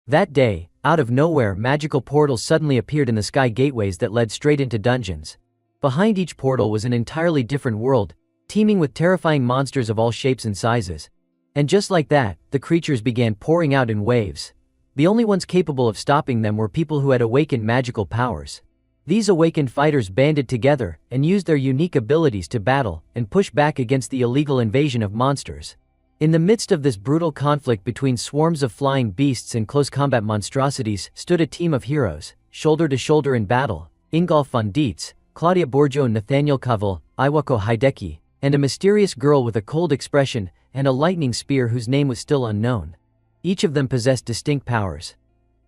That day, out of nowhere, magical portals suddenly appeared in the sky, gateways that led straight into dungeons. Behind each portal was an entirely different world, teeming with terrifying monsters of all shapes and sizes. And just like that, the creatures began pouring out in waves. The only ones capable of stopping them were people who had awakened magical powers. These awakened fighters banded together and used their unique abilities to battle and push back against the illegal invasion of monsters. In the midst of this brutal conflict between swarms of flying beasts and close combat monstrosities stood a team of heroes, shoulder to shoulder in battle: Ingolf von Dietz, Claudia Borjo, Nathaniel Kaval, Iwako Hideki, and a mysterious girl with a cold expression and a lightning spear whose name was still unknown. Each of them possessed distinct powers.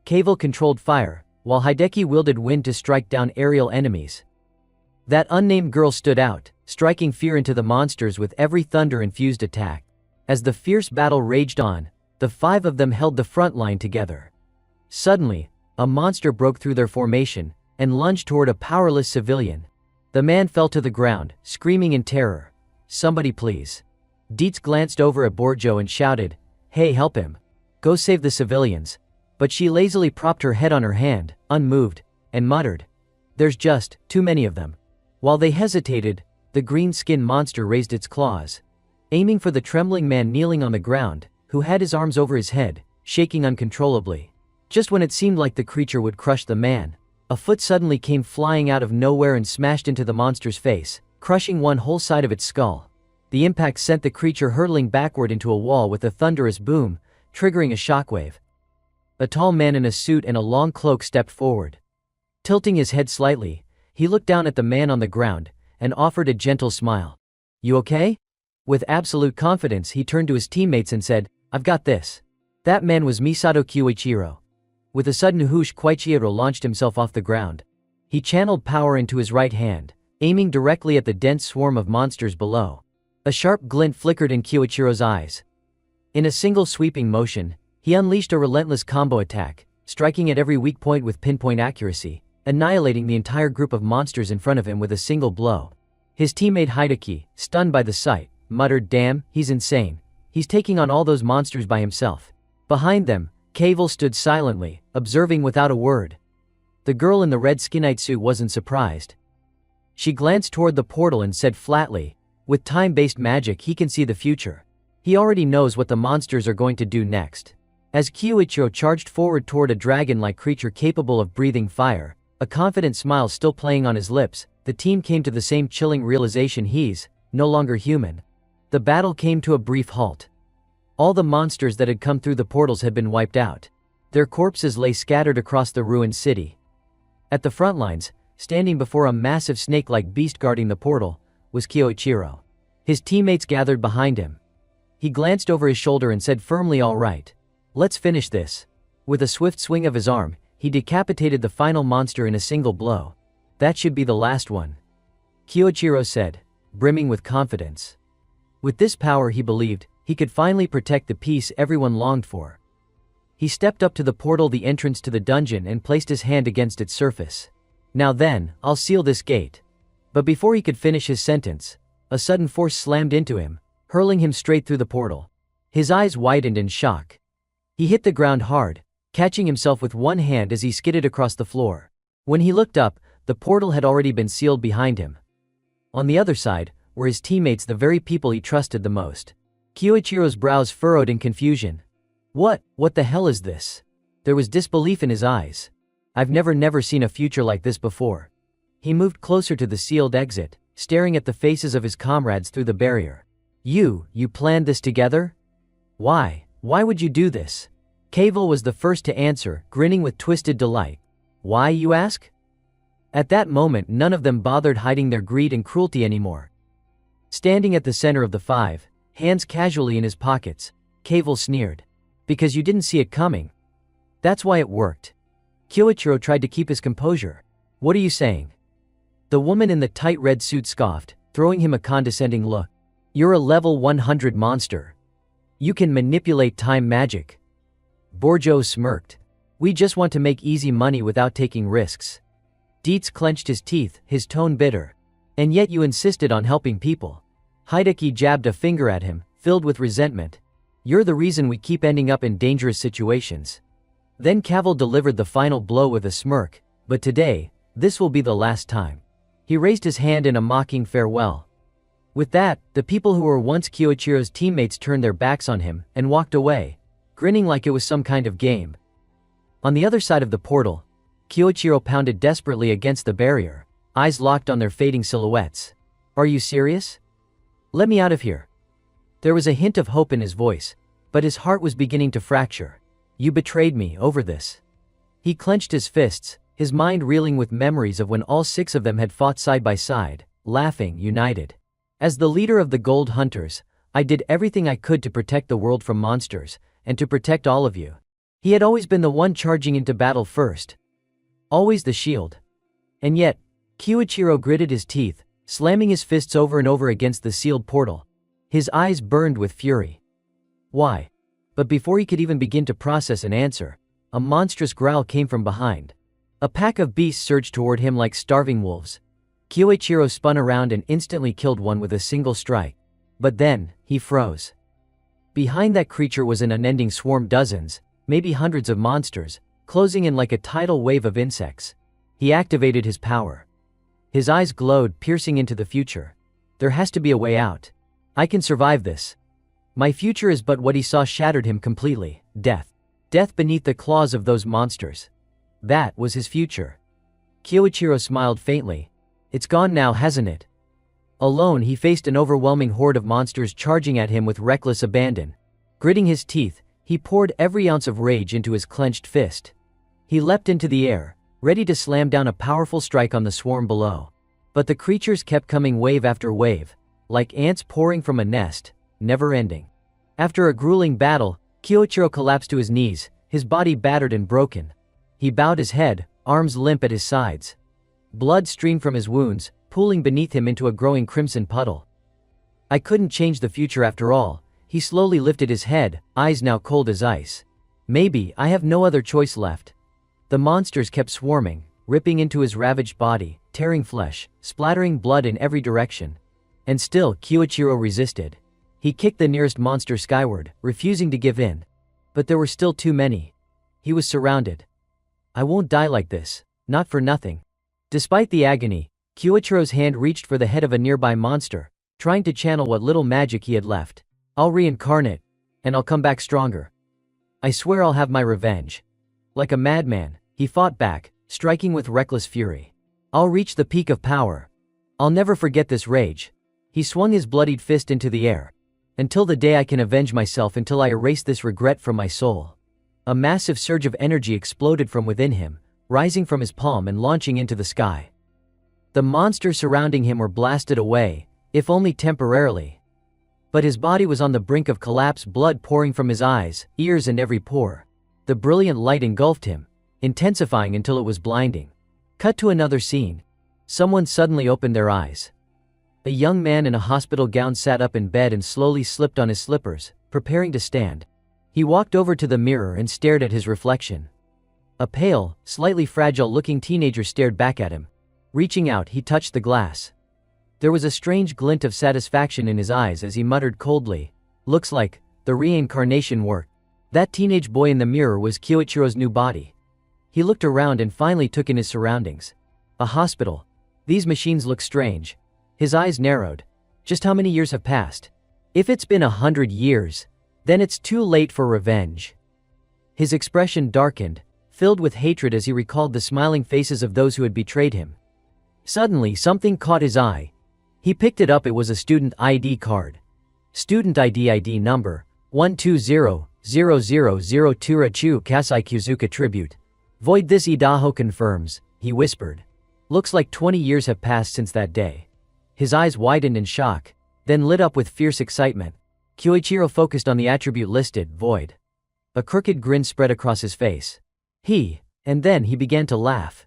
Kaval controlled fire, while Hideki wielded wind to strike down aerial enemies. That unnamed girl stood out, striking fear into the monsters with every thunder-infused attack. As the fierce battle raged on, the five of them held the front line together. Suddenly, a monster broke through their formation and lunged toward a powerless civilian. The man fell to the ground, screaming in terror. "Somebody please." Dietz glanced over at Borjo and shouted, "Hey, help him. Go save the civilians." But she lazily propped her head on her hand, unmoved, and muttered, "There's just too many of them." While they hesitated, the green-skinned monster raised its claws, aiming for the trembling man kneeling on the ground, who had his arms over his head, shaking uncontrollably. Just when it seemed like the creature would crush the man, a foot suddenly came flying out of nowhere and smashed into the monster's face, crushing one whole side of its skull. The impact sent the creature hurtling backward into a wall with a thunderous boom, triggering a shockwave. A tall man in a suit and a long cloak stepped forward. Tilting his head slightly, he looked down at the man on the ground and offered a gentle smile. "You okay?" With absolute confidence, he turned to his teammates and said, "I've got this." That man was Misato Koichiro. With a sudden whoosh, Koichiro launched himself off the ground. He channeled power into his right hand, aiming directly at the dense swarm of monsters below. A sharp glint flickered in Koichiro's eyes. In a single sweeping motion, he unleashed a relentless combo attack, striking at every weak point with pinpoint accuracy, annihilating the entire group of monsters in front of him with a single blow. His teammate Hideki, stunned by the sight, muttered, "Damn, he's insane. He's taking on all those monsters by himself." Behind them, Kaval stood silently, observing without a word. The girl in the red skinite suit wasn't surprised. She glanced toward the portal and said flatly, "With time-based magic, he can see the future. He already knows what the monsters are going to do next." As Koichiro charged forward toward a dragon-like creature capable of breathing fire, a confident smile still playing on his lips, the team came to the same chilling realization: he's no longer human. The battle came to a brief halt. All the monsters that had come through the portals had been wiped out. Their corpses lay scattered across the ruined city. At the front lines, standing before a massive snake-like beast guarding the portal, was Koichiro. His teammates gathered behind him. He glanced over his shoulder and said firmly, "All right. Let's finish this." With a swift swing of his arm, he decapitated the final monster in a single blow. "That should be the last one," Koichiro said, brimming with confidence. With this power, he believed, he could finally protect the peace everyone longed for. He stepped up to the portal, the entrance to the dungeon, and placed his hand against its surface. "Now then, I'll seal this gate." But before he could finish his sentence, a sudden force slammed into him, hurling him straight through the portal. His eyes widened in shock. He hit the ground hard, catching himself with one hand as he skidded across the floor. When he looked up, the portal had already been sealed behind him. On the other side were his teammates, the very people he trusted the most. Koichiro's brows furrowed in confusion. What the hell is this?" There was disbelief in his eyes. "I've never seen a future like this before." He moved closer to the sealed exit, staring at the faces of his comrades through the barrier. You planned this together? Why would you do this?" Kaval was the first to answer, grinning with twisted delight. "Why, you ask?" At that moment, none of them bothered hiding their greed and cruelty anymore. Standing at the center of the five, hands casually in his pockets, Kaval sneered. "Because you didn't see it coming. That's why it worked." Koichiro tried to keep his composure. "What are you saying?" The woman in the tight red suit scoffed, throwing him a condescending look. "You're a level 100 monster. You can manipulate time magic." Borjo smirked. "We just want to make easy money without taking risks." Dietz clenched his teeth, his tone bitter. "And yet you insisted on helping people." Hideki jabbed a finger at him, filled with resentment. "You're the reason we keep ending up in dangerous situations." Then Cavil delivered the final blow with a smirk, but today, this will be the last time. He raised his hand in a mocking farewell. With that, the people who were once Kyoichiro's teammates turned their backs on him and walked away, grinning like it was some kind of game. On the other side of the portal, Kyoichiro pounded desperately against the barrier, eyes locked on their fading silhouettes. Are you serious? Let me out of here. There was a hint of hope in his voice, but his heart was beginning to fracture. You betrayed me over this. He clenched his fists, his mind reeling with memories of when all 6 of them had fought side by side, laughing, united. As the leader of the Gold Hunters, I did everything I could to protect the world from monsters, and to protect all of you. He had always been the one charging into battle first. Always the shield. And yet, Kyoichiro gritted his teeth, slamming his fists over and over against the sealed portal. His eyes burned with fury. Why? But before he could even begin to process an answer, a monstrous growl came from behind. A pack of beasts surged toward him like starving wolves. Kyoichiro spun around and instantly killed one with a single strike. But then, he froze. Behind that creature was an unending swarm, dozens, maybe hundreds of monsters, closing in like a tidal wave of insects. He activated his power. His eyes glowed, piercing into the future. There has to be a way out. I can survive this. My future is but what he saw shattered him completely. Death. Death beneath the claws of those monsters. That was his future. Kyoichiro smiled faintly. It's gone now, hasn't it? Alone, he faced an overwhelming horde of monsters charging at him with reckless abandon. Gritting his teeth, he poured every ounce of rage into his clenched fist. He leapt into the air, ready to slam down a powerful strike on the swarm below. But the creatures kept coming wave after wave, like ants pouring from a nest, never ending. After a grueling battle, Kyoichiro collapsed to his knees, his body battered and broken. He bowed his head, arms limp at his sides. Blood streamed from his wounds, pooling beneath him into a growing crimson puddle. I couldn't change the future after all. He slowly lifted his head, eyes now cold as ice. Maybe I have no other choice left. The monsters kept swarming, ripping into his ravaged body, tearing flesh, splattering blood in every direction. And still, Kyoichiro resisted. He kicked the nearest monster skyward, refusing to give in. But there were still too many. He was surrounded. I won't die like this, not for nothing. Despite the agony, Kyoichiro's hand reached for the head of a nearby monster, trying to channel what little magic he had left. I'll reincarnate, and I'll come back stronger. I swear I'll have my revenge. Like a madman, he fought back, striking with reckless fury. I'll reach the peak of power. I'll never forget this rage. He swung his bloodied fist into the air. Until the day I can avenge myself, until I erase this regret from my soul. A massive surge of energy exploded from within him, rising from his palm and launching into the sky. The monsters surrounding him were blasted away, if only temporarily. But his body was on the brink of collapse, blood pouring from his eyes, ears and every pore. The brilliant light engulfed him, intensifying until it was blinding. Cut to another scene. Someone suddenly opened their eyes. A young man in a hospital gown sat up in bed and slowly slipped on his slippers, preparing to stand. He walked over to the mirror and stared at his reflection. A pale, slightly fragile-looking teenager stared back at him. Reaching out, he touched the glass. There was a strange glint of satisfaction in his eyes as he muttered coldly, "Looks like the reincarnation worked." That teenage boy in the mirror was Kyoichiro's new body. He looked around and finally took in his surroundings. A hospital. These machines look strange. His eyes narrowed. Just how many years have passed? If it's been 100 years, then it's too late for revenge. His expression darkened, filled with hatred as he recalled the smiling faces of those who had betrayed him. Suddenly, something caught his eye. He picked it up. It was a student ID card. Student ID number 1200002 Rachu Kasai Kuzuka Tribute. Void this Idaho confirms, he whispered. Looks like 20 years have passed since that day. His eyes widened in shock, then lit up with fierce excitement. Kyoichiro focused on the attribute listed, Void. A crooked grin spread across his face. And then he began to laugh.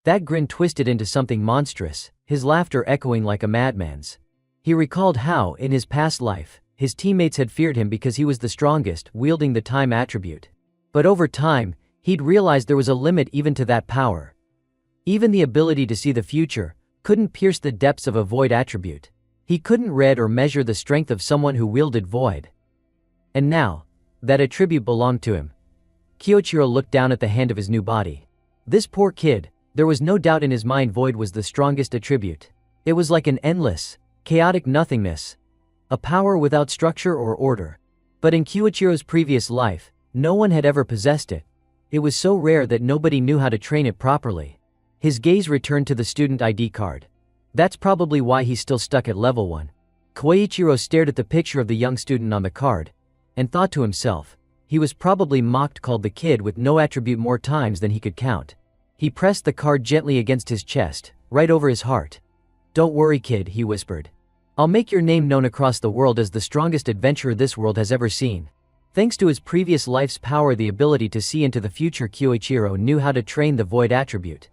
That grin twisted into something monstrous, his laughter echoing like a madman's. He recalled how, in his past life, his teammates had feared him because he was the strongest, wielding the time attribute. But over time, he'd realized there was a limit even to that power. Even the ability to see the future couldn't pierce the depths of a Void attribute. He couldn't read or measure the strength of someone who wielded Void. And now, that attribute belonged to him. Kyoichiro looked down at the hand of his new body. This poor kid, there was no doubt in his mind void was the strongest attribute. It was like an endless, chaotic nothingness. A power without structure or order. But in Kyoichiro's previous life, no one had ever possessed it. It was so rare that nobody knew how to train it properly. His gaze returned to the student ID card. That's probably why he's still stuck at level 1. Koichiro stared at the picture of the young student on the card, and thought to himself, he was probably mocked, called the kid with no attribute more times than he could count. He pressed the card gently against his chest, right over his heart. "Don't worry, kid," he whispered. "I'll make your name known across the world as the strongest adventurer this world has ever seen." Thanks to his previous life's power, the ability to see into the future, Kyoichiro knew how to train the void attribute.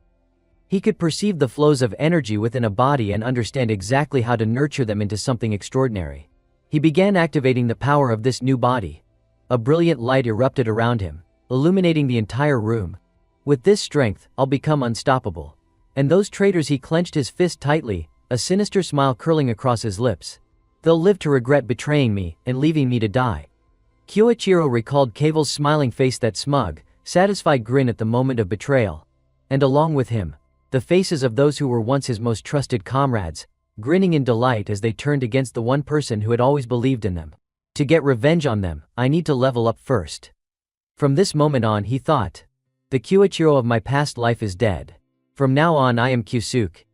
He could perceive the flows of energy within a body and understand exactly how to nurture them into something extraordinary. He began activating the power of this new body. A brilliant light erupted around him, illuminating the entire room. "With this strength, I'll become unstoppable." And those traitors, he clenched his fist tightly, a sinister smile curling across his lips. "They'll live to regret betraying me and leaving me to die." Kyoichiro recalled Kevil's smiling face, that smug, satisfied grin at the moment of betrayal. And along with him, the faces of those who were once his most trusted comrades, grinning in delight as they turned against the one person who had always believed in them. To get revenge on them, I need to level up first. From this moment on, he thought, the Kyoichiro of my past life is dead. From now on, I am Kyusuke.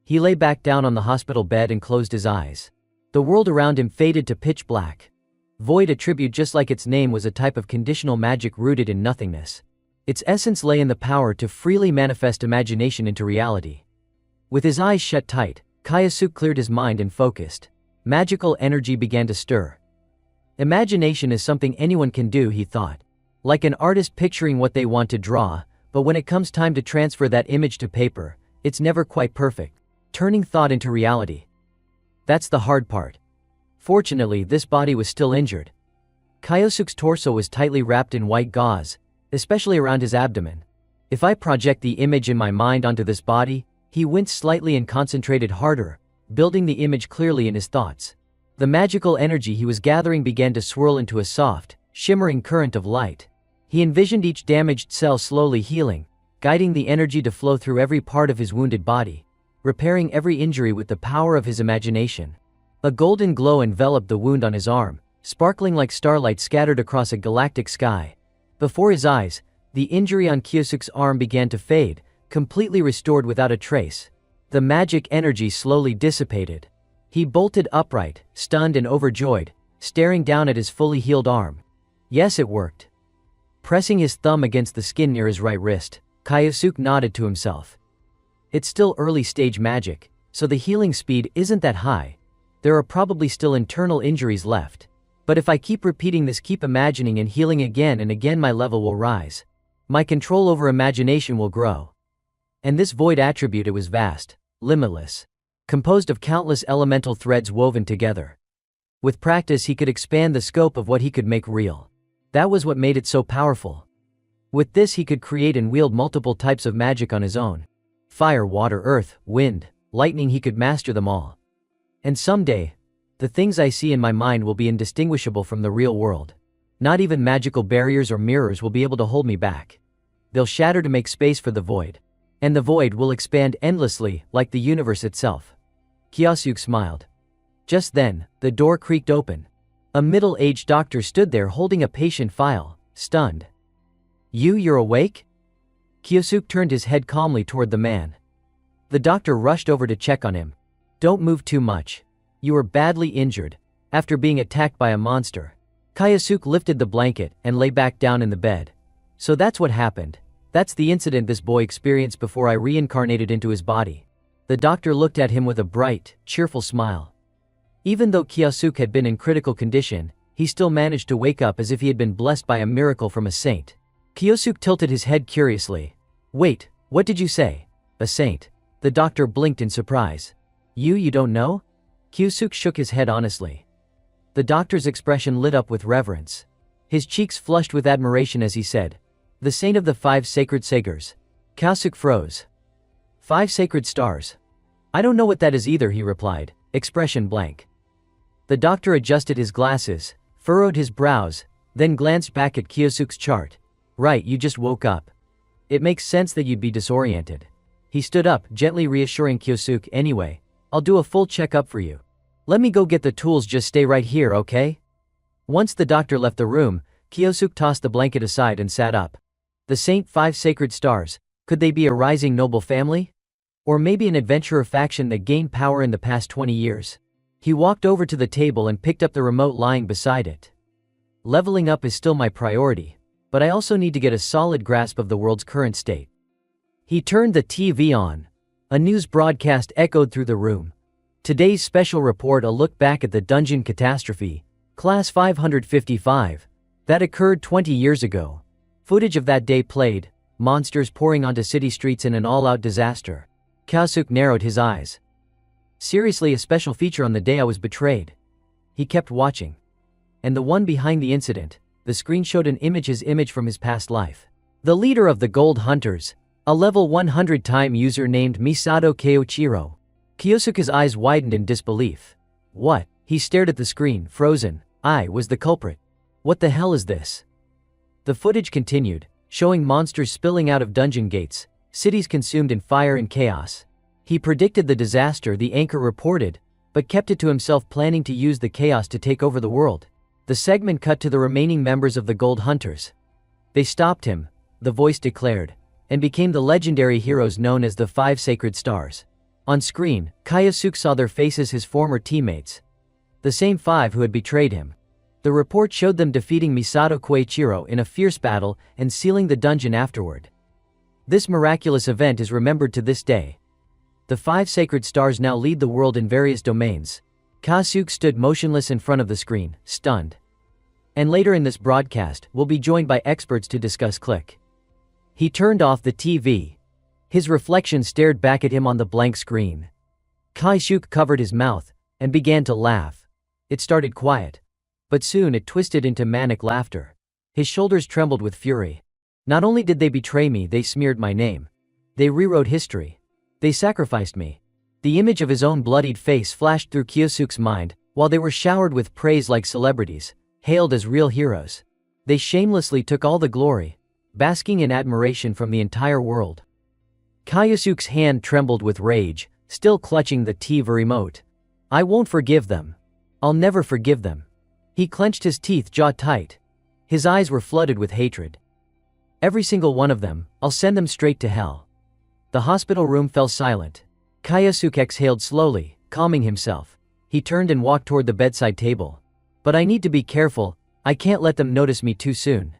He lay back down on the hospital bed and closed his eyes. The world around him faded to pitch black. Void attribute, just like its name, was a type of conditional magic rooted in nothingness. Its essence lay in the power to freely manifest imagination into reality. With his eyes shut tight, Kyosuke cleared his mind and focused. Magical energy began to stir. Imagination is something anyone can do, he thought. Like an artist picturing what they want to draw, but when it comes time to transfer that image to paper, it's never quite perfect. Turning thought into reality. That's the hard part. Fortunately, this body was still injured. Kyosuke's torso was tightly wrapped in white gauze, especially around his abdomen. If I project the image in my mind onto this body, he winced slightly and concentrated harder, building the image clearly in his thoughts. The magical energy he was gathering began to swirl into a soft, shimmering current of light. He envisioned each damaged cell slowly healing, guiding the energy to flow through every part of his wounded body, repairing every injury with the power of his imagination. A golden glow enveloped the wound on his arm, sparkling like starlight scattered across a galactic sky. Before his eyes, the injury on Kyosuke's arm began to fade, completely restored without a trace. The magic energy slowly dissipated. He bolted upright, stunned and overjoyed, staring down at his fully healed arm. Yes, it worked. Pressing his thumb against the skin near his right wrist, Kyosuke nodded to himself. It's still early stage magic, so the healing speed isn't that high. There are probably still internal injuries left. But if I keep repeating this, keep imagining and healing again and again, my level will rise. My control over imagination will grow. And this void attribute, it was vast, limitless, composed of countless elemental threads woven together. With practice, he could expand the scope of what he could make real. That was what made it so powerful. With this, he could create and wield multiple types of magic on his own. Fire, water, earth, wind, lightning, he could master them all. And someday, the things I see in my mind will be indistinguishable from the real world. Not even magical barriers or mirrors will be able to hold me back. They'll shatter to make space for the void. And the void will expand endlessly, like the universe itself. Kyosuke smiled. Just then, the door creaked open. A middle-aged doctor stood there holding a patient file, stunned. You're awake?" Kyosuke turned his head calmly toward the man. The doctor rushed over to check on him. "Don't move too much. You were badly injured, after being attacked by a monster." Kyosuke lifted the blanket and lay back down in the bed. "So that's what happened. That's the incident this boy experienced before I reincarnated into his body." The doctor looked at him with a bright, cheerful smile. Even though Kyosuke had been in critical condition, he still managed to wake up as if he had been blessed by a miracle from a saint. Kyosuke tilted his head curiously. "Wait, what did you say? A saint?" The doctor blinked in surprise. You don't know?" Kyosuke shook his head honestly. The doctor's expression lit up with reverence. His cheeks flushed with admiration as he said, "The saint of the 5 sacred sagers." Kyosuke froze. 5 sacred stars? I don't know what that is either, he replied, expression blank. The doctor adjusted his glasses, furrowed his brows, then glanced back at Kyosuke's chart. Right, you just woke up. It makes sense that you'd be disoriented. He stood up, gently reassuring Kyosuke. Anyway, I'll do a full checkup for you. Let me go get the tools, just stay right here, okay? Once the doctor left the room, Kyosuke tossed the blanket aside and sat up. The Five Sacred Stars, could they be a rising noble family? Or maybe an adventurer faction that gained power in the past 20 years? He walked over to the table and picked up the remote lying beside it. Leveling up is still my priority, but I also need to get a solid grasp of the world's current state. He turned the TV on. A news broadcast echoed through the room. Today's special report: a look back at the dungeon catastrophe, Class 555, that occurred 20 years ago. Footage of that day played, monsters pouring onto city streets in an all-out disaster. Kyosuke narrowed his eyes. Seriously, a special feature on the day I was betrayed. He kept watching. And the one behind the incident, the screen showed his image from his past life. The leader of the Gold Hunters, a level 100 time user named Misato Keiichiro. Kyosuke's eyes widened in disbelief. What? He stared at the screen, frozen. I was the culprit. What the hell is this? The footage continued, showing monsters spilling out of dungeon gates, cities consumed in fire and chaos. He predicted the disaster, the anchor reported, but kept it to himself, planning to use the chaos to take over the world. The segment cut to the remaining members of the Gold Hunters. They stopped him, the voice declared, and became the legendary heroes known as the Five Sacred Stars. On screen, Kyosuke saw their faces, his former teammates. The same five who had betrayed him. The report showed them defeating Misato Keiichiro in a fierce battle and sealing the dungeon afterward. This miraculous event is remembered to this day. The Five Sacred Stars now lead the world in various domains. Kyosuke stood motionless in front of the screen, stunned. And later in this broadcast, we'll be joined by experts to discuss. Click. He turned off the TV. His reflection stared back at him on the blank screen. Kyosuke covered his mouth and began to laugh. It started quiet, but soon it twisted into manic laughter. His shoulders trembled with fury. Not only did they betray me, they smeared my name. They rewrote history. They sacrificed me. The image of his own bloodied face flashed through Kyosuke's mind, while they were showered with praise like celebrities, hailed as real heroes. They shamelessly took all the glory, basking in admiration from the entire world. Kyosuke's hand trembled with rage, still clutching the TV remote. I won't forgive them. I'll never forgive them. He clenched his teeth, jaw tight. His eyes were flooded with hatred. Every single one of them, I'll send them straight to hell. The hospital room fell silent. Kyosuke exhaled slowly, calming himself. He turned and walked toward the bedside table. But I need to be careful, I can't let them notice me too soon.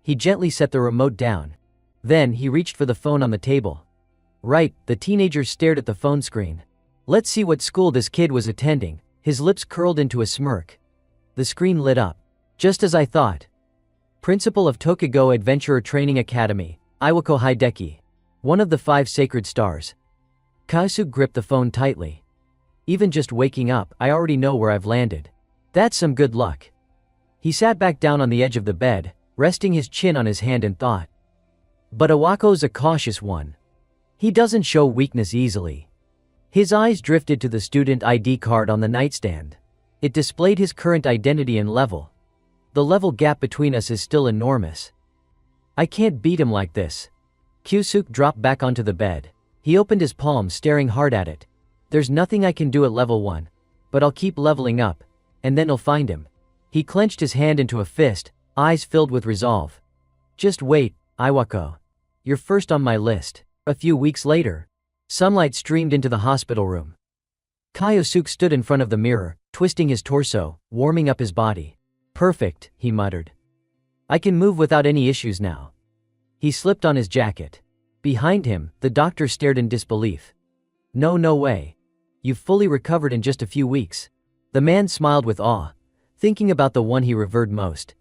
He gently set the remote down. Then he reached for the phone on the table. Right, the teenager stared at the phone screen. Let's see what school this kid was attending. His lips curled into a smirk. The screen lit up. Just as I thought. Principal of Tokugo Adventurer Training Academy, Iwako Hideki. One of the Five Sacred Stars. Kyosuke gripped the phone tightly. Even just waking up, I already know where I've landed. That's some good luck. He sat back down on the edge of the bed, resting his chin on his hand and thought. But Iwako's a cautious one. He doesn't show weakness easily. His eyes drifted to the student ID card on the nightstand. It displayed his current identity and level. The level gap between us is still enormous. I can't beat him like this. Kyosuke dropped back onto the bed. He opened his palm, staring hard at it. There's nothing I can do at level 1. But I'll keep leveling up, and then I'll find him. He clenched his hand into a fist, eyes filled with resolve. Just wait, Iwako. You're first on my list. A few weeks later, sunlight streamed into the hospital room. Kyosuke stood in front of the mirror, twisting his torso, warming up his body. Perfect, he muttered. I can move without any issues now. He slipped on his jacket. Behind him, the doctor stared in disbelief. No way. You've fully recovered in just a few weeks. The man smiled with awe, thinking about the one he revered most.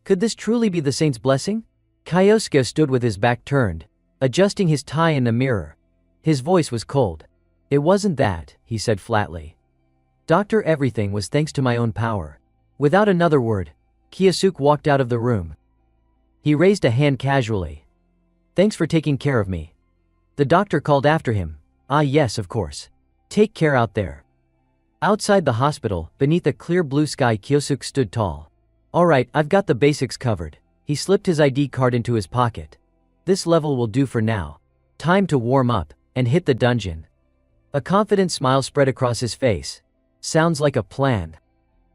Could this truly be the saint's blessing? Kyosuke stood with his back turned, adjusting his tie in the mirror. His voice was cold. It wasn't that, he said flatly. Doctor, everything was thanks to my own power. Without another word, Kyosuke walked out of the room. He raised a hand casually. Thanks for taking care of me. The doctor called after him. Ah yes, of course. Take care out there. Outside the hospital, beneath a clear blue sky, Kyosuke stood tall. Alright, I've got the basics covered. He slipped his ID card into his pocket. This level will do for now. Time to warm up and hit the dungeon. A confident smile spread across his face. Sounds like a plan.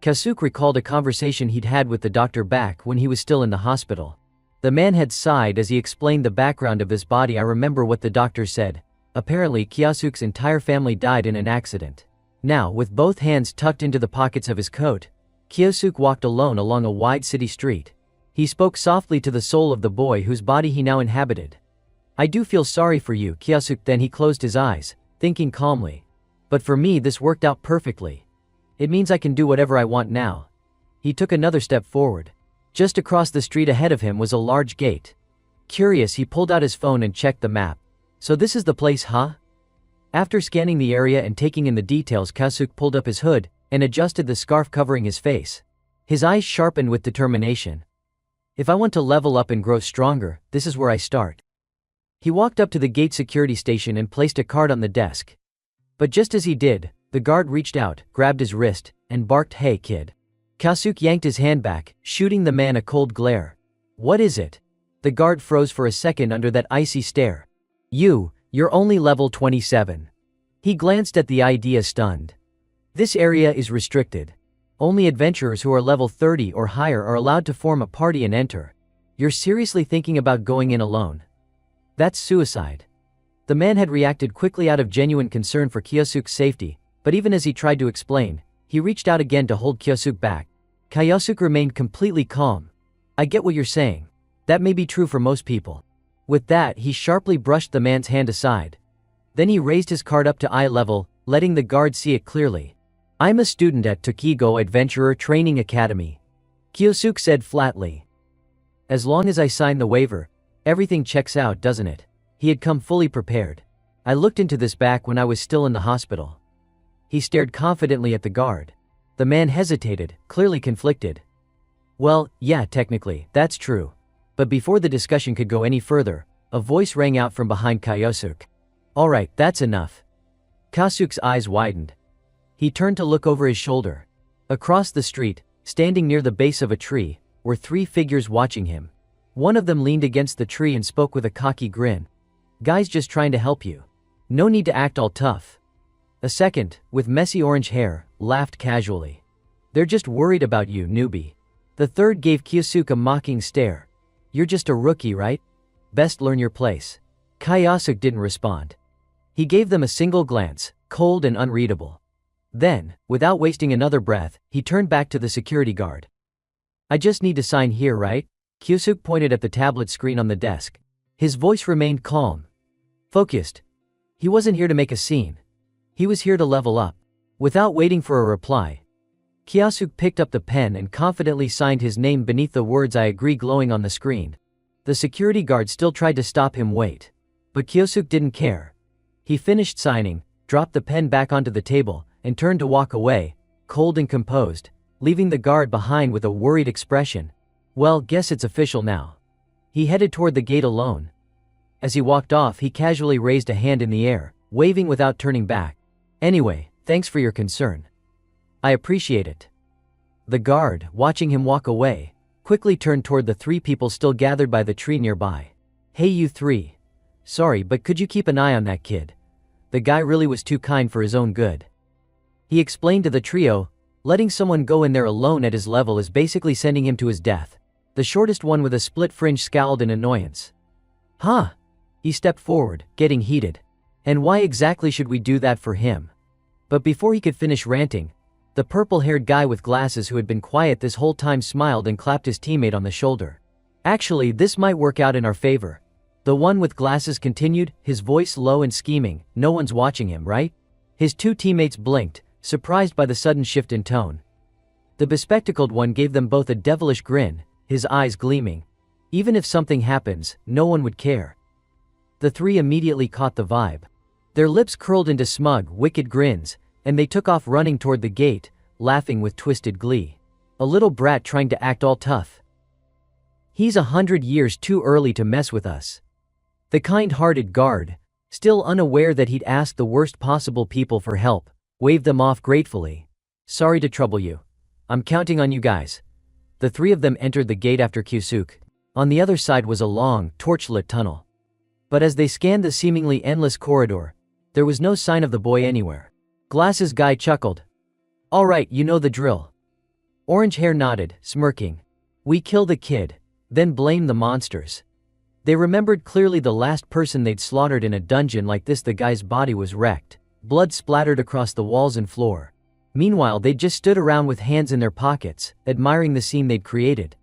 Kyosuk recalled a conversation he'd had with the doctor back when he was still in the hospital. The man had sighed as he explained the background of his body. I remember what the doctor said. Apparently, Kyosuk's entire family died in an accident. Now, with both hands tucked into the pockets of his coat, Kyosuk walked alone along a wide city street. He spoke softly to the soul of the boy whose body he now inhabited. I do feel sorry for you, Kyosuk. Then he closed his eyes, thinking calmly. But for me this worked out perfectly. It means I can do whatever I want now. He took another step forward. Just across the street ahead of him was a large gate. Curious, he pulled out his phone and checked the map. So this is the place, huh? After scanning the area and taking in the details, Kyosuk pulled up his hood and adjusted the scarf covering his face. His eyes sharpened with determination. If I want to level up and grow stronger, this is where I start. He walked up to the gate security station and placed a card on the desk. But just as he did, the guard reached out, grabbed his wrist, and barked, "Hey kid." Kyosuk yanked his hand back, shooting the man a cold glare. What is it? The guard froze for a second under that icy stare. You're only level 27. He glanced at the idea, stunned. This area is restricted. Only adventurers who are level 30 or higher are allowed to form a party and enter. You're seriously thinking about going in alone? That's suicide. The man had reacted quickly out of genuine concern for Kyosuk's safety, but even as he tried to explain, he reached out again to hold Kyosuk back. Kyosuk remained completely calm. I get what you're saying. That may be true for most people. With that, he sharply brushed the man's hand aside. Then he raised his card up to eye level, letting the guard see it clearly. I'm a student at Tokigo Adventurer Training Academy, Kyosuk said flatly. As long as I sign the waiver, everything checks out, doesn't it? He had come fully prepared. I looked into this back when I was still in the hospital. He stared confidently at the guard. The man hesitated, clearly conflicted. Well, yeah, technically, that's true. But before the discussion could go any further, a voice rang out from behind Kyosuk. Alright, that's enough. Kyosuk's eyes widened. He turned to look over his shoulder. Across the street, standing near the base of a tree, were three figures watching him. One of them leaned against the tree and spoke with a cocky grin. Guys, just trying to help you. No need to act all tough. A second, with messy orange hair, laughed casually. They're just worried about you, newbie. The third gave Kyosuk a mocking stare. You're just a rookie, right? Best learn your place. Kyosuk didn't respond. He gave them a single glance, cold and unreadable. Then, without wasting another breath, he turned back to the security guard. I just need to sign here, right? Kyosuk pointed at the tablet screen on the desk. His voice remained calm. Focused. He wasn't here to make a scene. He was here to level up. Without waiting for a reply, Kyosuk picked up the pen and confidently signed his name beneath the words I agree glowing on the screen. The security guard still tried to stop him. Wait. But Kyosuk didn't care. He finished signing, dropped the pen back onto the table, and turned to walk away, cold and composed, leaving the guard behind with a worried expression. Well, guess it's official now. He headed toward the gate alone. As he walked off, he casually raised a hand in the air, waving without turning back. Anyway, thanks for your concern. I appreciate it. The guard, watching him walk away, quickly turned toward the three people still gathered by the tree nearby. Hey you three. Sorry, but could you keep an eye on that kid? The guy really was too kind for his own good. He explained to the trio, letting someone go in there alone at his level is basically sending him to his death. The shortest one with a split fringe scowled in annoyance. Huh? He stepped forward, getting heated. And why exactly should we do that for him? But before he could finish ranting, the purple-haired guy with glasses who had been quiet this whole time smiled and clapped his teammate on the shoulder. Actually, this might work out in our favor. The one with glasses continued, his voice low and scheming. No one's watching him, right? His two teammates blinked, surprised by the sudden shift in tone. The bespectacled one gave them both a devilish grin, his eyes gleaming. Even if something happens, no one would care. The three immediately caught the vibe. Their lips curled into smug, wicked grins, and they took off running toward the gate, laughing with twisted glee. A little brat trying to act all tough. He's 100 years too early to mess with us. The kind-hearted guard, still unaware that he'd asked the worst possible people for help, waved them off gratefully. Sorry to trouble you. I'm counting on you guys. The three of them entered the gate after Kyosuk. On the other side was a long, torchlit tunnel. But as they scanned the seemingly endless corridor, there was no sign of the boy anywhere. Glasses guy chuckled. "All right, you know the drill." Orange hair nodded, smirking. "We kill the kid, then blame the monsters." They remembered clearly the last person they'd slaughtered in a dungeon like this. The guy's body was wrecked. Blood splattered across the walls and floor. Meanwhile, they'd just stood around with hands in their pockets, admiring the scene they'd created.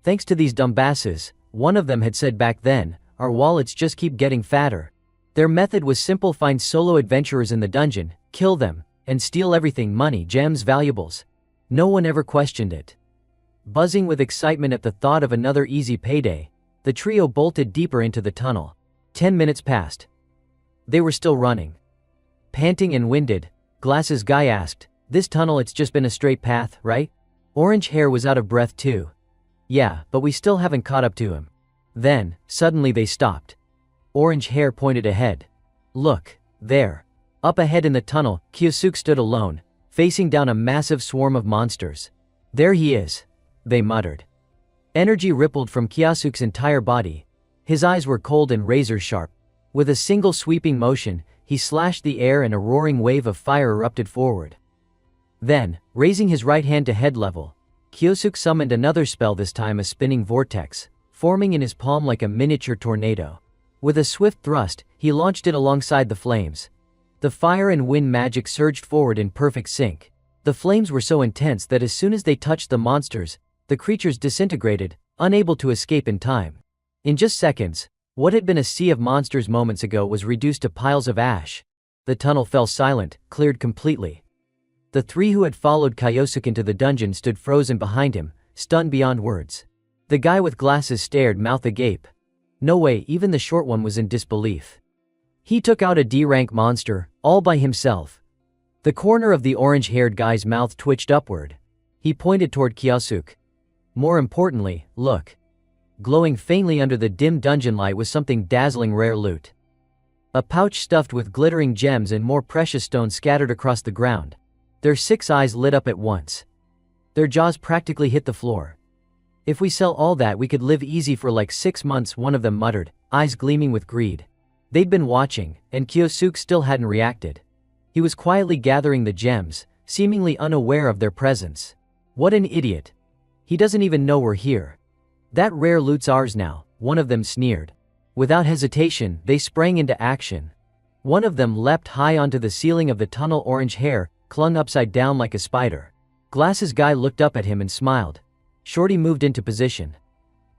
"Thanks to these dumbasses," one of them had said back then, "our wallets just keep getting fatter." Their method was simple: find solo adventurers in the dungeon, kill them, and steal everything: money, gems, valuables. No one ever questioned it. Buzzing with excitement at the thought of another easy payday, the trio bolted deeper into the tunnel. 10 minutes passed. They were still running. Panting and winded, Glasses guy asked, "This tunnel, it's just been a straight path, right?" Orange hair was out of breath too. "Yeah, but we still haven't caught up to him." Then, suddenly they stopped. Orange hair pointed ahead. "Look, there." Up ahead in the tunnel, Kyosuke stood alone, facing down a massive swarm of monsters. "There he is," they muttered. Energy rippled from Kyosuke's entire body. His eyes were cold and razor-sharp. With a single sweeping motion, he slashed the air and a roaring wave of fire erupted forward. Then, raising his right hand to head level, Kyosuke summoned another spell, this time a spinning vortex, forming in his palm like a miniature tornado. With a swift thrust, he launched it alongside the flames. The fire and wind magic surged forward in perfect sync. The flames were so intense that as soon as they touched the monsters, the creatures disintegrated, unable to escape in time. In just seconds, what had been a sea of monsters moments ago was reduced to piles of ash. The tunnel fell silent, cleared completely. The three who had followed Kyosuke into the dungeon stood frozen behind him, stunned beyond words. The guy with glasses stared, mouth agape. No way, even the short one was in disbelief. He took out a D-rank monster, all by himself. The corner of the orange-haired guy's mouth twitched upward. He pointed toward Kyosuke. "More importantly, look." Glowing faintly under the dim dungeon light was something dazzling, rare loot. A pouch stuffed with glittering gems and more precious stones scattered across the ground. Their 6 eyes lit up at once. Their jaws practically hit the floor. "If we sell all that, we could live easy for like 6 months," one of them muttered, eyes gleaming with greed. They'd been watching, and Kyosuke still hadn't reacted. He was quietly gathering the gems, seemingly unaware of their presence. "What an idiot. He doesn't even know we're here." "That rare loot's ours now," one of them sneered. Without hesitation, they sprang into action. One of them leapt high onto the ceiling of the tunnel. Orange hair clung upside down like a spider. Glasses guy looked up at him and smiled. Shorty moved into position.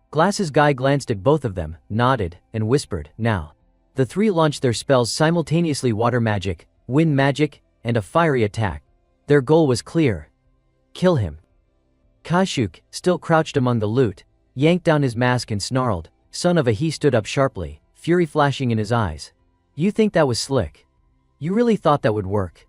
Glasses guy glanced at both of them, nodded, and whispered, "Now." The three launched their spells simultaneously: water magic, wind magic, and a fiery attack. Their goal was clear. Kill him. Kyosuke, still crouched among the loot, yanked down his mask and snarled, "Son of a," he stood up sharply, fury flashing in his eyes. "You think that was slick? You really thought that would work?"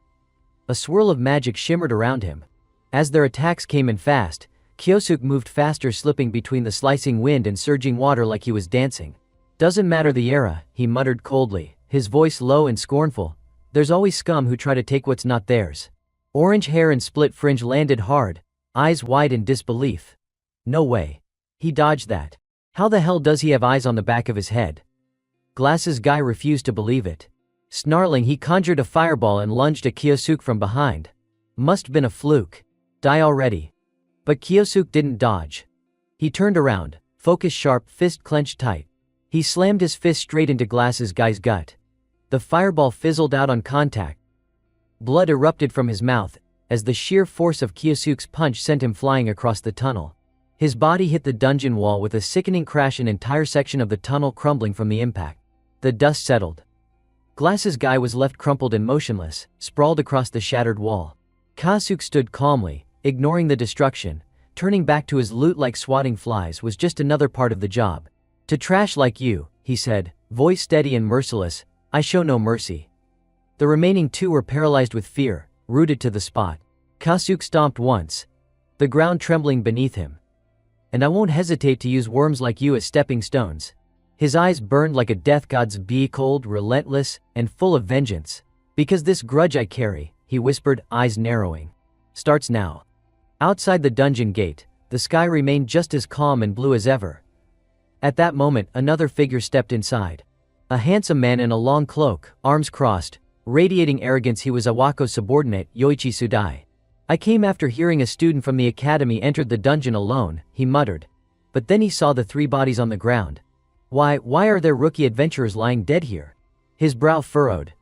A swirl of magic shimmered around him. As their attacks came in fast, Kyosuke moved faster, slipping between the slicing wind and surging water like he was dancing. "Doesn't matter the era," he muttered coldly, his voice low and scornful. "There's always scum who try to take what's not theirs." Orange hair and split fringe landed hard, eyes wide in disbelief. "No way. He dodged that. How the hell does he have eyes on the back of his head?" Glasses guy refused to believe it. Snarling, he conjured a fireball and lunged at Kyosuke from behind. "Must been a fluke. Die already." But Kyosuke didn't dodge. He turned around, focus sharp, fist clenched tight. He slammed his fist straight into Glasses guy's gut. The fireball fizzled out on contact. Blood erupted from his mouth, as the sheer force of Kyosuke's punch sent him flying across the tunnel. His body hit the dungeon wall with a sickening crash, an entire section of the tunnel crumbling from the impact. The dust settled. Glasses guy was left crumpled and motionless, sprawled across the shattered wall. Kyosuke stood calmly, ignoring the destruction. Turning back to his loot like swatting flies was just another part of the job. "To trash like you," he said, voice steady and merciless, "I show no mercy." The remaining two were paralyzed with fear, rooted to the spot. Kyosuke stomped once, the ground trembling beneath him. "And I won't hesitate to use worms like you as stepping stones." His eyes burned like a death god's, be cold, relentless, and full of vengeance. "Because this grudge I carry," he whispered, eyes narrowing, "starts now." Outside the dungeon gate, the sky remained just as calm and blue as ever. At that moment, another figure stepped inside. A handsome man in a long cloak, arms crossed, radiating arrogance. He was Awako's subordinate, Yoichi Sudai. I came after hearing a student from the academy entered the dungeon alone, he muttered. But then he saw the 3 bodies on the ground. Why are there rookie adventurers lying dead here? His brow furrowed.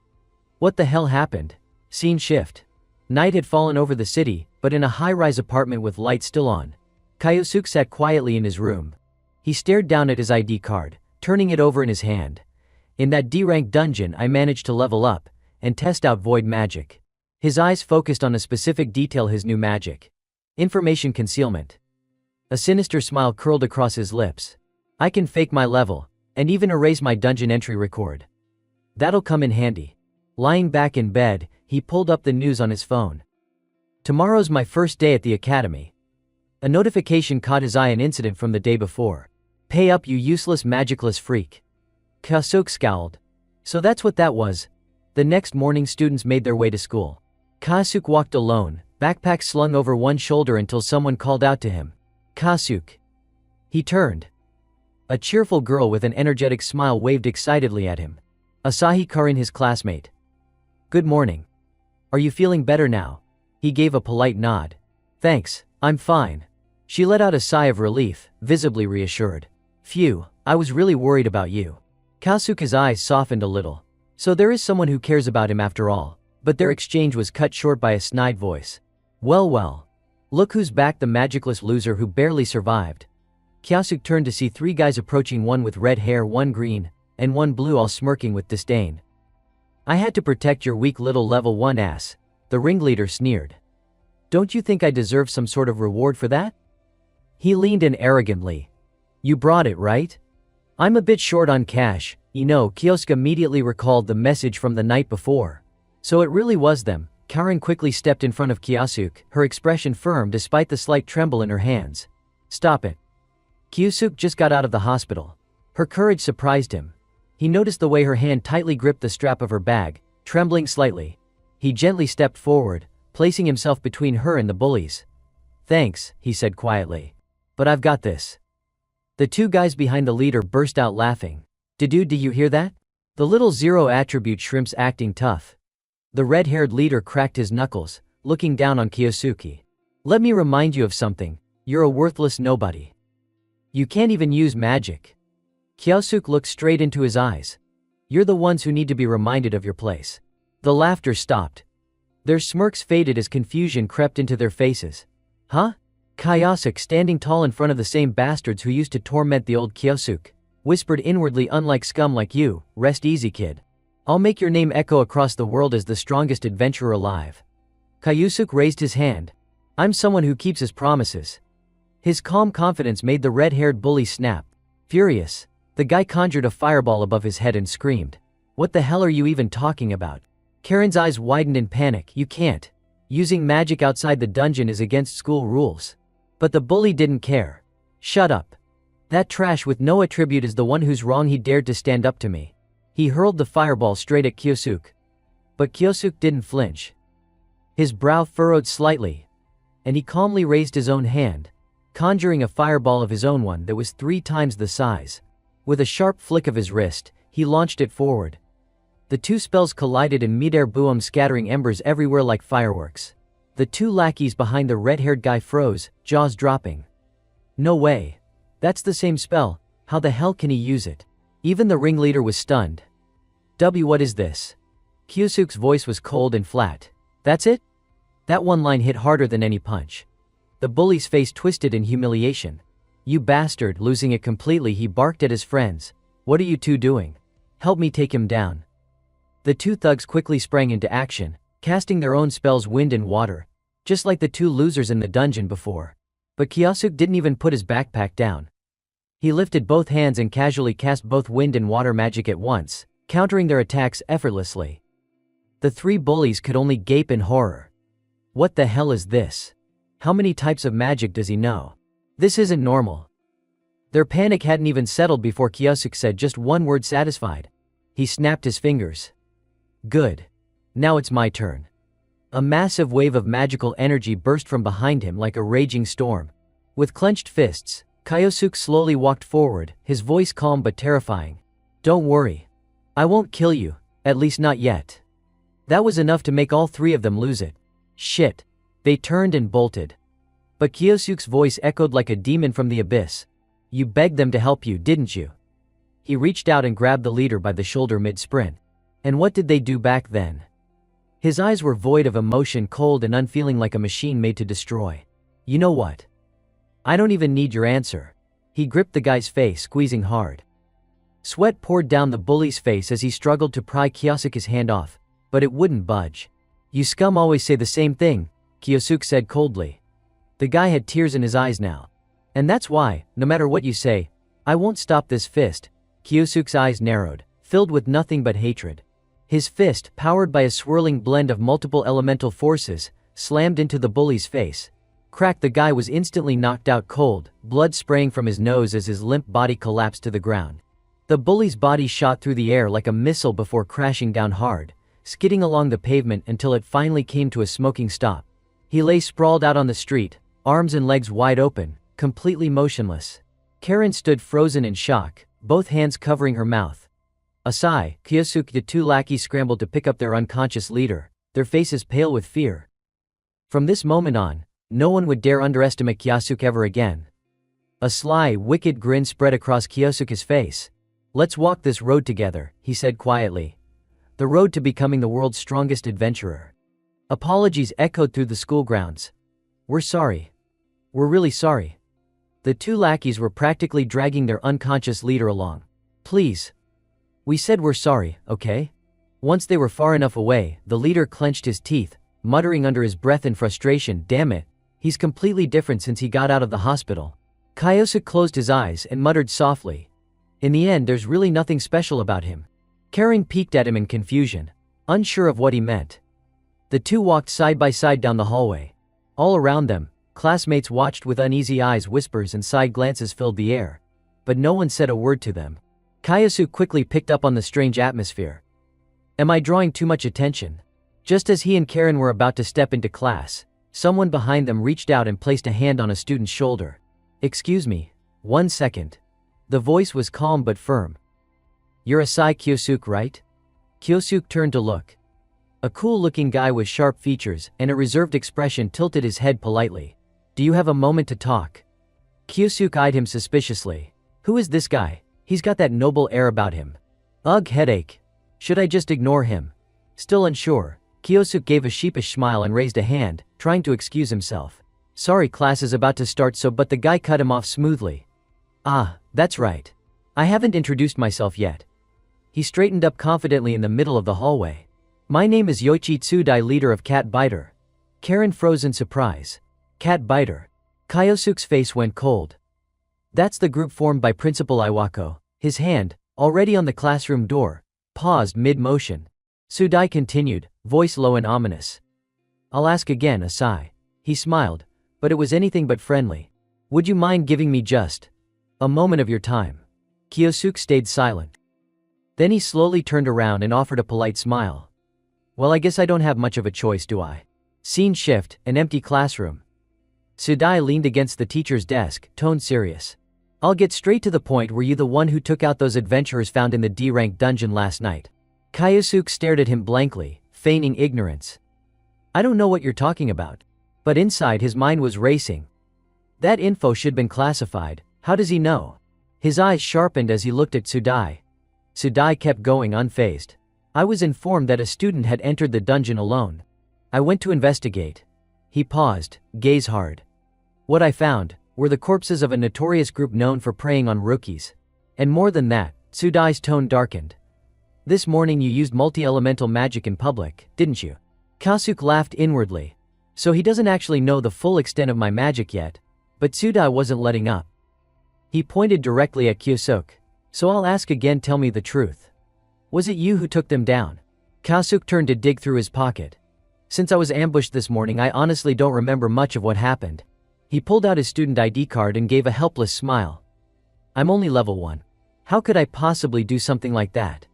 What the hell happened? Scene shift. Night had fallen over the city, but in a high-rise apartment with lights still on. Kyosuke sat quietly in his room. He stared down at his ID card, turning it over in his hand. In that D-rank dungeon I managed to level up and test out void magic. His eyes focused on a specific detail, his new magic. Information concealment. A sinister smile curled across his lips. I can fake my level, and even erase my dungeon entry record. That'll come in handy. Lying back in bed, he pulled up the news on his phone. Tomorrow's my first day at the academy. A notification caught his eye, an incident from the day before. Pay up, you useless magicless freak. Kyosuke scowled. So that's what that was. The next morning students made their way to school. Kyosuke walked alone, backpack slung over one shoulder until someone called out to him. Kyosuke. He turned. A cheerful girl with an energetic smile waved excitedly at him. Asahi Karin, his classmate. Good morning. Are you feeling better now? He gave a polite nod. Thanks, I'm fine. She let out a sigh of relief, visibly reassured. Phew, I was really worried about you. Kyosuke's eyes softened a little. So there is someone who cares about him after all. But their exchange was cut short by a snide voice. Well. Look who's back, the magicless loser who barely survived. Kyosuke turned to see 3 guys approaching, one with red hair, one green, and one blue, all smirking with disdain. I had to protect your weak little level 1 ass, the ringleader sneered. Don't you think I deserve some sort of reward for that? He leaned in arrogantly. You brought it, right? I'm a bit short on cash, Kyosuke immediately recalled the message from the night before. So it really was them. Karin quickly stepped in front of Kyosuke, her expression firm despite the slight tremble in her hands. Stop it. Kyosuke just got out of the hospital. Her courage surprised him. He noticed the way her hand tightly gripped the strap of her bag, trembling slightly. He gently stepped forward, placing himself between her and the bullies. Thanks, he said quietly. But I've got this. The 2 guys behind the leader burst out laughing. Dude, do you hear that? The little 0 attribute shrimp's acting tough. The red-haired leader cracked his knuckles, looking down on Kyosuke. Let me remind you of something. You're a worthless nobody. You can't even use magic. Kyosuke looked straight into his eyes. You're the ones who need to be reminded of your place. The laughter stopped. Their smirks faded as confusion crept into their faces. Huh? Kyosuke, standing tall in front of the same bastards who used to torment the old Kyosuke, whispered inwardly, unlike scum like you, rest easy, kid. I'll make your name echo across the world as the strongest adventurer alive. Kyosuke raised his hand. I'm someone who keeps his promises. His calm confidence made the red-haired bully snap. Furious, the guy conjured a fireball above his head and screamed. What the hell are you even talking about? Karen's eyes widened in panic. You can't. Using magic outside the dungeon is against school rules. But the bully didn't care. Shut up. That trash with no attribute is the one who's wrong. He dared to stand up to me. He hurled the fireball straight at Kyosuke. But Kyosuke didn't flinch. His brow furrowed slightly, and he calmly raised his own hand, conjuring a fireball of his own, one that was 3 times the size. With a sharp flick of his wrist, he launched it forward. The 2 spells collided in midair, boom, scattering embers everywhere like fireworks. The 2 lackeys behind the red-haired guy froze, jaws dropping. No way. That's the same spell. How the hell can he use it? Even the ringleader was stunned. What is this? Kyosuke's voice was cold and flat. That's it? That one line hit harder than any punch. The bully's face twisted in humiliation. You bastard, losing it completely, he barked at his friends. What are you 2 doing? Help me take him down. The 2 thugs quickly sprang into action, casting their own spells, wind and water, just like the 2 losers in the dungeon before. But Kyosuke didn't even put his backpack down. He lifted both hands and casually cast both wind and water magic at once, countering their attacks effortlessly. The 3 bullies could only gape in horror. What the hell is this? How many types of magic does he know? This isn't normal. Their panic hadn't even settled before Kyosuke said just one word, satisfied. He snapped his fingers. Good. Now it's my turn. A massive wave of magical energy burst from behind him like a raging storm. With clenched fists, Kyosuke slowly walked forward, his voice calm but terrifying. Don't worry. I won't kill you, at least not yet. That was enough to make all three of them lose it. Shit. They turned and bolted. But Kyosuke's voice echoed like a demon from the abyss. You begged them to help you, didn't you? He reached out and grabbed the leader by the shoulder mid-sprint. And what did they do back then? His eyes were void of emotion, cold and unfeeling like a machine made to destroy. You know what? I don't even need your answer. He gripped the guy's face, squeezing hard. Sweat poured down the bully's face as he struggled to pry Kyosuke's hand off, but it wouldn't budge. You scum always say the same thing, Kyosuke said coldly. The guy had tears in his eyes now. And that's why, no matter what you say, I won't stop this fist. Kyosuke's eyes narrowed, filled with nothing but hatred. His fist, powered by a swirling blend of multiple elemental forces, slammed into the bully's face. Crack! The guy was instantly knocked out cold, blood spraying from his nose as his limp body collapsed to the ground. The bully's body shot through the air like a missile before crashing down hard, skidding along the pavement until it finally came to a smoking stop. He lay sprawled out on the street, arms and legs wide open, completely motionless. Karen stood frozen in shock, both hands covering her mouth. Asai, Kyosuke, the two lackeys scrambled to pick up their unconscious leader, their faces pale with fear. From this moment on, no one would dare underestimate Kyosuke ever again. A sly, wicked grin spread across Kyosuke's face. Let's walk this road together, he said quietly. The road to becoming the world's strongest adventurer. Apologies echoed through the school grounds. We're sorry. We're really sorry. The two lackeys were practically dragging their unconscious leader along. Please. We said we're sorry, okay? Once they were far enough away, the leader clenched his teeth, muttering under his breath in frustration, damn it, he's completely different since he got out of the hospital. Kyosuke closed his eyes and muttered softly. In the end, there's really nothing special about him. Karen peeked at him in confusion, unsure of what he meant. The two walked side by side down the hallway. All around them, classmates watched with uneasy eyes, whispers and side glances filled the air. But no one said a word to them. Kyosuke quickly picked up on the strange atmosphere. Am I drawing too much attention? Just as he and Karen were about to step into class, someone behind them reached out and placed a hand on a student's shoulder. Excuse me, 1 second. The voice was calm but firm. You're Asai Kyosuke, right? Kyosuke turned to look. A cool-looking guy with sharp features and a reserved expression tilted his head politely. Do you have a moment to talk? Kyosuke eyed him suspiciously. Who is this guy? He's got that noble air about him. Ugh, headache. Should I just ignore him? Still unsure, Kyosuke gave a sheepish smile and raised a hand, trying to excuse himself. Sorry, class is about to start, but the guy cut him off smoothly. Ah, that's right. I haven't introduced myself yet. He straightened up confidently in the middle of the hallway. My name is Yoichi Tsudai, leader of Cat Biter. Karen froze in surprise. Cat Biter. Kyosuke's face went cold. That's the group formed by Principal Iwako. His hand, already on the classroom door, paused mid-motion. Tsudai continued, voice low and ominous. I'll ask again, Asai. He smiled, but it was anything but friendly. Would you mind giving me just a moment of your time? Kyosuke stayed silent. Then he slowly turned around and offered a polite smile. Well, I guess I don't have much of a choice, do I? Scene shift, an empty classroom. Tsudai leaned against the teacher's desk, tone serious. I'll get straight to the point. Were you the one who took out those adventurers found in the D-rank dungeon last night? Kyosuke stared at him blankly, feigning ignorance. I don't know what you're talking about. But inside his mind was racing. That info should have been classified. How does he know? His eyes sharpened as he looked at Tsudai. Tsudai kept going unfazed. I was informed that a student had entered the dungeon alone. I went to investigate. He paused, gaze hard. What I found were the corpses of a notorious group known for preying on rookies. And more than that, Tsudai's tone darkened. This morning you used multi-elemental magic in public, didn't you? Kyosuke laughed inwardly. So he doesn't actually know the full extent of my magic yet. But Tsudai wasn't letting up. He pointed directly at Kyosuke. So I'll ask again, tell me the truth. Was it you who took them down? Kyosuke turned to dig through his pocket. Since I was ambushed this morning, I honestly don't remember much of what happened. He pulled out his student ID card and gave a helpless smile. I'm only level 1. How could I possibly do something like that?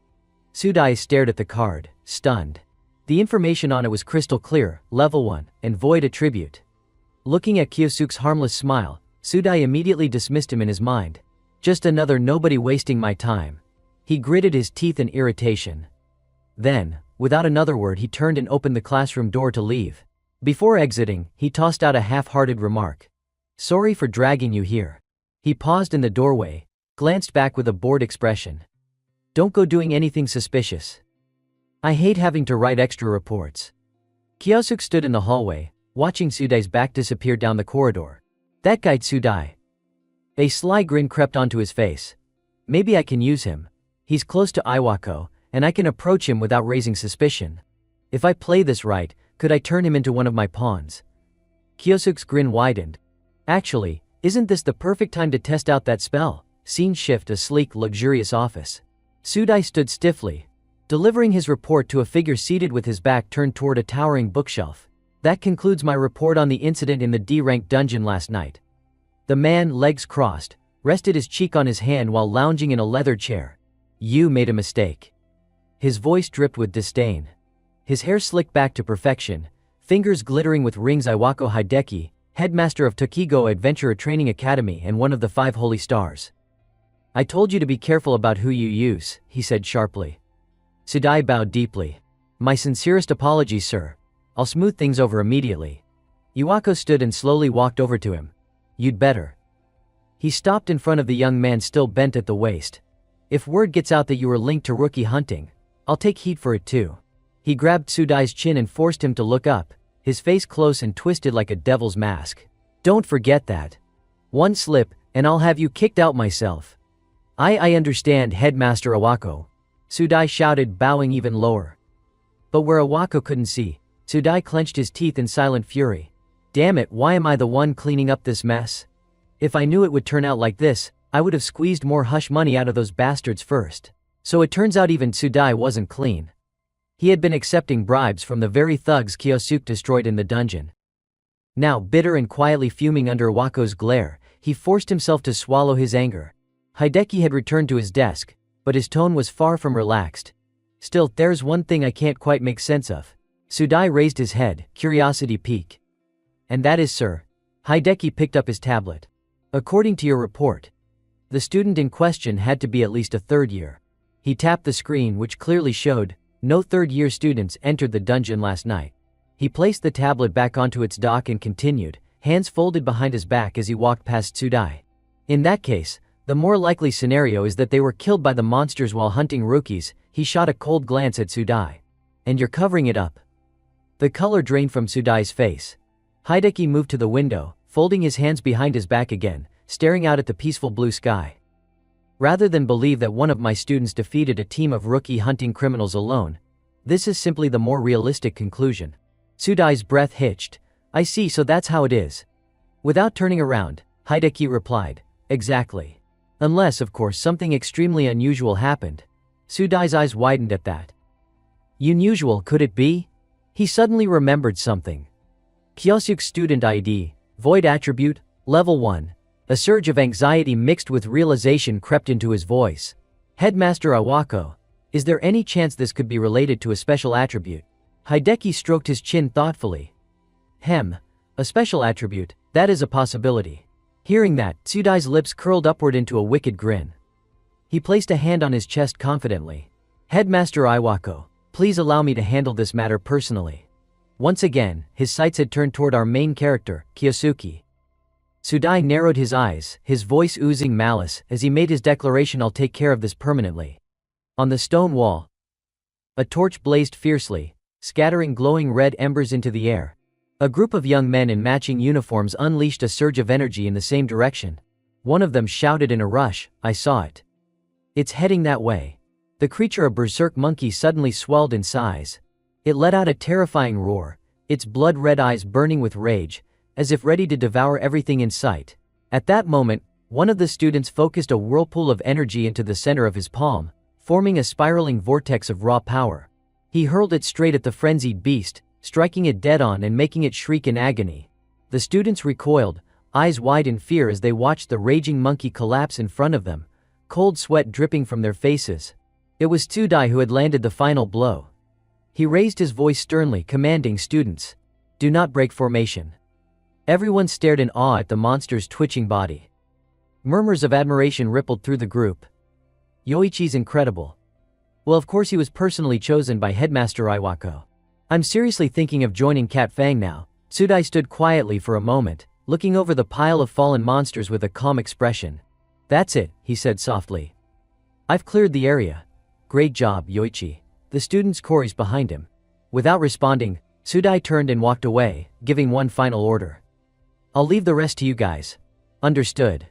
Tsudai stared at the card, stunned. The information on it was crystal clear, level 1, and void attribute. Looking at Kyosuke's harmless smile, Sudai immediately dismissed him in his mind. Just another nobody wasting my time. He gritted his teeth in irritation. Then, without another word, he turned and opened the classroom door to leave. Before exiting, he tossed out a half-hearted remark. Sorry for dragging you here. He paused in the doorway, glanced back with a bored expression. Don't go doing anything suspicious. I hate having to write extra reports. Kyosuke stood in the hallway, watching Sudai's back disappear down the corridor. That guy Sudai. A sly grin crept onto his face. Maybe I can use him. He's close to Iwako, and I can approach him without raising suspicion. If I play this right, could I turn him into one of my pawns? Kyosuke's grin widened. Actually, isn't this the perfect time to test out that spell? Scene shift: a sleek, luxurious office. Sudai stood stiffly, delivering his report to a figure seated with his back turned toward a towering bookshelf. That concludes my report on the incident in the D-rank dungeon last night. The man, legs crossed, rested his cheek on his hand while lounging in a leather chair. You made a mistake. His voice dripped with disdain. His hair slicked back to perfection, fingers glittering with rings. Iwako Hideki, headmaster of Tokigo Adventurer Training Academy and one of the 5 holy stars. I told you to be careful about who you use, he said sharply. Sudai bowed deeply. My sincerest apologies, sir. I'll smooth things over immediately. Iwako stood and slowly walked over to him. You'd better. He stopped in front of the young man still bent at the waist. If word gets out that you were linked to rookie hunting, I'll take heat for it too. He grabbed Sudai's chin and forced him to look up, his face close and twisted like a devil's mask. Don't forget that. One slip, and I'll have you kicked out myself. I understand, Headmaster Iwako. Sudai shouted, bowing even lower. But where Iwako couldn't see, Sudai clenched his teeth in silent fury. Damn it, why am I the one cleaning up this mess? If I knew it would turn out like this, I would have squeezed more hush money out of those bastards first. So it turns out even Sudai wasn't clean. He had been accepting bribes from the very thugs Kyosuke destroyed in the dungeon. Now, bitter and quietly fuming under Iwako's glare, he forced himself to swallow his anger. Hideki had returned to his desk, but his tone was far from relaxed. Still, there's one thing I can't quite make sense of. Sudai raised his head, curiosity piqued. And that is, sir. Hideki picked up his tablet. According to your report, the student in question had to be at least a third year. He tapped the screen, which clearly showed, no third-year students entered the dungeon last night. He placed the tablet back onto its dock and continued, hands folded behind his back as he walked past Sudai. In that case, the more likely scenario is that they were killed by the monsters while hunting rookies. He shot a cold glance at Sudai. And you're covering it up. The color drained from Sudai's face. Hideki moved to the window, folding his hands behind his back again, staring out at the peaceful blue sky. Rather than believe that one of my students defeated a team of rookie hunting criminals alone, this is simply the more realistic conclusion. Sudai's breath hitched. I see, so that's how it is. Without turning around, Hideki replied, exactly. Unless, of course, something extremely unusual happened. Sudai's eyes widened at that. Unusual, could it be? He suddenly remembered something. Kyosuke student ID, void attribute, level 1. A surge of anxiety mixed with realization crept into his voice. Headmaster Iwako, is there any chance this could be related to a special attribute? Hideki stroked his chin thoughtfully. A special attribute, that is a possibility. Hearing that, Sudai's lips curled upward into a wicked grin. He placed a hand on his chest confidently. Headmaster Iwako, please allow me to handle this matter personally. Once again, his sights had turned toward our main character, Kyosuke. Sudai narrowed his eyes, his voice oozing malice, as he made his declaration, I'll take care of this permanently. On the stone wall, a torch blazed fiercely, scattering glowing red embers into the air. A group of young men in matching uniforms unleashed a surge of energy in the same direction. One of them shouted in a rush, I saw it. It's heading that way. The creature, a berserk monkey, suddenly swelled in size. It let out a terrifying roar, its blood-red eyes burning with rage, as if ready to devour everything in sight. At that moment, one of the students focused a whirlpool of energy into the center of his palm, forming a spiraling vortex of raw power. He hurled it straight at the frenzied beast, striking it dead on and making it shriek in agony. The students recoiled, eyes wide in fear as they watched the raging monkey collapse in front of them, cold sweat dripping from their faces. It was Sudai who had landed the final blow. He raised his voice sternly, commanding students, do not break formation. Everyone stared in awe at the monster's twitching body. Murmurs of admiration rippled through the group. Yoichi's incredible. Well, of course he was personally chosen by Headmaster Iwako. I'm seriously thinking of joining Cat Fang now. Sudai stood quietly for a moment, looking over the pile of fallen monsters with a calm expression. That's it, he said softly. I've cleared the area. Great job, Yoichi. The students chorused behind him. Without responding, Sudai turned and walked away, giving one final order. I'll leave the rest to you guys. Understood.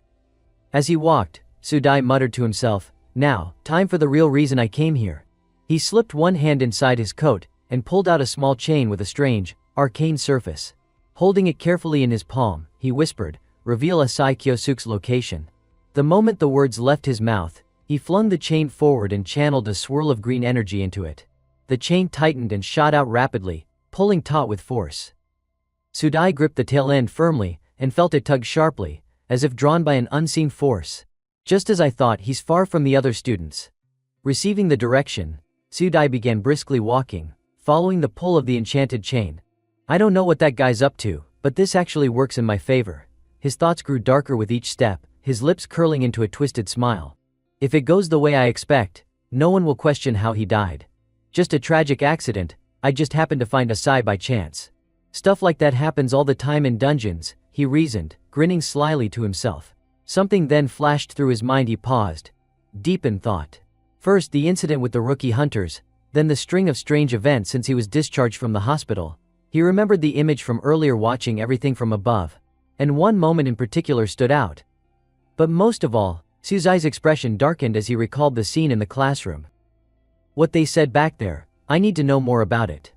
As he walked, Sudai muttered to himself, now, time for the real reason I came here. He slipped one hand inside his coat and pulled out a small chain with a strange, arcane surface. Holding it carefully in his palm, he whispered, reveal Asai Kyosuke's location. The moment the words left his mouth, he flung the chain forward and channeled a swirl of green energy into it. The chain tightened and shot out rapidly, pulling taut with force. Sudai gripped the tail end firmly and felt it tug sharply, as if drawn by an unseen force. Just as I thought, he's far from the other students. Receiving the direction, Sudai began briskly walking, following the pull of the enchanted chain. I don't know what that guy's up to, but this actually works in my favor. His thoughts grew darker with each step, his lips curling into a twisted smile. If it goes the way I expect, no one will question how he died. Just a tragic accident, I just happened to find Asai by chance. Stuff like that happens all the time in dungeons, he reasoned, grinning slyly to himself. Something then flashed through his mind. He paused, deep in thought. First the incident with the rookie hunters, then the string of strange events since he was discharged from the hospital. He remembered the image from earlier watching everything from above. And one moment in particular stood out. But most of all, Sudai's expression darkened as he recalled the scene in the classroom. What they said back there, I need to know more about it.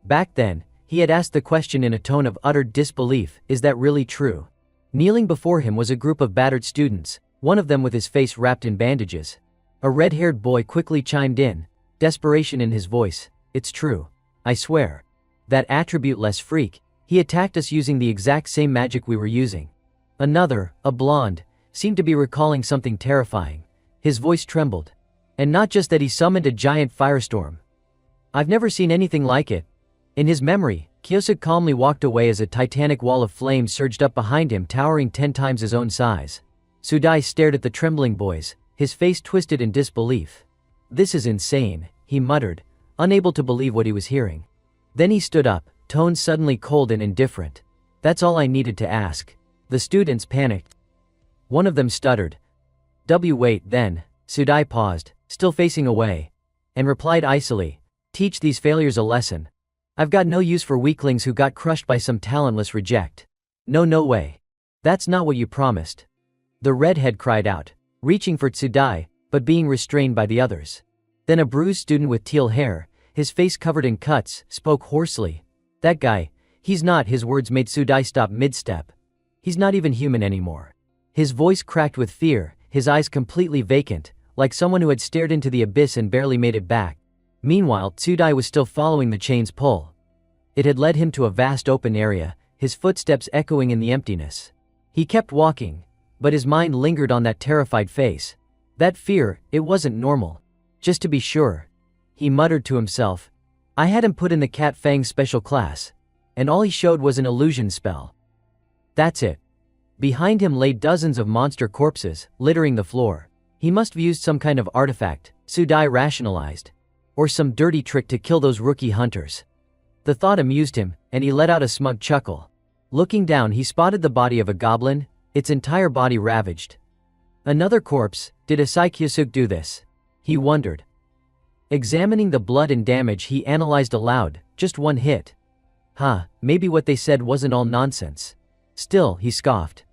Back then, he had asked the question in a tone of utter disbelief, is that really true? Kneeling before him was a group of battered students, one of them with his face wrapped in bandages. A red-haired boy quickly chimed in, desperation in his voice, it's true. I swear. That attribute-less freak, he attacked us using the exact same magic we were using. Another, a blonde, seemed to be recalling something terrifying. His voice trembled. And not just that, he summoned a giant firestorm. I've never seen anything like it. In his memory, Kyosuke calmly walked away as a titanic wall of flame surged up behind him, towering 10 times his own size. Sudai stared at the trembling boys, his face twisted in disbelief. This is insane, he muttered, unable to believe what he was hearing. Then he stood up, tone suddenly cold and indifferent. That's all I needed to ask. The students panicked. One of them stuttered. Wait, then. Sudai paused, still facing away, and replied icily, teach these failures a lesson. I've got no use for weaklings who got crushed by some talentless reject. No way. That's not what you promised. The redhead cried out, reaching for Sudai, but being restrained by the others. Then a bruised student with teal hair, his face covered in cuts, spoke hoarsely. That guy, he's not. His words made Sudai stop mid-step. He's not even human anymore. His voice cracked with fear, his eyes completely vacant, like someone who had stared into the abyss and barely made it back. Meanwhile, Sudai was still following the chain's pull. It had led him to a vast open area, his footsteps echoing in the emptiness. He kept walking, but his mind lingered on that terrified face. That fear, it wasn't normal. Just to be sure. He muttered to himself. I had him put in the Cat Fang special class, and all he showed was an illusion spell. That's it. Behind him lay dozens of monster corpses, littering the floor. He must have used some kind of artifact, Sudai rationalized. Or some dirty trick to kill those rookie hunters. The thought amused him, and he let out a smug chuckle. Looking down, he spotted the body of a goblin, its entire body ravaged. Another corpse. Did Asai Kyosuke do this? He wondered. Examining the blood and damage, he analyzed aloud, just one hit. Maybe what they said wasn't all nonsense. Still, he scoffed.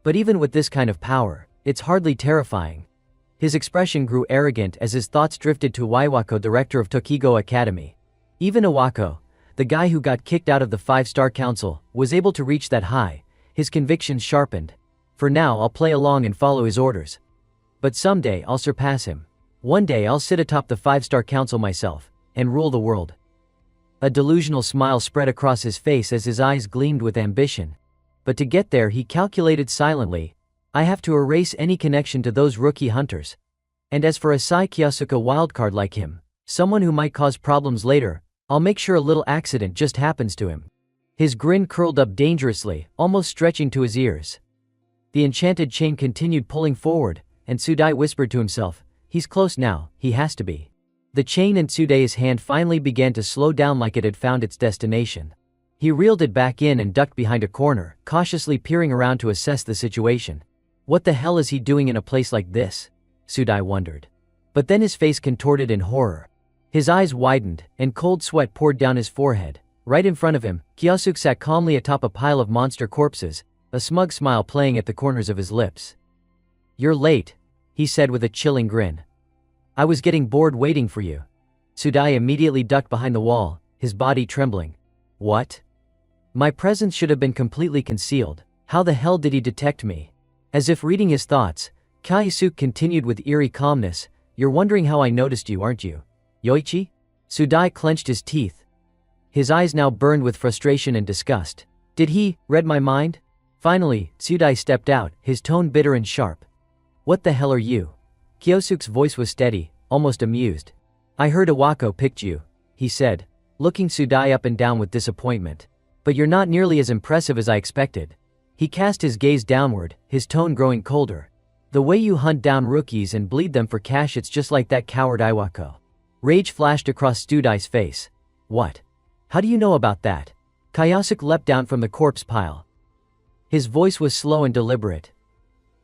But even with this kind of power, it's hardly terrifying. His expression grew arrogant as his thoughts drifted to Iwako, director of Tokigo Academy. Even Iwako, the guy who got kicked out of the 5-star council, was able to reach that high. His convictions sharpened. For now, I'll play along and follow his orders. But someday, I'll surpass him. One day, I'll sit atop the 5-star council myself, and rule the world. A delusional smile spread across his face as his eyes gleamed with ambition. But to get there, he calculated silently, I have to erase any connection to those rookie hunters. And as for Asai Kyosuke, a wildcard like him, someone who might cause problems later, I'll make sure a little accident just happens to him. His grin curled up dangerously, almost stretching to his ears. The enchanted chain continued pulling forward, and Sudai whispered to himself, "He's close now, he has to be." The chain in Sudai's hand finally began to slow down like it had found its destination. He reeled it back in and ducked behind a corner, cautiously peering around to assess the situation. What the hell is he doing in a place like this? Sudai wondered. But then his face contorted in horror. His eyes widened, and cold sweat poured down his forehead. Right in front of him, Kyosuk sat calmly atop a pile of monster corpses, a smug smile playing at the corners of his lips. "You're late," he said with a chilling grin. "I was getting bored waiting for you." Sudai immediately ducked behind the wall, his body trembling. "What? My presence should have been completely concealed. How the hell did he detect me?" As if reading his thoughts, Kyosuk continued with eerie calmness, "You're wondering how I noticed you, aren't you, Yoichi?" Sudai clenched his teeth. His eyes now burned with frustration and disgust. Did he read my mind? Finally, Sudai stepped out, his tone bitter and sharp. "What the hell are you?" Kyosuk's voice was steady, almost amused. "I heard Iwako picked you," he said, looking Sudai up and down with disappointment. "But you're not nearly as impressive as I expected." He cast his gaze downward, his tone growing colder. "The way you hunt down rookies and bleed them for cash, it's just like that coward Iwako." Rage flashed across Sudai's face. "What? How do you know about that?" Kyosuk leapt down from the corpse pile. His voice was slow and deliberate.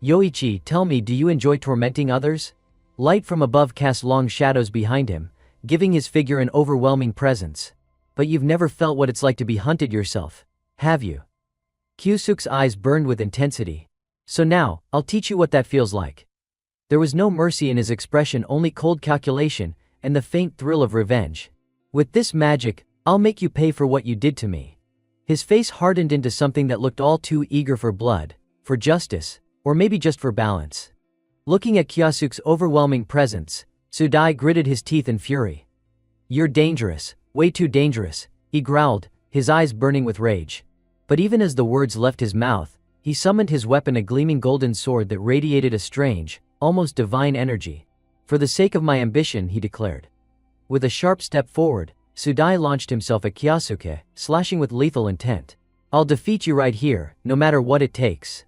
"Yoichi, tell me, do you enjoy tormenting others?" Light from above cast long shadows behind him, giving his figure an overwhelming presence. "But you've never felt what it's like to be hunted yourself, have you?" Kyosuk's eyes burned with intensity. "So now, I'll teach you what that feels like." There was no mercy in his expression, only cold calculation, and the faint thrill of revenge. "With this magic, I'll make you pay for what you did to me." His face hardened into something that looked all too eager for blood, for justice, or maybe just for balance. Looking at Kyosuk's overwhelming presence, Sudai gritted his teeth in fury. "You're dangerous, way too dangerous," he growled, his eyes burning with rage. But even as the words left his mouth, he summoned his weapon, a gleaming golden sword that radiated a strange, almost divine energy. "For the sake of my ambition," he declared. With a sharp step forward, Sudai launched himself at Kyosuke, slashing with lethal intent. "I'll defeat you right here, no matter what it takes."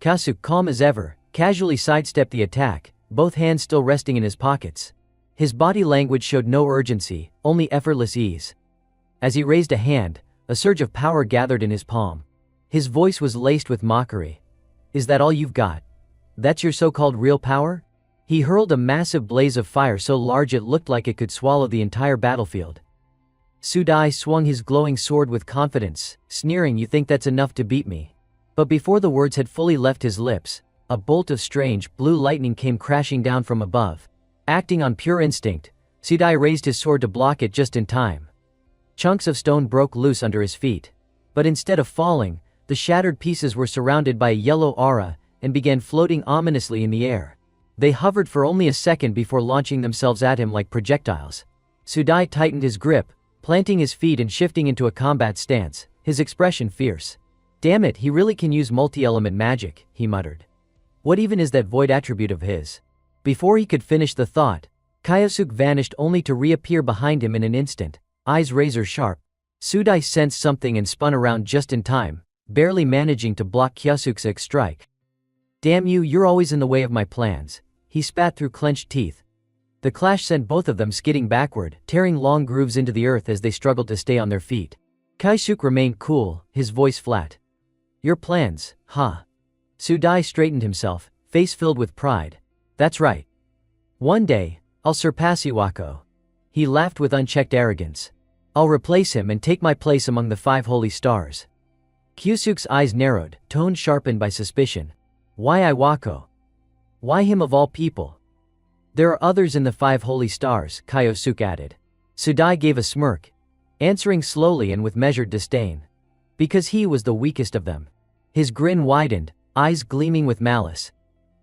Kyosuke, calm as ever, casually sidestepped the attack, both hands still resting in his pockets. His body language showed no urgency, only effortless ease. As he raised a hand, a surge of power gathered in his palm. His voice was laced with mockery. "Is that all you've got? That's your so-called real power?" He hurled a massive blaze of fire so large it looked like it could swallow the entire battlefield. Sudai swung his glowing sword with confidence, sneering, "You think that's enough to beat me?" But before the words had fully left his lips, a bolt of strange, blue lightning came crashing down from above. Acting on pure instinct, Sudai raised his sword to block it just in time. Chunks of stone broke loose under his feet. But instead of falling, the shattered pieces were surrounded by a yellow aura and began floating ominously in the air. They hovered for only a second before launching themselves at him like projectiles. Sudai tightened his grip, planting his feet and shifting into a combat stance, his expression fierce. "Damn it, he really can use multi-element magic," he muttered. "What even is that void attribute of his?" Before he could finish the thought, Kyosuke vanished only to reappear behind him in an instant, eyes razor-sharp. Sudai sensed something and spun around just in time, barely managing to block Kyosuke's strike. "Damn you, you're always in the way of my plans," he spat through clenched teeth. The clash sent both of them skidding backward, tearing long grooves into the earth as they struggled to stay on their feet. Kyosuke remained cool, his voice flat. "Your plans, huh?" Sudai straightened himself, face filled with pride. "That's right. One day, I'll surpass Iwako." He laughed with unchecked arrogance. "I'll replace him and take my place among the 5 holy stars." Kyosuke's eyes narrowed, tone sharpened by suspicion. "Why Iwako? Why him of all people?" "There are others in the 5 holy stars," Kyosuke added. Sudai gave a smirk, answering slowly and with measured disdain. "Because he was the weakest of them." His grin widened, eyes gleaming with malice.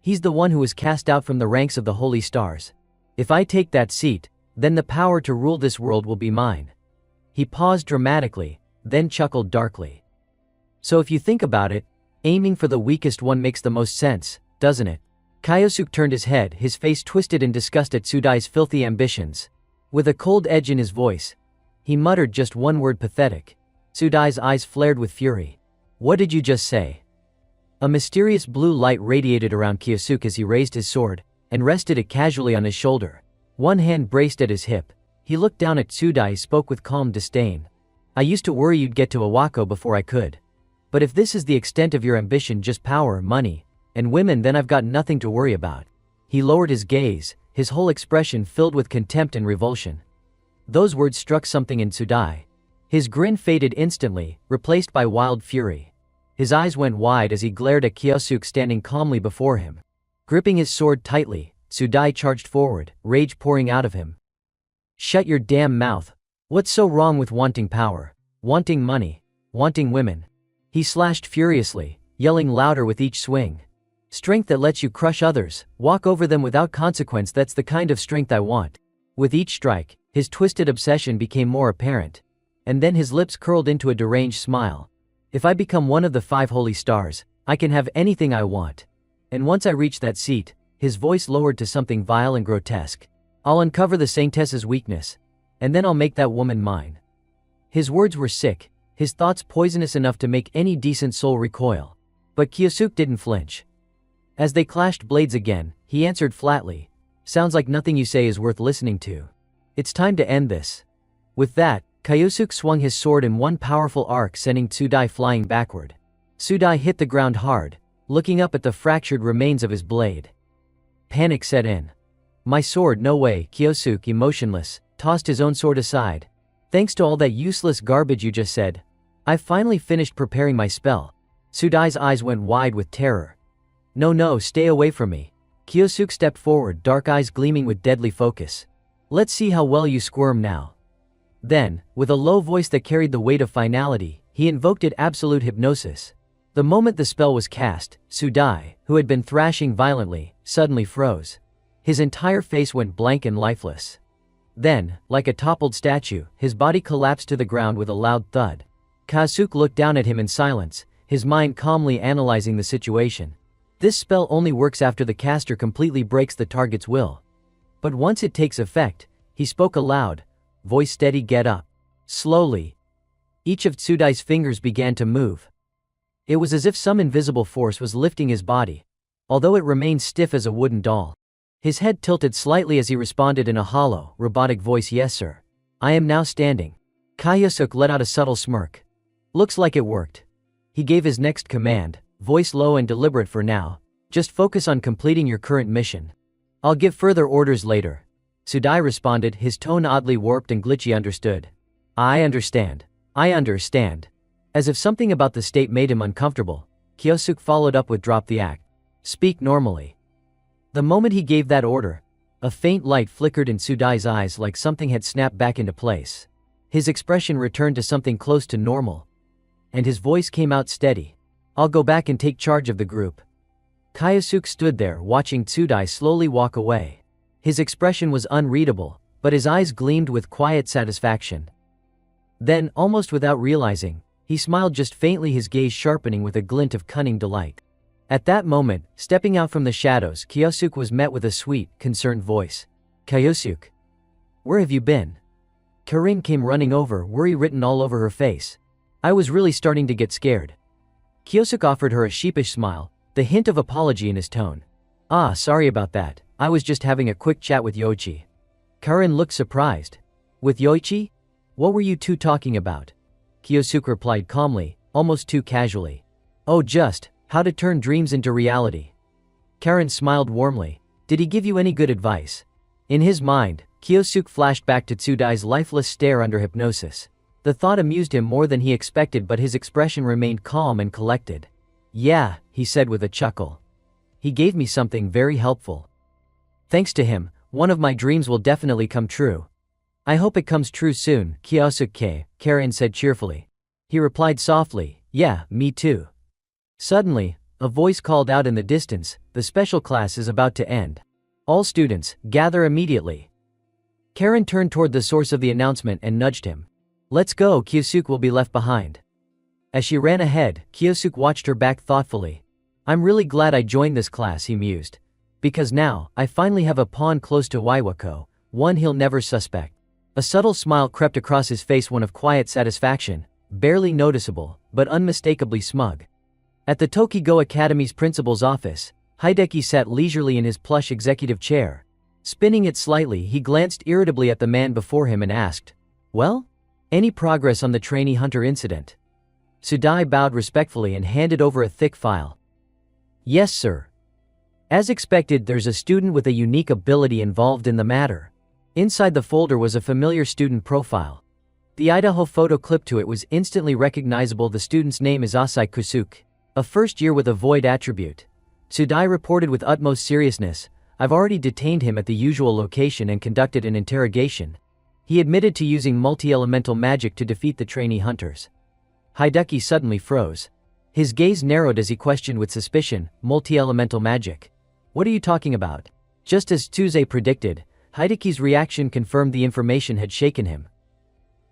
"He's the one who was cast out from the ranks of the holy stars. If I take that seat, then the power to rule this world will be mine." He paused dramatically, then chuckled darkly. "So if you think about it, aiming for the weakest one makes the most sense, doesn't it?" Kyosuke turned his head, his face twisted in disgust at Sudai's filthy ambitions. With a cold edge in his voice, he muttered just one word: "Pathetic." Sudai's eyes flared with fury. What did you just say? A mysterious blue light radiated around Kyosuke as he raised his sword and rested it casually on his shoulder. One hand braced at his hip. He looked down at Sudai, spoke with calm disdain. I used to worry you'd get to Iwako before I could. But if this is the extent of your ambition, just power, money, and women, then I've got nothing to worry about. He lowered his gaze, his whole expression filled with contempt and revulsion. Those words struck something in Sudai. His grin faded instantly, replaced by wild fury. His eyes went wide as he glared at Kyosuke standing calmly before him. Gripping his sword tightly, Sudai charged forward, rage pouring out of him. Shut your damn mouth. What's so wrong with wanting power? Wanting money? Wanting women? He slashed furiously, yelling louder with each swing. Strength that lets you crush others, walk over them without consequence, that's the kind of strength I want. With each strike, his twisted obsession became more apparent. And then his lips curled into a deranged smile. If I become one of the 5 holy stars, I can have anything I want. And once I reach that seat, his voice lowered to something vile and grotesque. I'll uncover the saintess's weakness. And then I'll make that woman mine. His words were sick, his thoughts poisonous enough to make any decent soul recoil. But Kyosuke didn't flinch. As they clashed blades again, he answered flatly. Sounds like nothing you say is worth listening to. It's time to end this. With that, Kyosuke swung his sword in one powerful arc, sending Sudai flying backward. Sudai hit the ground hard, looking up at the fractured remains of his blade. Panic set in. My sword, no way. Kyosuke, emotionless, tossed his own sword aside. Thanks to all that useless garbage you just said. I've finally finished preparing my spell. Sudai's eyes went wide with terror. No, stay away from me. Kyosuke stepped forward, dark eyes gleaming with deadly focus. Let's see how well you squirm now. Then, with a low voice that carried the weight of finality, he invoked absolute hypnosis. The moment the spell was cast, Sudai, who had been thrashing violently, suddenly froze. His entire face went blank and lifeless. Then, like a toppled statue, his body collapsed to the ground with a loud thud. Kyosuke looked down at him in silence, his mind calmly analyzing the situation. This spell only works after the caster completely breaks the target's will. But once it takes effect, he spoke aloud, voice steady, get up. Slowly. Each of Sudai's fingers began to move. It was as if some invisible force was lifting his body, although it remained stiff as a wooden doll. His head tilted slightly as he responded in a hollow, robotic voice, yes sir. I am now standing. Kyosuke let out a subtle smirk. Looks like it worked. He gave his next command, voice low and deliberate for now. Just focus on completing your current mission. I'll give further orders later. Sudai responded, his tone oddly warped and glitchy. Understood. I understand. As if something about the state made him uncomfortable, Kyosuke followed up with drop the act. Speak normally. The moment he gave that order, a faint light flickered in Sudai's eyes like something had snapped back into place. His expression returned to something close to normal. And his voice came out steady. I'll go back and take charge of the group. Kyosuke stood there watching Sudai slowly walk away. His expression was unreadable, but his eyes gleamed with quiet satisfaction. Then, almost without realizing, he smiled just faintly, his gaze sharpening with a glint of cunning delight. At that moment, stepping out from the shadows, Kyosuke was met with a sweet, concerned voice. Kyosuke. Where have you been? Karin came running over, worry written all over her face. I was really starting to get scared. Kyosuke offered her a sheepish smile, the hint of apology in his tone. Ah, sorry about that, I was just having a quick chat with Yoichi. Karin looked surprised. With Yoichi? What were you two talking about? Kyosuke replied calmly, almost too casually. Oh, just how to turn dreams into reality. Karin smiled warmly. Did he give you any good advice? In his mind, Kyosuke flashed back to Sudai's lifeless stare under hypnosis. The thought amused him more than he expected, but his expression remained calm and collected. Yeah, he said with a chuckle. He gave me something very helpful. Thanks to him, one of my dreams will definitely come true. I hope it comes true soon, Kyosuke, Karin said cheerfully. He replied softly, yeah, me too. Suddenly, a voice called out in the distance, the special class is about to end. All students, gather immediately. Karin turned toward the source of the announcement and nudged him. Let's go, Kyosuke will be left behind. As she ran ahead, Kyosuke watched her back thoughtfully. I'm really glad I joined this class, he mused. Because now, I finally have a pawn close to Iwako, one he'll never suspect. A subtle smile crept across his face, one of quiet satisfaction. barely noticeable, but unmistakably smug. At the Tokigo Academy's principal's office, Hideki sat leisurely in his plush executive chair. Spinning it slightly, he glanced irritably at the man before him and asked, "Well? Any progress on the trainee hunter incident?" Sudai bowed respectfully and handed over a thick file. "Yes, sir. As expected, there's a student with a unique ability involved in the matter." Inside the folder was a familiar student profile. The Idaho photo clipped to it was instantly recognizable. The student's name is Asai Kusuke, a first year with a void attribute. Sudai reported with utmost seriousness, "I've already detained him at the usual location and conducted an interrogation." He admitted to using multi-elemental magic to defeat the trainee hunters. Hideki suddenly froze. His gaze narrowed as he questioned with suspicion, "Multi-elemental magic? What are you talking about?" Just as Tsuze predicted, Hideki's reaction confirmed the information had shaken him.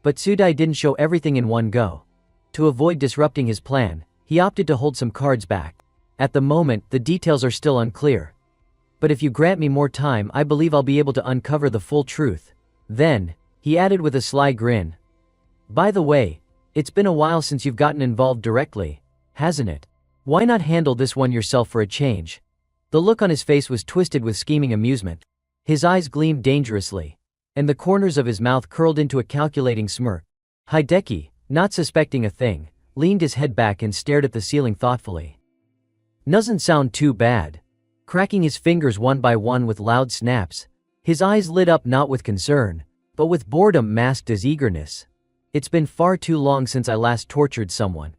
But Sudai didn't show everything in one go. To avoid disrupting his plan, he opted to hold some cards back. "At the moment, the details are still unclear. But if you grant me more time, I believe I'll be able to uncover the full truth." Then, he added with a sly grin, "By the way, it's been a while since you've gotten involved directly, hasn't it? Why not handle this one yourself for a change?" The look on his face was twisted with scheming amusement. His eyes gleamed dangerously, and the corners of his mouth curled into a calculating smirk. Hideki, not suspecting a thing, leaned his head back and stared at the ceiling thoughtfully. "Doesn't sound too bad." Cracking his fingers one by one with loud snaps, his eyes lit up not with concern, but with boredom masked as eagerness. "It's been far too long since I last tortured someone.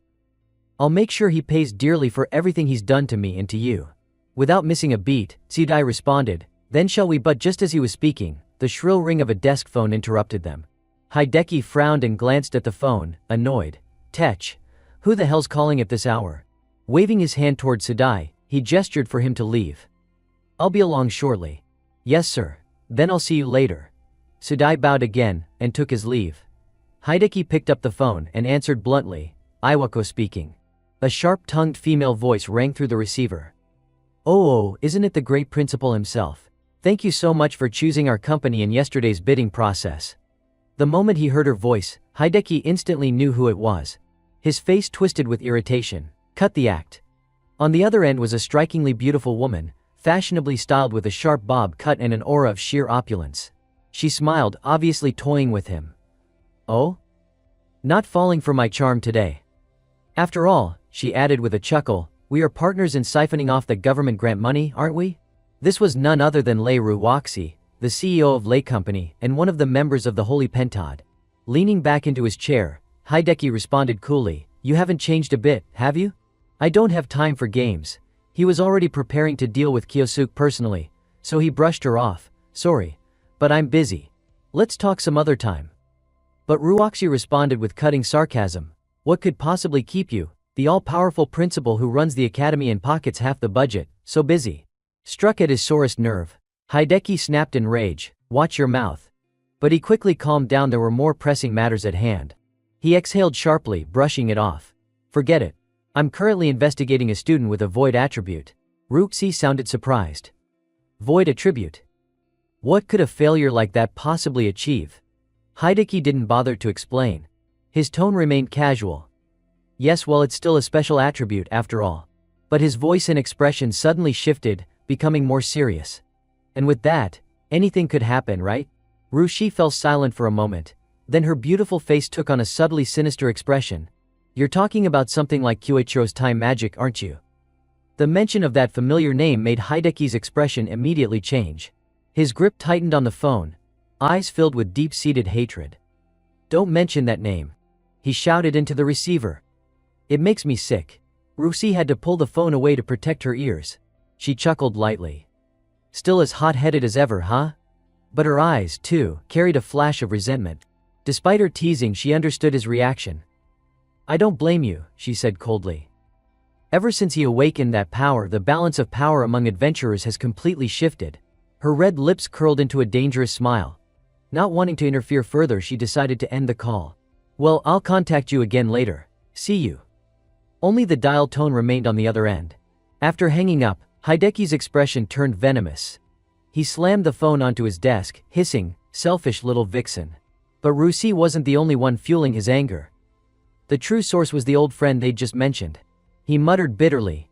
I'll make sure he pays dearly for everything he's done to me and to you." Without missing a beat, Sudai responded, "Then shall we?" But just as he was speaking, the shrill ring of a desk phone interrupted them. Hideki frowned and glanced at the phone, annoyed. "Tech, who the hell's calling at this hour?" Waving his hand toward Sudai, he gestured for him to leave. "I'll be along shortly." "Yes, sir. Then I'll see you later." Sudai bowed again, and took his leave. Hideki picked up the phone and answered bluntly, "Iwako speaking." A sharp-tongued female voice rang through the receiver. "Oh, isn't it the great principal himself? Thank you so much for choosing our company in yesterday's bidding process." The moment he heard her voice, Hideki instantly knew who it was. His face twisted with irritation. Cut the act. On the other end was a strikingly beautiful woman, fashionably styled with a sharp bob cut and an aura of sheer opulence. She smiled, obviously toying with him. "Oh? Not falling for my charm today? After all," she added with a chuckle, "we are partners in siphoning off the government grant money, aren't we?" This was none other than Lei Ruwaxi, the CEO of Lei Company and one of the members of the Holy Pentad. Leaning back into his chair, Hideki responded coolly, "You haven't changed a bit, have you?" "I don't have time for games." He was already preparing to deal with Kyosuke personally, so he brushed her off. "Sorry, but I'm busy. Let's talk some other time." But Ruwaxi responded with cutting sarcasm, "What could possibly keep you? The all-powerful principal who runs the academy and pockets half the budget, so busy." Struck at his sorest nerve, Hideki snapped in rage, "Watch your mouth." But he quickly calmed down. There were more pressing matters at hand. He exhaled sharply, brushing it off. "Forget it. I'm currently investigating a student with a void attribute." Ruwaxi sounded surprised. "Void attribute? What could a failure like that possibly achieve?" Hideki didn't bother to explain. His tone remained casual. "Yes, well, it's still a special attribute after all." But his voice and expression suddenly shifted, becoming more serious. "And with that, anything could happen, right?" Ruwaxi fell silent for a moment, then her beautiful face took on a subtly sinister expression. "You're talking about something like Kyoichiro's time magic, aren't you?" The mention of that familiar name made Hideki's expression immediately change. His grip tightened on the phone, eyes filled with deep-seated hatred. "Don't mention that name," he shouted into the receiver. "It makes me sick." Ruwaxi had to pull the phone away to protect her ears. She chuckled lightly. "Still as hot-headed as ever, huh?" But her eyes, too, carried a flash of resentment. Despite her teasing, she understood his reaction. "I don't blame you," she said coldly. "Ever since he awakened that power, the balance of power among adventurers has completely shifted." Her red lips curled into a dangerous smile. Not wanting to interfere further, she decided to end the call. "Well, I'll contact you again later. See you." Only the dial tone remained on the other end. After hanging up, Hideki's expression turned venomous. He slammed the phone onto his desk, hissing, "Selfish little vixen." But Ruwaxi wasn't the only one fueling his anger. The true source was the old friend they'd just mentioned. He muttered bitterly.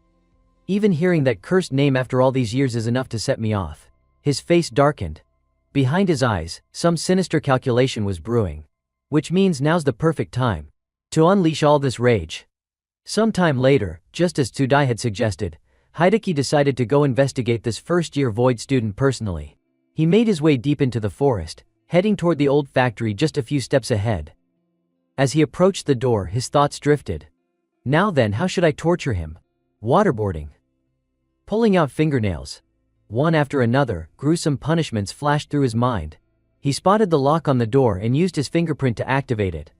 Even hearing that cursed name after all these years is enough to set me off. His face darkened. Behind his eyes, some sinister calculation was brewing. Which means now's the perfect time to unleash all this rage. Sometime later, just as Tsudai had suggested, Hideki decided to go investigate this first-year void student personally. He made his way deep into the forest, heading toward the old factory just a few steps ahead. As he approached the door, his thoughts drifted. Now then, how should I torture him? Waterboarding. Pulling out fingernails. One after another, gruesome punishments flashed through his mind. He spotted the lock on the door and used his fingerprint to activate it.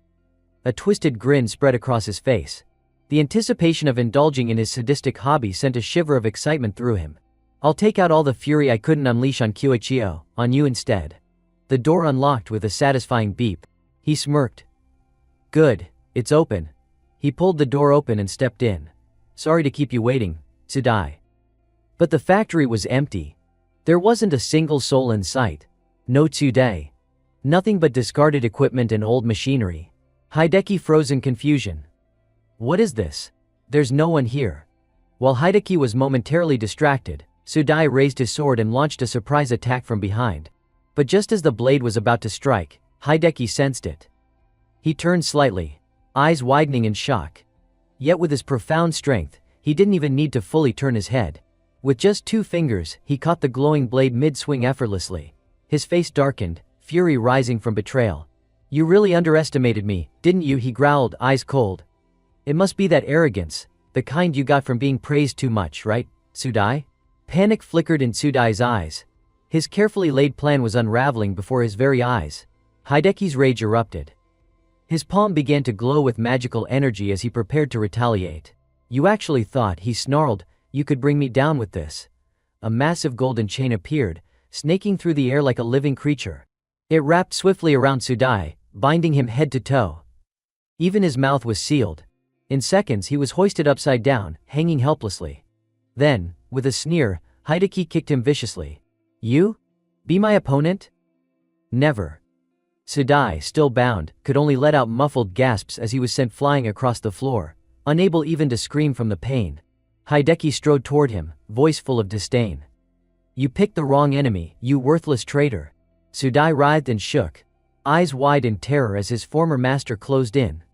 A twisted grin spread across his face. The anticipation of indulging in his sadistic hobby sent a shiver of excitement through him. I'll take out all the fury I couldn't unleash on Kyoichio, on you instead. The door unlocked with a satisfying beep. He smirked. Good, it's open. He pulled the door open and stepped in. Sorry to keep you waiting, Tsudai. But the factory was empty. There wasn't a single soul in sight. No Tsudai. Nothing but discarded equipment and old machinery. Hideki froze in confusion. What is this? There's no one here. While Hideki was momentarily distracted, Tsudai raised his sword and launched a surprise attack from behind. But just as the blade was about to strike, Hideki sensed it. He turned slightly, eyes widening in shock. Yet with his profound strength, he didn't even need to fully turn his head. With just 2 fingers, he caught the glowing blade mid-swing effortlessly. His face darkened, fury rising from betrayal. You really underestimated me, didn't you? He growled, eyes cold. It must be that arrogance, the kind you got from being praised too much, right, Tsudai? Panic flickered in Tsudai's eyes. His carefully laid plan was unraveling before his very eyes. Hideki's rage erupted. His palm began to glow with magical energy as he prepared to retaliate. You actually thought, he snarled, you could bring me down with this. A massive golden chain appeared, snaking through the air like a living creature. It wrapped swiftly around Tsudai, binding him head to toe. Even his mouth was sealed. In seconds he was hoisted upside down, hanging helplessly. Then, with a sneer, Hideki kicked him viciously. You? Be my opponent? Never. Tsudai, still bound, could only let out muffled gasps as he was sent flying across the floor, unable even to scream from the pain. Hideki strode toward him, voice full of disdain. You picked the wrong enemy, you worthless traitor. Tsudai writhed and shook, eyes wide in terror as his former master closed in.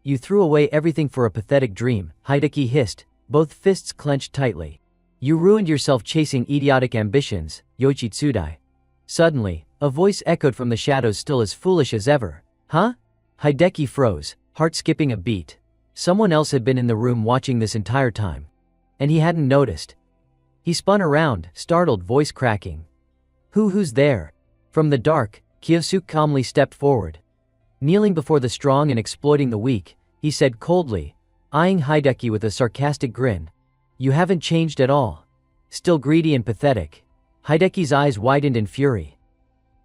You threw away everything for a pathetic dream, Hideki hissed, both fists clenched tightly. You ruined yourself chasing idiotic ambitions, Yoichi Tsudai. Suddenly, a voice echoed from the shadows, still as foolish as ever. Huh? Hideki froze, heart skipping a beat. Someone else had been in the room watching this entire time. And he hadn't noticed. He spun around, startled, voice cracking. Who's there? From the dark, Kyosuke calmly stepped forward. Kneeling before the strong and exploiting the weak, he said coldly, eyeing Hideki with a sarcastic grin. You haven't changed at all. Still greedy and pathetic. Hideki's eyes widened in fury.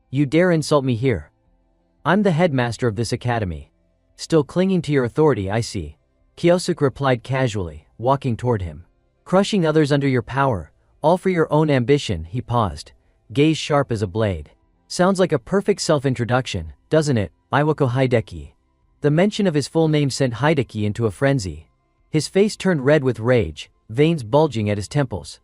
You dare insult me here? I'm the headmaster of this academy. Still clinging to your authority, I see. Kyosuke replied casually, walking toward him. Crushing others under your power, all for your own ambition. He paused, gaze sharp as a blade. Sounds like a perfect self-introduction, doesn't it, Iwako Hideki? The mention of his full name sent Hideki into a frenzy. His face turned red with rage, veins bulging at his temples.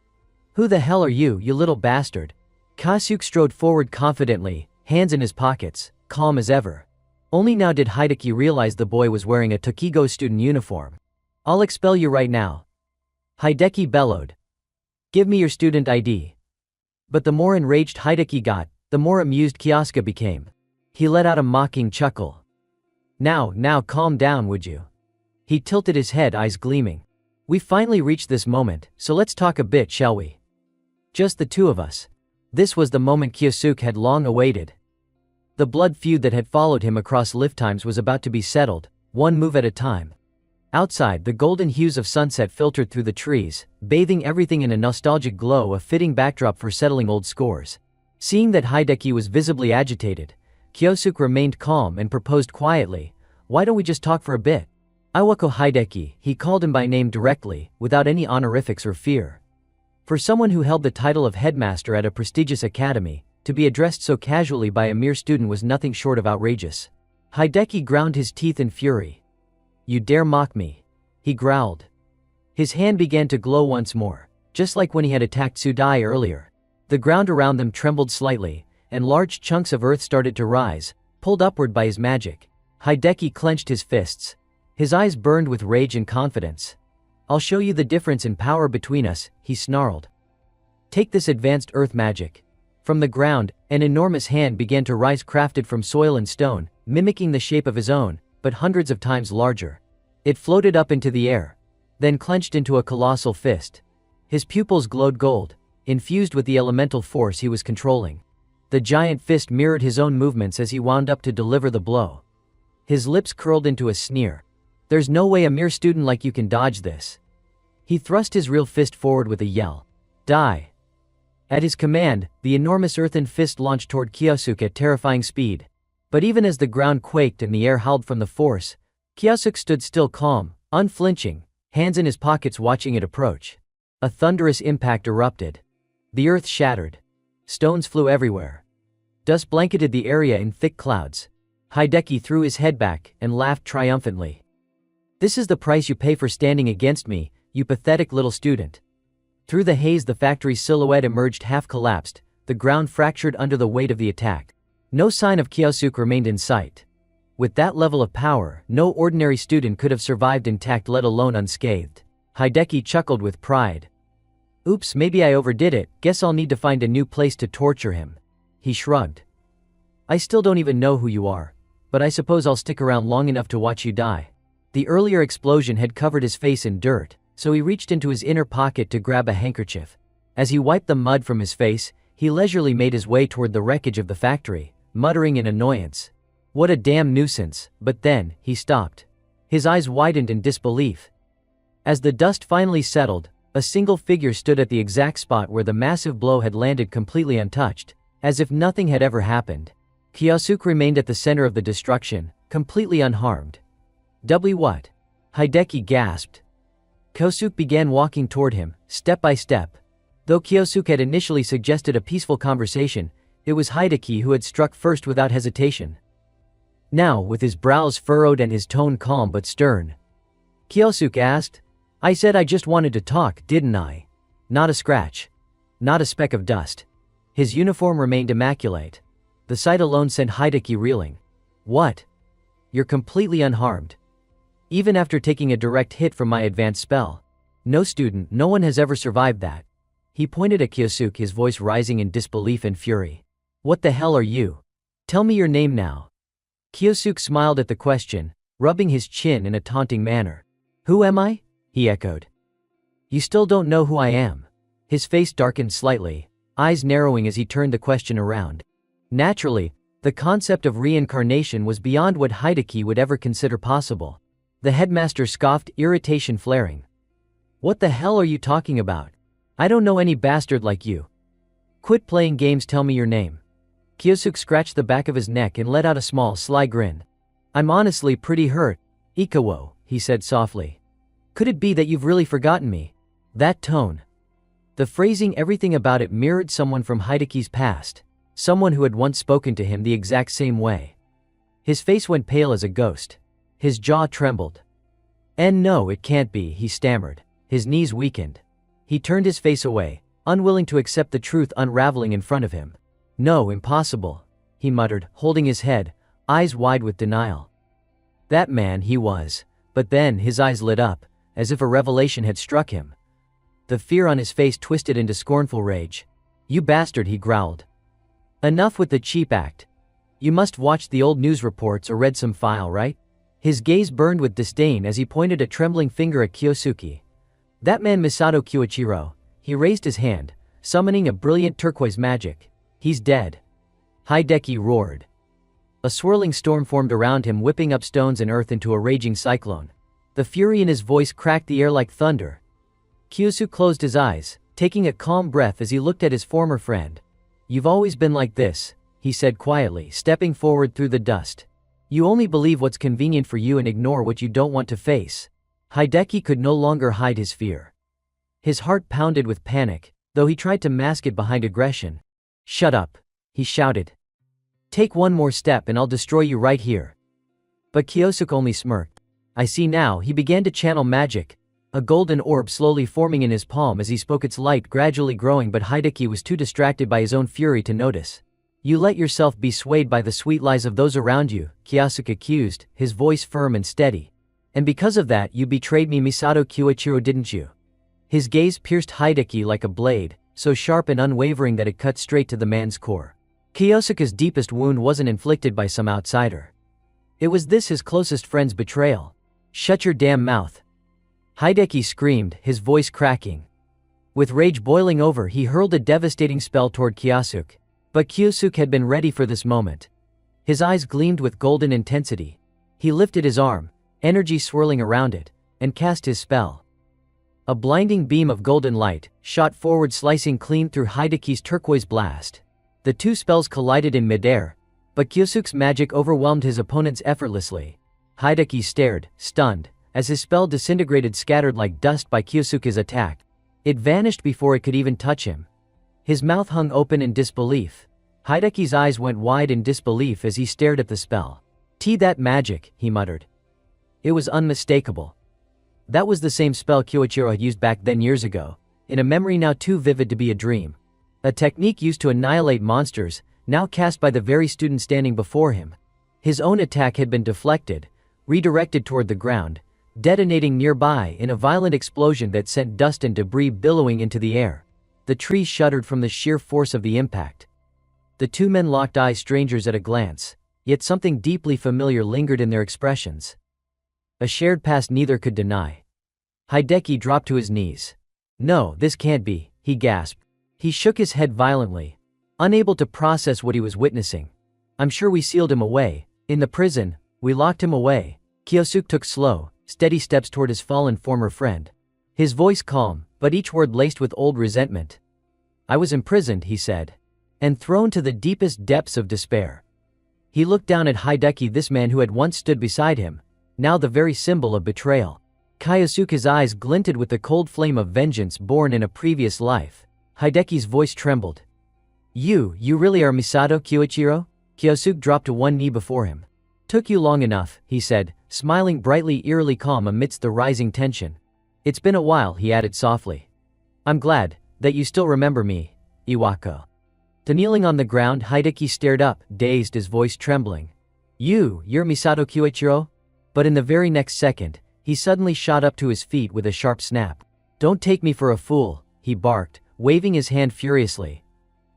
Who the hell are you, you little bastard? Kyosuke strode forward confidently, hands in his pockets, calm as ever. Only now did Hideki realize the boy was wearing a Tokigo student uniform. I'll expel you right now. Hideki bellowed. Give me your student ID. But the more enraged Hideki got, the more amused Kyosuke became. He let out a mocking chuckle. Now calm down, would you? He tilted his head, eyes gleaming. We've finally reached this moment, so let's talk a bit, shall we? Just the two of us. This was the moment Kyosuke had long awaited. The blood feud that had followed him across lifetimes was about to be settled, one move at a time. Outside, the golden hues of sunset filtered through the trees, bathing everything in a nostalgic glow, a fitting backdrop for settling old scores. Seeing that Hideki was visibly agitated, Kyosuke remained calm and proposed quietly, why don't we just talk for a bit? Iwako Hideki, he called him by name directly, without any honorifics or fear. For someone who held the title of headmaster at a prestigious academy, to be addressed so casually by a mere student was nothing short of outrageous. Hideki ground his teeth in fury. You dare mock me? He growled. His hand began to glow once more, just like when he had attacked Sudai earlier. The ground around them trembled slightly, and large chunks of earth started to rise, pulled upward by his magic. Hideki clenched his fists. His eyes burned with rage and confidence. I'll show you the difference in power between us, he snarled. Take this advanced earth magic. From the ground, an enormous hand began to rise, crafted from soil and stone, mimicking the shape of his own, but hundreds of times larger. It floated up into the air, then clenched into a colossal fist. His pupils glowed gold, infused with the elemental force he was controlling. The giant fist mirrored his own movements as he wound up to deliver the blow. His lips curled into a sneer. There's no way a mere student like you can dodge this. He thrust his real fist forward with a yell. Die! At his command, the enormous earthen fist launched toward Kyosuke at terrifying speed. But even as the ground quaked and the air howled from the force, Kyosuke stood still, calm, unflinching, hands in his pockets watching it approach. A thunderous impact erupted. The earth shattered. Stones flew everywhere. Dust blanketed the area in thick clouds. Hideki threw his head back and laughed triumphantly. This is the price you pay for standing against me, you pathetic little student. Through the haze, the factory's silhouette emerged, half collapsed, the ground fractured under the weight of the attack. No sign of Kyosuke remained in sight. With that level of power, no ordinary student could have survived intact, let alone unscathed. Hideki chuckled with pride. Oops, maybe I overdid it, guess I'll need to find a new place to torture him. He shrugged. I still don't even know who you are, but I suppose I'll stick around long enough to watch you die. The earlier explosion had covered his face in dirt, so he reached into his inner pocket to grab a handkerchief. As he wiped the mud from his face, he leisurely made his way toward the wreckage of the factory, muttering in annoyance. What a damn nuisance, but then, he stopped. His eyes widened in disbelief. As the dust finally settled, a single figure stood at the exact spot where the massive blow had landed, completely untouched, as if nothing had ever happened. Kyosuke remained at the center of the destruction, completely unharmed. What? Hideki gasped. Kyosuke began walking toward him, step by step. Though Kyosuke had initially suggested a peaceful conversation, it was Hideki who had struck first without hesitation. Now, with his brows furrowed and his tone calm but stern, Kyosuke asked, I said I just wanted to talk, didn't I? Not a scratch. Not a speck of dust. His uniform remained immaculate. The sight alone sent Hideki reeling. What? You're completely unharmed. Even after taking a direct hit from my advanced spell. No student, no one has ever survived that. He pointed at Kyosuke, his voice rising in disbelief and fury. What the hell are you? Tell me your name now. Kyosuke smiled at the question, rubbing his chin in a taunting manner. Who am I? He echoed. You still don't know who I am. His face darkened slightly, eyes narrowing as he turned the question around. Naturally, the concept of reincarnation was beyond what Hideki would ever consider possible. The headmaster scoffed, irritation flaring. What the hell are you talking about? I don't know any bastard like you. Quit playing games, tell me your name. Kyosuke scratched the back of his neck and let out a small, sly grin. I'm honestly pretty hurt. Ikawo, he said softly. Could it be that you've really forgotten me? That tone. The phrasing, everything about it mirrored someone from Hideki's past. Someone who had once spoken to him the exact same way. His face went pale as a ghost. His jaw trembled. No, it can't be, he stammered. His knees weakened. He turned his face away, unwilling to accept the truth unraveling in front of him. No, impossible, he muttered, holding his head, eyes wide with denial. That man, he was. But then, his eyes lit up, as if a revelation had struck him. The fear on his face twisted into scornful rage. You bastard, he growled. Enough with the cheap act. You must watch the old news reports or read some file, right? His gaze burned with disdain as he pointed a trembling finger at Kyosuke. That man Misato Kyoichiro. He raised his hand, summoning a brilliant turquoise magic. He's dead. Hideki roared. A swirling storm formed around him, whipping up stones and earth into a raging cyclone. The fury in his voice cracked the air like thunder. Kyosuke closed his eyes, taking a calm breath as he looked at his former friend. You've always been like this, he said quietly, stepping forward through the dust. You only believe what's convenient for you and ignore what you don't want to face. Hideki could no longer hide his fear. His heart pounded with panic, though he tried to mask it behind aggression. Shut up, he shouted. Take one more step and I'll destroy you right here. But Kyosuke only smirked. I see now. He began to channel magic, a golden orb slowly forming in his palm as he spoke, its light gradually growing, but Hideki was too distracted by his own fury to notice. You let yourself be swayed by the sweet lies of those around you, Kyosuke accused, his voice firm and steady. And because of that you betrayed me, Misato Kyoichiro, didn't you? His gaze pierced Hideki like a blade, so sharp and unwavering that it cut straight to the man's core. Kyosuke's deepest wound wasn't inflicted by some outsider. It was this, his closest friend's betrayal. Shut your damn mouth! Hideki screamed, his voice cracking. With rage boiling over, he hurled a devastating spell toward Kyosuke. But Kyosuke had been ready for this moment. His eyes gleamed with golden intensity. He lifted his arm, energy swirling around it, and cast his spell. A blinding beam of golden light shot forward, slicing clean through Hideki's turquoise blast. The two spells collided in midair, but Kyosuke's magic overwhelmed his opponent's effortlessly. Hideki stared, stunned, as his spell disintegrated, scattered like dust by Kyosuke's attack. It vanished before it could even touch him. His mouth hung open in disbelief. Hideki's eyes went wide in disbelief as he stared at the spell. That magic, he muttered. It was unmistakable. That was the same spell Kyoichiro had used back then years ago, in a memory now too vivid to be a dream. A technique used to annihilate monsters, now cast by the very student standing before him. His own attack had been deflected, redirected toward the ground, detonating nearby in a violent explosion that sent dust and debris billowing into the air. The trees shuddered from the sheer force of the impact. The two men locked eyes, strangers at a glance, yet something deeply familiar lingered in their expressions. A shared past neither could deny. Hideki dropped to his knees. No, this can't be, he gasped. He shook his head violently, unable to process what he was witnessing. I'm sure we sealed him away. In the prison, we locked him away. Kyosuke took slow, steady steps toward his fallen former friend. His voice calm, but each word laced with old resentment. I was imprisoned, he said, and thrown to the deepest depths of despair. He looked down at Hideki, this man who had once stood beside him, now the very symbol of betrayal. Kyosuke's eyes glinted with the cold flame of vengeance born in a previous life. Hideki's voice trembled. You really are Misato Kyoichiro? Kyosuke dropped to one knee before him. Took you long enough, he said, smiling brightly, eerily calm amidst the rising tension. It's been a while, he added softly. I'm glad that you still remember me, Iwako. Kneeling on the ground, Hideki stared up, dazed, his voice trembling. You're Misato Kyoichiro? But in the very next second, he suddenly shot up to his feet with a sharp snap. Don't take me for a fool, he barked, waving his hand furiously.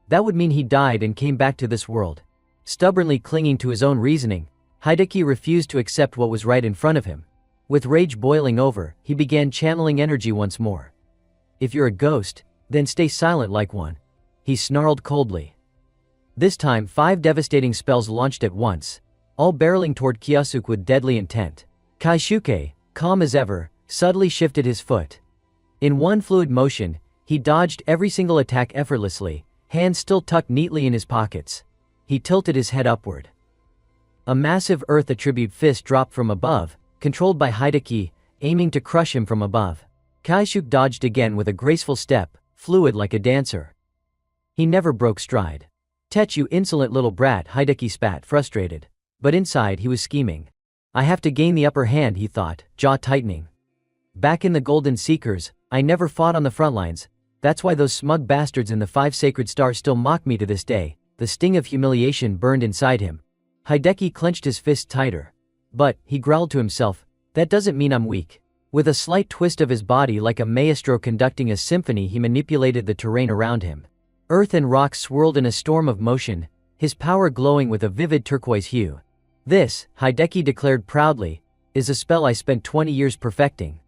That would mean he died and came back to this world. Stubbornly clinging to his own reasoning, Hideki refused to accept what was right in front of him. With rage boiling over, he began channeling energy once more. If you're a ghost, then stay silent like one, he snarled coldly. This time 5 devastating spells launched at once, all barreling toward Kyosuke with deadly intent. Kyosuke, calm as ever, subtly shifted his foot. In one fluid motion, he dodged every single attack effortlessly, hands still tucked neatly in his pockets. He tilted his head upward. A massive earth attribute fist dropped from above, controlled by Hideki, aiming to crush him from above. Kyosuke dodged again with a graceful step, fluid like a dancer. He never broke stride. You insolent little brat, Hideki spat, frustrated. But inside he was scheming. I have to gain the upper hand, he thought, jaw tightening. Back in the Golden Seekers, I never fought on the front lines. That's why those smug bastards in the 5 sacred stars still mock me to this day. The sting of humiliation burned inside him. Hideki clenched his fist tighter. But, he growled to himself, that doesn't mean I'm weak. With a slight twist of his body like a maestro conducting a symphony, he manipulated the terrain around him. Earth and rocks swirled in a storm of motion, his power glowing with a vivid turquoise hue. This, Hideki declared proudly, is a spell I spent 20 years perfecting.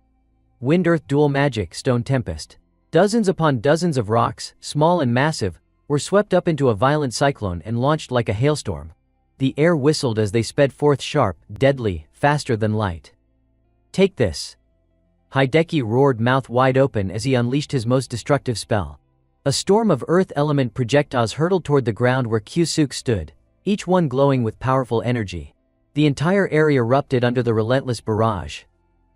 Wind-Earth Dual Magic Stone Tempest. Dozens upon dozens of rocks, small and massive, were swept up into a violent cyclone and launched like a hailstorm. The air whistled as they sped forth, sharp, deadly, faster than light. Take this! Hideki roared, mouth wide open, as he unleashed his most destructive spell. A storm of earth element projectiles hurtled toward the ground where Kyosuke stood, each one glowing with powerful energy. The entire area erupted under the relentless barrage.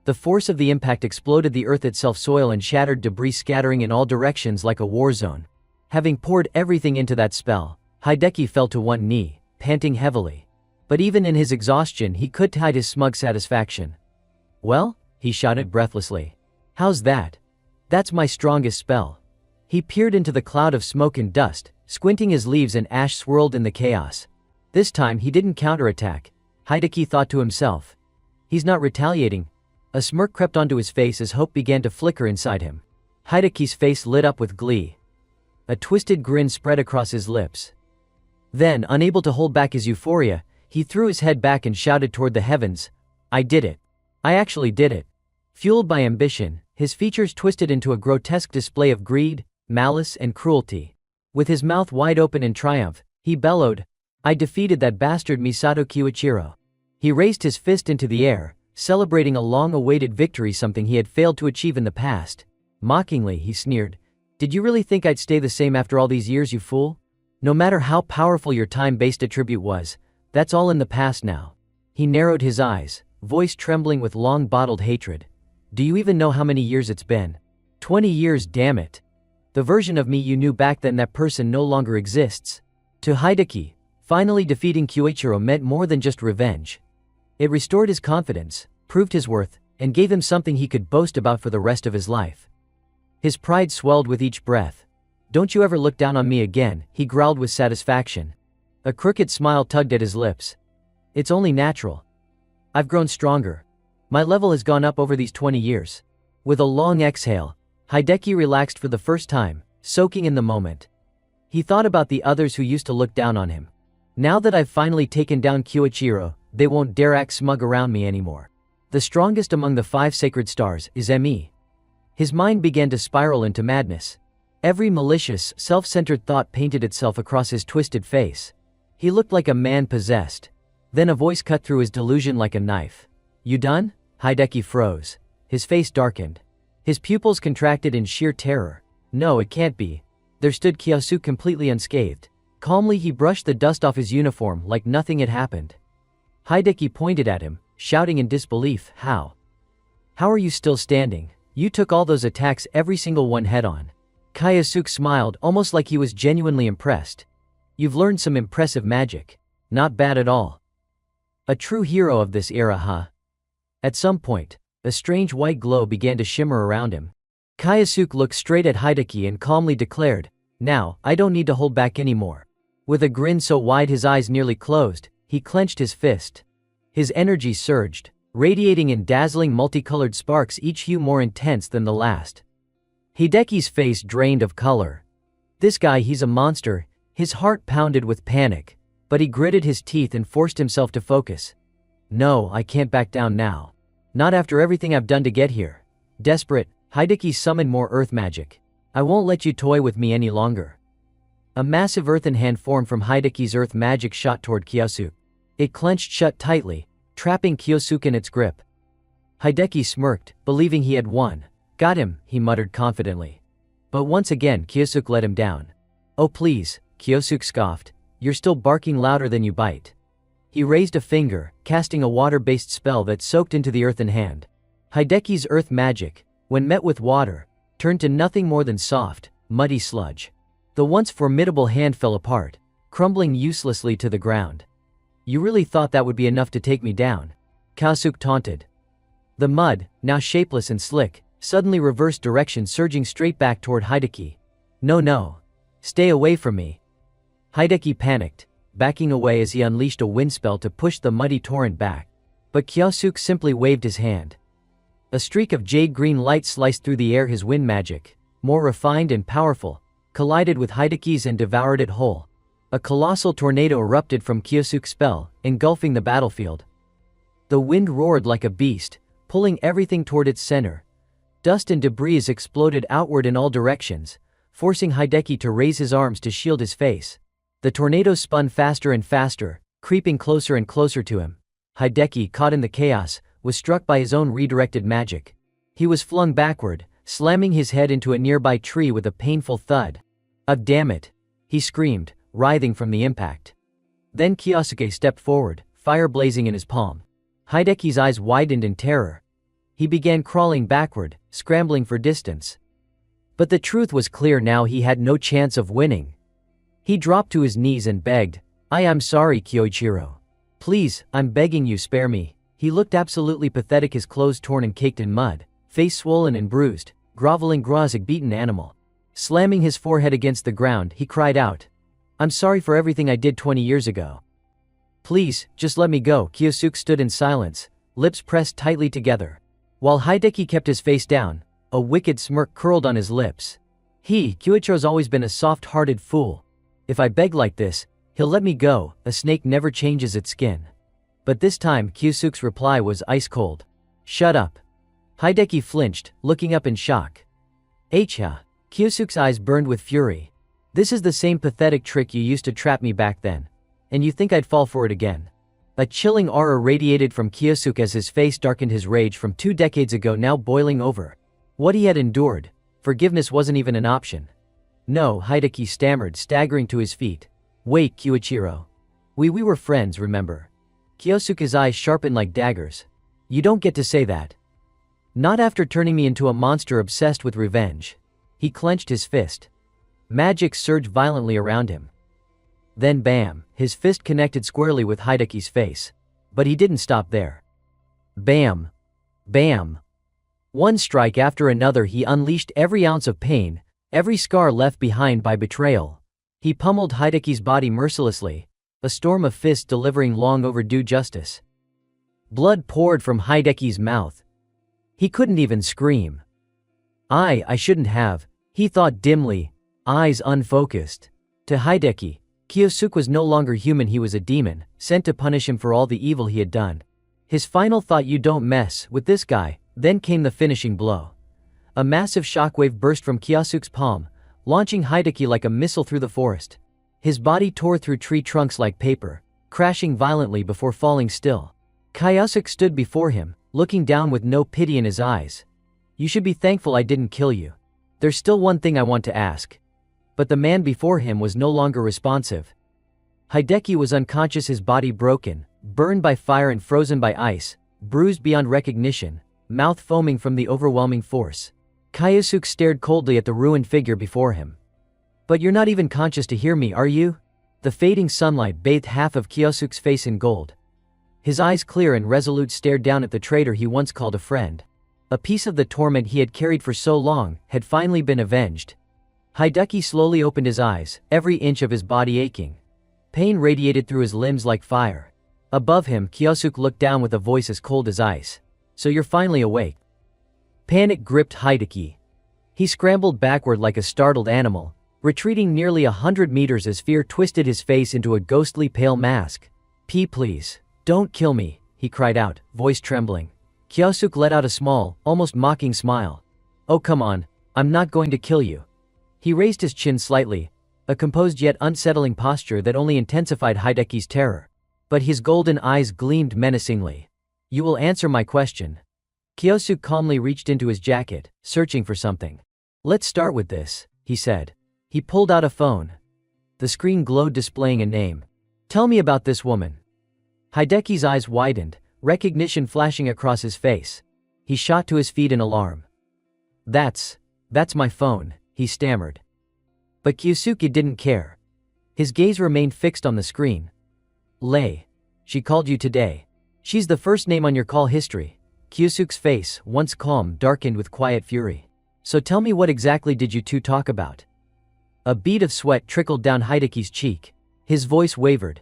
The force of the impact exploded the earth itself, soil and shattered debris scattering in all directions like a war zone. Having poured everything into that spell, Hideki fell to one knee, panting heavily. But even in his exhaustion he couldn't hide his smug satisfaction. Well? He shouted breathlessly. How's that? That's my strongest spell. He peered into the cloud of smoke and dust, squinting as leaves and ash swirled in the chaos. This time he didn't counterattack, Hideki thought to himself. He's not retaliating. A smirk crept onto his face as hope began to flicker inside him. Hideki's face lit up with glee. A twisted grin spread across his lips. Then, unable to hold back his euphoria, he threw his head back and shouted toward the heavens, I did it. I actually did it. Fueled by ambition, his features twisted into a grotesque display of greed, malice, and cruelty. With his mouth wide open in triumph, he bellowed, I defeated that bastard Misato Kiyoichiro. He raised his fist into the air, celebrating a long-awaited victory, something he had failed to achieve in the past. Mockingly, he sneered, Did you really think I'd stay the same after all these years, you fool? No matter how powerful your time-based attribute was, that's all in the past now. He narrowed his eyes, voice trembling with long-bottled hatred. Do you even know how many years it's been? 20 years, damn it. The version of me you knew back then, that person no longer exists. To Hideki, finally defeating Kiyoichiro meant more than just revenge. It restored his confidence, proved his worth, and gave him something he could boast about for the rest of his life. His pride swelled with each breath. Don't you ever look down on me again, he growled with satisfaction. A crooked smile tugged at his lips. It's only natural. I've grown stronger. My level has gone up over these 20 years. With a long exhale, Hideki relaxed for the first time, soaking in the moment. He thought about the others who used to look down on him. Now that I've finally taken down Kiyoichiro, they won't dare act smug around me anymore. The strongest among the 5 sacred stars is me. His mind began to spiral into madness. Every malicious, self-centered thought painted itself across his twisted face. He looked like a man possessed. Then a voice cut through his delusion like a knife. You done? Hideki froze. His face darkened. His pupils contracted in sheer terror. No, it can't be. There stood Kiyosuke completely unscathed. Calmly he brushed the dust off his uniform like nothing had happened. Hideki pointed at him, shouting in disbelief, How? How are you still standing? You took all those attacks, every single one head-on. Kiyosuke smiled, almost like he was genuinely impressed. You've learned some impressive magic. Not bad at all. A true hero of this era, huh? At some point, a strange white glow began to shimmer around him. Kiyosuke looked straight at Hideki and calmly declared, Now, I don't need to hold back anymore. With a grin so wide his eyes nearly closed, he clenched his fist. His energy surged, radiating in dazzling multicolored sparks, each hue more intense than the last. Hideki's face drained of color. This guy, he's a monster. His heart pounded with panic, but he gritted his teeth and forced himself to focus. No, I can't back down now. Not after everything I've done to get here. Desperate, Hideki summoned more earth magic. I won't let you toy with me any longer. A massive earthen hand formed from Hideki's earth magic shot toward Kiyosuke. It clenched shut tightly, trapping Kiyosuke in its grip. Hideki smirked, believing he had won. Got him, he muttered confidently. But once again Kiyosuke let him down. Oh please, Kiyosuke scoffed. You're still barking louder than you bite. He raised a finger, casting a water-based spell that soaked into the earthen hand. Hideki's earth magic, when met with water, turned to nothing more than soft, muddy sludge. The once formidable hand fell apart, crumbling uselessly to the ground. You really thought that would be enough to take me down? Kiyosuke taunted. The mud, now shapeless and slick, suddenly reversed direction, surging straight back toward Hideki. No. Stay away from me. Hideki panicked, backing away as he unleashed a wind spell to push the muddy torrent back. But Kiyosuke simply waved his hand. A streak of jade-green light sliced through the air. His wind magic, more refined and powerful, collided with Hideki's and devoured it whole. A colossal tornado erupted from Kiyosuke's spell, engulfing the battlefield. The wind roared like a beast, pulling everything toward its center. Dust and debris exploded outward in all directions, forcing Hideki to raise his arms to shield his face. The tornado spun faster and faster, creeping closer and closer to him. Hideki, caught in the chaos, was struck by his own redirected magic. He was flung backward, slamming his head into a nearby tree with a painful thud. Oh damn it! He screamed, writhing from the impact. Then Kiyosuke stepped forward, fire blazing in his palm. Hideki's eyes widened in terror. He began crawling backward, scrambling for distance. But the truth was clear now: he had no chance of winning. He dropped to his knees and begged, I am sorry, Kiyoichiro. Please, I'm begging you, spare me. He looked absolutely pathetic, his clothes torn and caked in mud, face swollen and bruised, groveling like a beaten animal. Slamming his forehead against the ground, he cried out, "I'm sorry for everything I did 20 years ago. Please, just let me go." Kyosuke stood in silence, lips pressed tightly together. While Hideki kept his face down, a wicked smirk curled on his lips. Kyoichiro's always been a soft-hearted fool. If I beg like this, he'll let me go. A snake never changes its skin. But this time Kyosuke's reply was ice-cold. "Shut up." Hideki flinched, looking up in shock. "Ha." Kyosuke's eyes burned with fury. "This is the same pathetic trick you used to trap me back then. And you think I'd fall for it again?" A chilling aura radiated from Kyosuke as his face darkened, his rage from 2 decades ago now boiling over. What he had endured, forgiveness wasn't even an option. "No," Hideki stammered, staggering to his feet. "Wait, Kyoichiro. We were friends, remember?" Kyosuke's eyes sharpened like daggers. "You don't get to say that. Not after turning me into a monster obsessed with revenge." He clenched his fist. Magic surged violently around him. Then bam, his fist connected squarely with Hideki's face. But he didn't stop there. Bam. Bam. One strike after another, he unleashed every ounce of pain, every scar left behind by betrayal. He pummeled Hideki's body mercilessly, a storm of fists delivering long overdue justice. Blood poured from Hideki's mouth. He couldn't even scream. I shouldn't have, he thought dimly, eyes unfocused. To Hideki, Kyosuke was no longer human, he was a demon, sent to punish him for all the evil he had done. His final thought, "You don't mess with this guy." Then came the finishing blow. A massive shockwave burst from Kyosuke's palm, launching Hideki like a missile through the forest. His body tore through tree trunks like paper, crashing violently before falling still. Kyosuke stood before him, looking down with no pity in his eyes. "You should be thankful I didn't kill you. There's still one thing I want to ask." But the man before him was no longer responsive. Hideki was unconscious, his body broken, burned by fire and frozen by ice, bruised beyond recognition, mouth foaming from the overwhelming force. Kyosuke stared coldly at the ruined figure before him. "But you're not even conscious to hear me, are you?" The fading sunlight bathed half of Kyosuke's face in gold. His eyes clear and resolute stared down at the traitor he once called a friend. A piece of the torment he had carried for so long had finally been avenged. Hideki slowly opened his eyes, every inch of his body aching. Pain radiated through his limbs like fire. Above him, Kyosuke looked down with a voice as cold as ice. "So you're finally awake." Panic gripped Hideki. He scrambled backward like a startled animal, retreating nearly 100 meters as fear twisted his face into a ghostly pale mask. Please, don't kill me," he cried out, voice trembling. Kyosuke let out a small, almost mocking smile. "Oh come on, I'm not going to kill you." He raised his chin slightly, a composed yet unsettling posture that only intensified Hideki's terror. But his golden eyes gleamed menacingly. "You will answer my question." Kyosuke calmly reached into his jacket, searching for something. "Let's start with this," he said. He pulled out a phone. The screen glowed, displaying a name. "Tell me about this woman." Hideki's eyes widened, recognition flashing across his face. He shot to his feet in alarm. That's my phone," he stammered. But Kyosuke didn't care. His gaze remained fixed on the screen. "Lei. She called you today. She's the first name on your call history." Kyosuke's face, once calm, darkened with quiet fury. "So tell me, what exactly did you two talk about?" A bead of sweat trickled down Hideki's cheek. His voice wavered.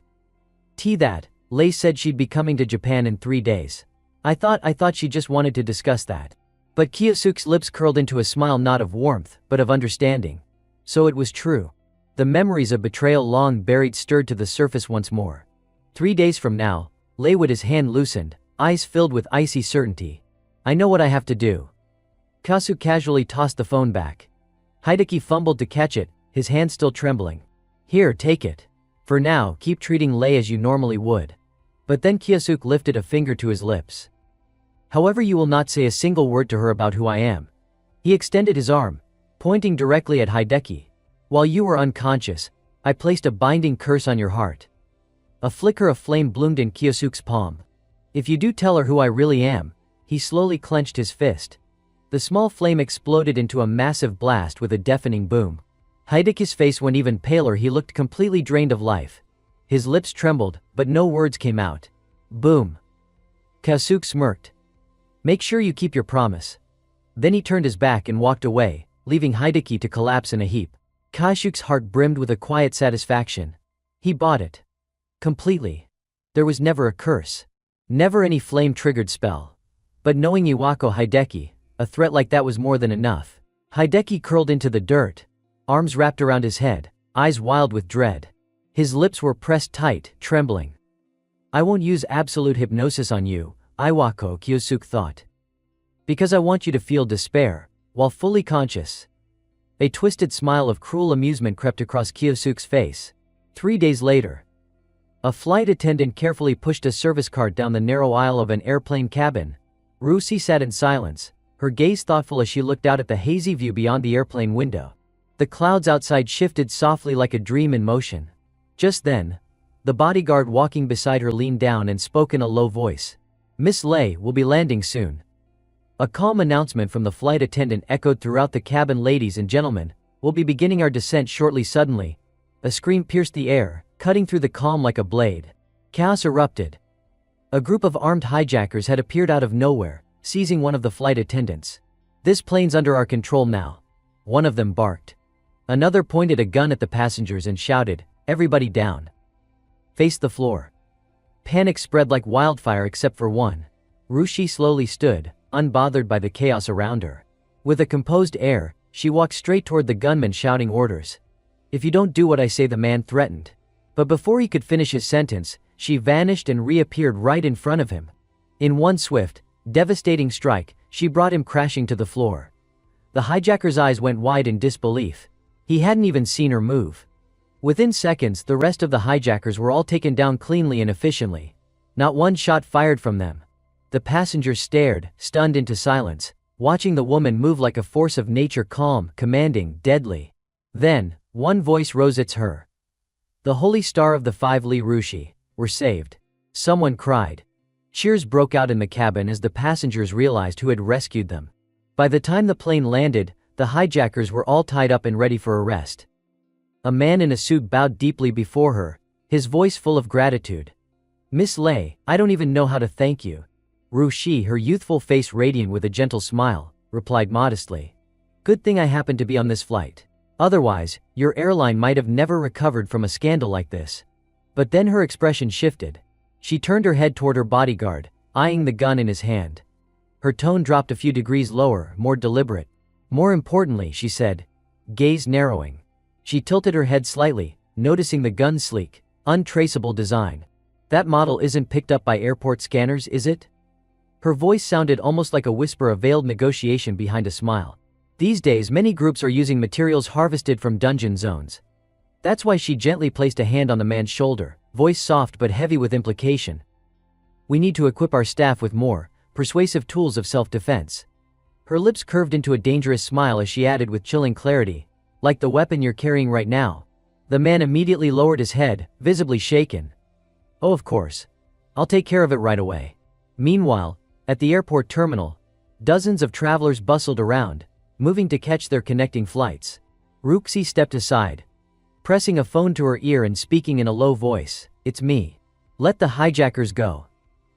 That, Lei said she'd be coming to Japan in 3 days. I thought she just wanted to discuss that." But Kyosuke's lips curled into a smile, not of warmth, but of understanding. So it was true. The memories of betrayal long buried stirred to the surface once more. 3 days from now, Lei, with his hand loosened, eyes filled with icy certainty. "I know what I have to do." Kyosuke casually tossed the phone back. Hideki fumbled to catch it, his hand still trembling. "Here, take it. For now, keep treating Lei as you normally would." But then Kyosuke lifted a finger to his lips. "However, you will not say a single word to her about who I am." He extended his arm, pointing directly at Hideki. "While you were unconscious, I placed a binding curse on your heart." A flicker of flame bloomed in Kyosuke's palm. "If you do tell her who I really am," he slowly clenched his fist. The small flame exploded into a massive blast with a deafening boom. Hideki's face went even paler, he looked completely drained of life. His lips trembled, but no words came out. Boom. Kyosuke smirked. Make sure you keep your promise. Then he turned his back and walked away, leaving Hideki to collapse in a heap. Kyosuke's heart brimmed with a quiet satisfaction. He bought it. Completely. There was never a curse. Never any flame-triggered spell. But knowing Iwako Hideki, a threat like that was more than enough. Hideki curled into the dirt, arms wrapped around his head, eyes wild with dread. His lips were pressed tight, trembling. I won't use absolute hypnosis on you, Iwako, Kyosuke thought. Because I want you to feel despair, while fully conscious. A twisted smile of cruel amusement crept across Kyosuke's face. 3 days later. A flight attendant carefully pushed a service cart down the narrow aisle of an airplane cabin. Rusi sat in silence, her gaze thoughtful as she looked out at the hazy view beyond the airplane window. The clouds outside shifted softly like a dream in motion. Just then, the bodyguard walking beside her leaned down and spoke in a low voice. Miss Lei will be landing soon. A calm announcement from the flight attendant echoed throughout the cabin. Ladies and gentlemen, we'll be beginning our descent shortly. Suddenly, a scream pierced the air, cutting through the calm like a blade. Chaos erupted. A group of armed hijackers had appeared out of nowhere, seizing one of the flight attendants. This plane's under our control now. One of them barked. Another pointed a gun at the passengers and shouted, everybody down. Face the floor. Panic spread like wildfire except for one. Rushi slowly stood, unbothered by the chaos around her. With a composed air, she walked straight toward the gunman shouting orders. If you don't do what I say, the man threatened. But before he could finish his sentence, she vanished and reappeared right in front of him. In one swift, devastating strike, she brought him crashing to the floor. The hijacker's eyes went wide in disbelief. He hadn't even seen her move. Within seconds, the rest of the hijackers were all taken down cleanly and efficiently. Not one shot fired from them. The passengers stared, stunned into silence, watching the woman move like a force of nature, calm, commanding, deadly. Then, one voice rose. It's her. The holy star of the five Li Rushi. We're saved. Someone cried. Cheers broke out in the cabin as the passengers realized who had rescued them. By the time the plane landed, the hijackers were all tied up and ready for arrest. A man in a suit bowed deeply before her, his voice full of gratitude. Miss Lei, I don't even know how to thank you. Rushi, her youthful face radiant with a gentle smile, replied modestly. Good thing I happened to be on this flight. Otherwise, your airline might have never recovered from a scandal like this. But then her expression shifted. She turned her head toward her bodyguard, eyeing the gun in his hand. Her tone dropped a few degrees lower, more deliberate. More importantly, she said, gaze narrowing. She tilted her head slightly, noticing the gun's sleek, untraceable design. That model isn't picked up by airport scanners, is it? Her voice sounded almost like a whisper, a veiled negotiation behind a smile. These days, many groups are using materials harvested from dungeon zones. That's why she gently placed a hand on the man's shoulder, voice soft but heavy with implication. We need to equip our staff with more persuasive tools of self-defense. Her lips curved into a dangerous smile as she added with chilling clarity, like the weapon you're carrying right now. The man immediately lowered his head, visibly shaken. Oh, of course. I'll take care of it right away. Meanwhile, at the airport terminal, dozens of travelers bustled around, moving to catch their connecting flights. Ruxi stepped aside, pressing a phone to her ear and speaking in a low voice. It's me. Let the hijackers go.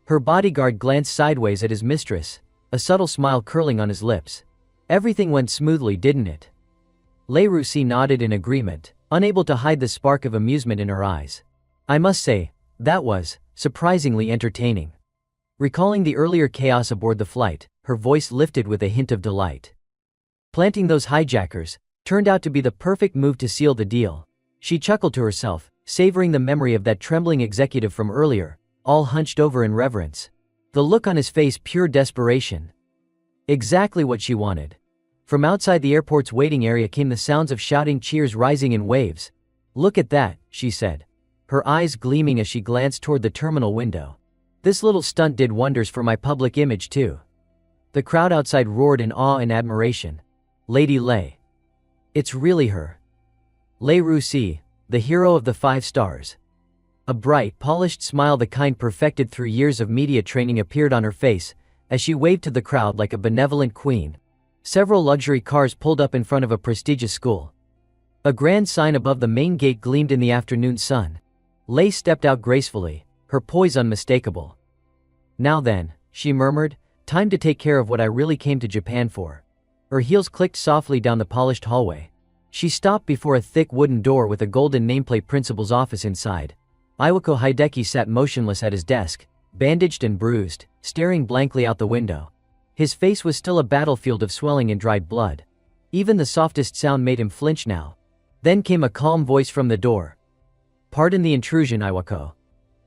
Her bodyguard glanced sideways at his mistress, a subtle smile curling on his lips. Everything went smoothly, didn't it? Lei Ruxi nodded in agreement, unable to hide the spark of amusement in her eyes. I must say, that was surprisingly entertaining. Recalling the earlier chaos aboard the flight, her voice lifted with a hint of delight. Planting those hijackers turned out to be the perfect move to seal the deal. She chuckled to herself, savoring the memory of that trembling executive from earlier, all hunched over in reverence. The look on his face, pure desperation. Exactly what she wanted. From outside the airport's waiting area came the sounds of shouting, cheers rising in waves. Look at that, she said, her eyes gleaming as she glanced toward the terminal window. This little stunt did wonders for my public image too. The crowd outside roared in awe and admiration. Lady Lei. It's really her. Lei Ruxi, the hero of the 5 stars. A bright, polished smile, the kind perfected through years of media training, appeared on her face as she waved to the crowd like a benevolent queen. Several luxury cars pulled up in front of a prestigious school. A grand sign above the main gate gleamed in the afternoon sun. Lei stepped out gracefully, her poise unmistakable. Now then, she murmured, time to take care of what I really came to Japan for. Her heels clicked softly down the polished hallway. She stopped before a thick wooden door with a golden nameplate principal's office inside. Iwako Hideki sat motionless at his desk, bandaged and bruised, staring blankly out the window. His face was still a battlefield of swelling and dried blood. Even the softest sound made him flinch now. Then came a calm voice from the door. Pardon the intrusion, Iwako.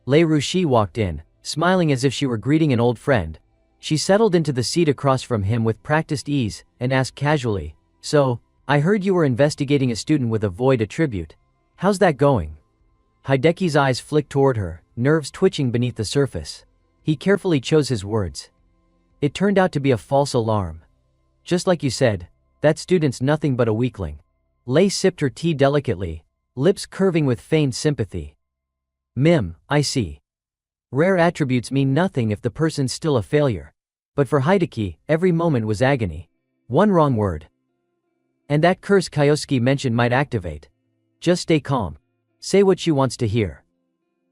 Lei Rushi walked in, smiling as if she were greeting an old friend. She settled into the seat across from him with practiced ease, and asked casually, So, I heard you were investigating a student with a void attribute. How's that going? Hideki's eyes flicked toward her, nerves twitching beneath the surface. He carefully chose his words. It turned out to be a false alarm. Just like you said, that student's nothing but a weakling. Lei sipped her tea delicately, lips curving with feigned sympathy. I see. Rare attributes mean nothing if the person's still a failure. But for Hideki, every moment was agony. One wrong word. And that curse Kyosuke mentioned might activate. Just stay calm. Say what she wants to hear.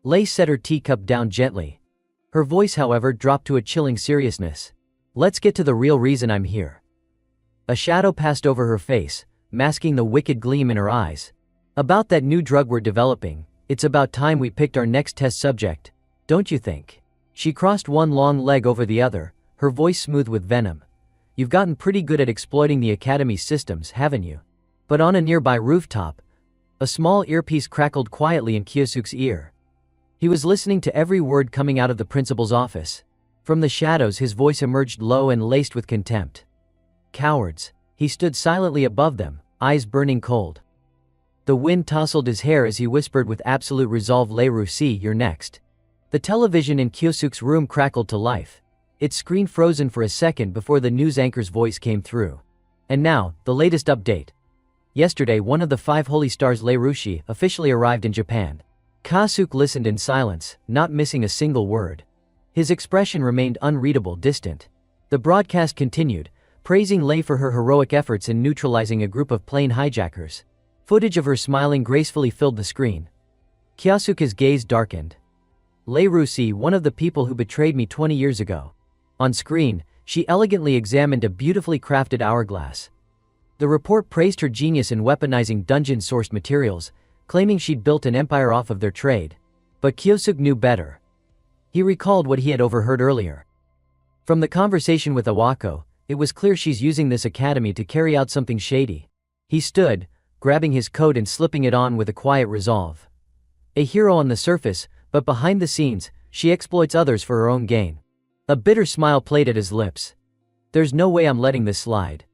Lei set her teacup down gently. Her voice, however, dropped to a chilling seriousness. Let's get to the real reason I'm here. A shadow passed over her face, masking the wicked gleam in her eyes. About that new drug we're developing, it's about time we picked our next test subject, don't you think? She crossed one long leg over the other, her voice smooth with venom. You've gotten pretty good at exploiting the academy's systems, haven't you? But on a nearby rooftop, a small earpiece crackled quietly in Kyosuke's ear. He was listening to every word coming out of the principal's office. From the shadows his voice emerged low and laced with contempt. Cowards. He stood silently above them, eyes burning cold. The wind tousled his hair as he whispered with absolute resolve, Lei Rushi, you're next. The television in Kyosuke's room crackled to life. Its screen frozen for a second before the news anchor's voice came through. And now, the latest update. Yesterday, one of the 5 holy stars, Lei Rushi, officially arrived in Japan. Kyosuke listened in silence, not missing a single word. His expression remained unreadable, distant. The broadcast continued, praising Lei for her heroic efforts in neutralizing a group of plane hijackers. Footage of her smiling gracefully filled the screen. Kyosuke's gaze darkened. Lei Rushi, one of the people who betrayed me 20 years ago. On screen, she elegantly examined a beautifully crafted hourglass. The report praised her genius in weaponizing dungeon-sourced materials, claiming she'd built an empire off of their trade. But Kyosuke knew better. He recalled what he had overheard earlier. From the conversation with Iwako, it was clear she's using this academy to carry out something shady. He stood, grabbing his coat and slipping it on with a quiet resolve. A hero on the surface, but behind the scenes, she exploits others for her own gain. A bitter smile played at his lips. There's no way I'm letting this slide.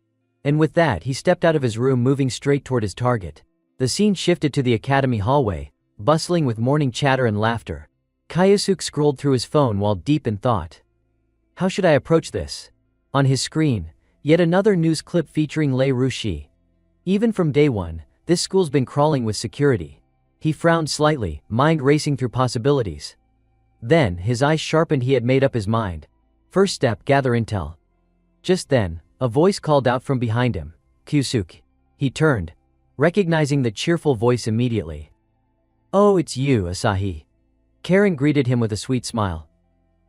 And with that, he stepped out of his room, moving straight toward his target. The scene shifted to the academy hallway, bustling with morning chatter and laughter. Kyosuke scrolled through his phone while deep in thought. How should I approach this? On his screen, yet another news clip featuring Lei Rushi. Even from day one, this school's been crawling with security. He frowned slightly, mind racing through possibilities. Then, his eyes sharpened. He had made up his mind. First step, gather intel. Just then, a voice called out from behind him. Kyosuke. He turned, recognizing the cheerful voice immediately. Oh, it's you, Asahi. Karen greeted him with a sweet smile.